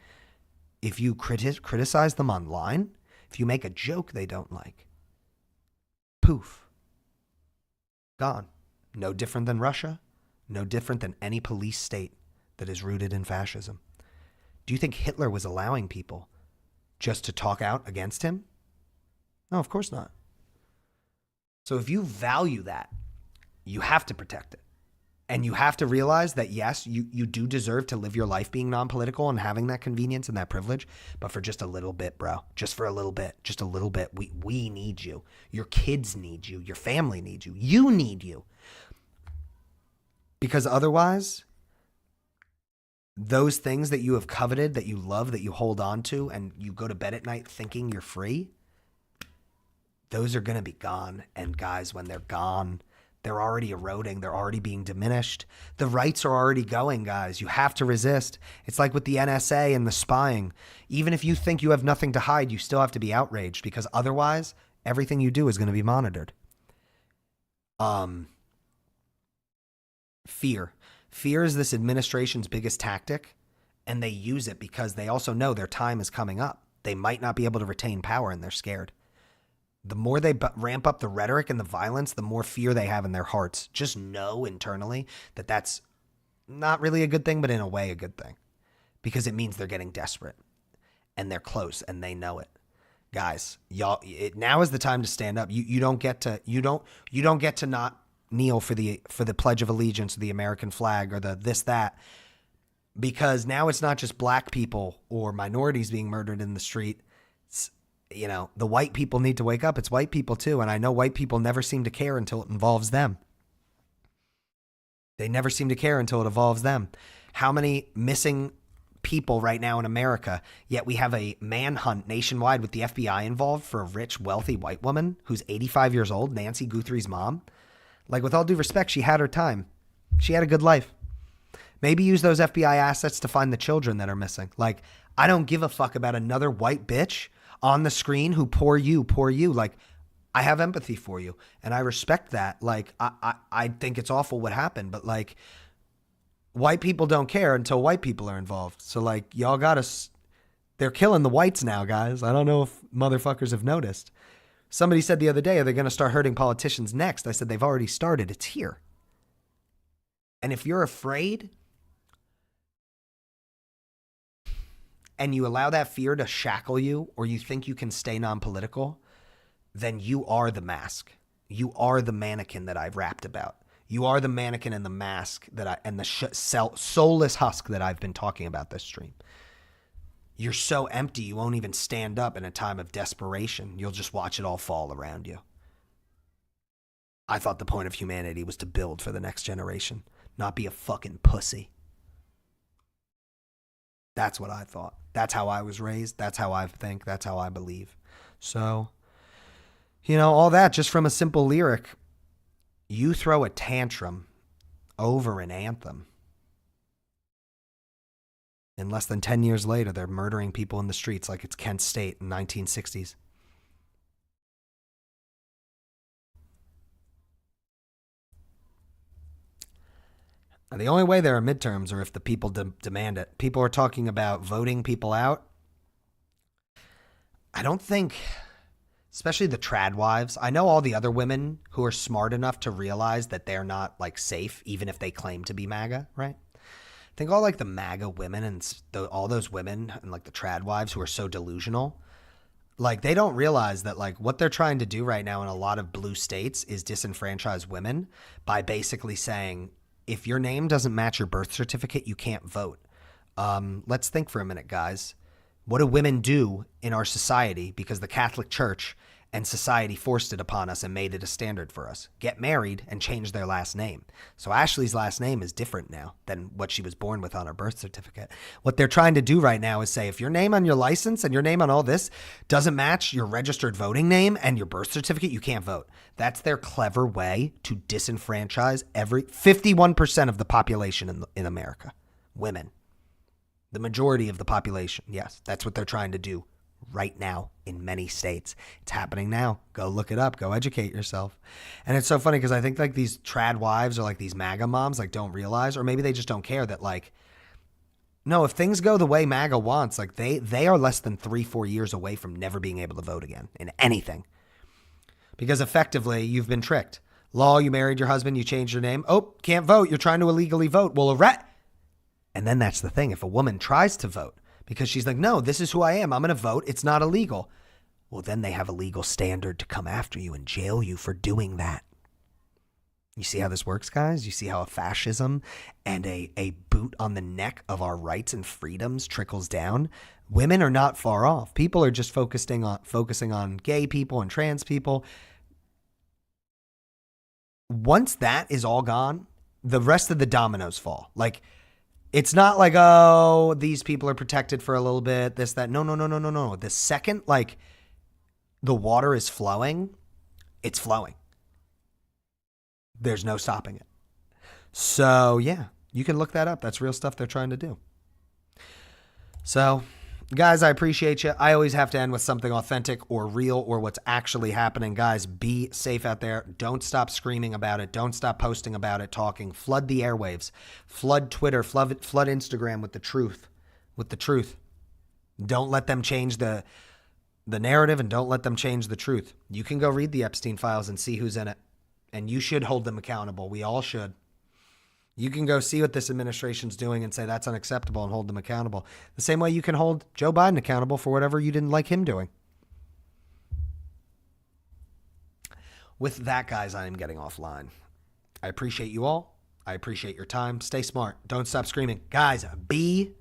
if you criticize them online, if you make a joke they don't like, poof, gone. No different than Russia, no different than any police state that is rooted in fascism. Do you think Hitler was allowing people just to talk out against him? No, of course not. So if you value that, you have to protect it. And you have to realize that, yes, you do deserve to live your life being non-political and having that convenience and that privilege, but for just a little bit, bro. Just for a little bit. Just a little bit. We need you. Your kids need you. Your family needs you. You need you. Because otherwise, those things that you have coveted, that you love, that you hold on to, and you go to bed at night thinking you're free, those are going to be gone. And guys, when they're gone, they're already eroding. They're already being diminished. The rights are already going, guys. You have to resist. It's like with the NSA and the spying. Even if you think you have nothing to hide, you still have to be outraged, because otherwise everything you do is going to be monitored. Fear. Fear is this administration's biggest tactic, and they use it because they also know their time is coming up. They might not be able to retain power, and they're scared. The more they ramp up the rhetoric and the violence, the more fear they have in their hearts. Just know internally that that's not really a good thing, but in a way a good thing, because it means they're getting desperate and they're close and they know it. Guys, y'all, now is the time to stand up. You don't get to not kneel for the Pledge of Allegiance or the American flag or the this, that, because now it's not just black people or minorities being murdered in the street. You know, the white people need to wake up. It's white people too. And I know white people never seem to care until it involves them. They never seem to care until it involves them. How many missing people right now in America, yet we have a manhunt nationwide with the FBI involved for a rich, wealthy white woman who's 85 years old, Nancy Guthrie's mom. Like, with all due respect, she had her time. She had a good life. Maybe use those FBI assets to find the children that are missing. Like, I don't give a fuck about another white bitch on the screen who poor you. Like, I have empathy for you and I respect that. Like, I think it's awful what happened, but like, white people don't care until white people are involved. So like, y'all they're killing the whites now, guys. I don't know if motherfuckers have noticed. Somebody said the other day, are they going to start hurting politicians next? I said, they've already started. It's here. And if you're afraid and you allow that fear to shackle you, or you think you can stay non-political, then you are the mask. You are the mannequin that I've rapped about. You are the mannequin and the mask and the soulless husk that I've been talking about this stream. You're so empty, you won't even stand up in a time of desperation. You'll just watch it all fall around you. I thought the point of humanity was to build for the next generation, not be a fucking pussy. That's what I thought. That's how I was raised. That's how I think. That's how I believe. So, you know, all that just from a simple lyric. You throw a tantrum over an anthem. And less than 10 years later, they're murdering people in the streets like it's Kent State in 1960s. And the only way there are midterms are if the people demand it. People are talking about voting people out. I don't think, especially the trad wives, I know all the other women who are smart enough to realize that they're not like safe, even if they claim to be MAGA, right? I think all like the MAGA women and all those women and like the trad wives who are so delusional, like they don't realize that like what they're trying to do right now in a lot of blue states is disenfranchise women by basically saying, if your name doesn't match your birth certificate, you can't vote. Let's think for a minute, guys. What do women do in our society? Because the Catholic Church and society forced it upon us and made it a standard for us. Get married and change their last name. So Ashley's last name is different now than what she was born with on her birth certificate. What they're trying to do right now is say, if your name on your license and your name on all this doesn't match your registered voting name and your birth certificate, you can't vote. That's their clever way to disenfranchise 51% of the population in America. Women. The majority of the population. Yes, that's what they're trying to do right now in many states. It's happening now. Go look it up. Go educate yourself. And it's so funny because I think like these trad wives or like these MAGA moms like don't realize, or maybe they just don't care that like, no, if things go the way MAGA wants, like they are less than 3-4 years away from never being able to vote again in anything. Because effectively you've been tricked. Law, you married your husband, you changed your name. Oh, can't vote. You're trying to illegally vote. Well, and then that's the thing. If a woman tries to vote, because she's like, no, this is who I am. I'm going to vote. It's not illegal. Well, then they have a legal standard to come after you and jail you for doing that. You see how this works, guys? You see how a fascism and a boot on the neck of our rights and freedoms trickles down? Women are not far off. People are just focusing on gay people and trans people. Once that is all gone, the rest of the dominoes fall. Like, it's not like, oh, these people are protected for a little bit, this, that. No. The second, like, the water is flowing, it's flowing. There's no stopping it. So, yeah, you can look that up. That's real stuff they're trying to do. So, guys, I appreciate you. I always have to end with something authentic or real or what's actually happening. Guys, be safe out there. Don't stop screaming about it. Don't stop posting about it, talking. Flood the airwaves. Flood Twitter. Flood Instagram with the truth. With the truth. Don't let them change the narrative, and don't let them change the truth. You can go read the Epstein files and see who's in it. And you should hold them accountable. We all should. You can go see what this administration's doing and say that's unacceptable and hold them accountable. The same way you can hold Joe Biden accountable for whatever you didn't like him doing. With that, guys, I am getting offline. I appreciate you all. I appreciate your time. Stay smart. Don't stop screaming. Guys, be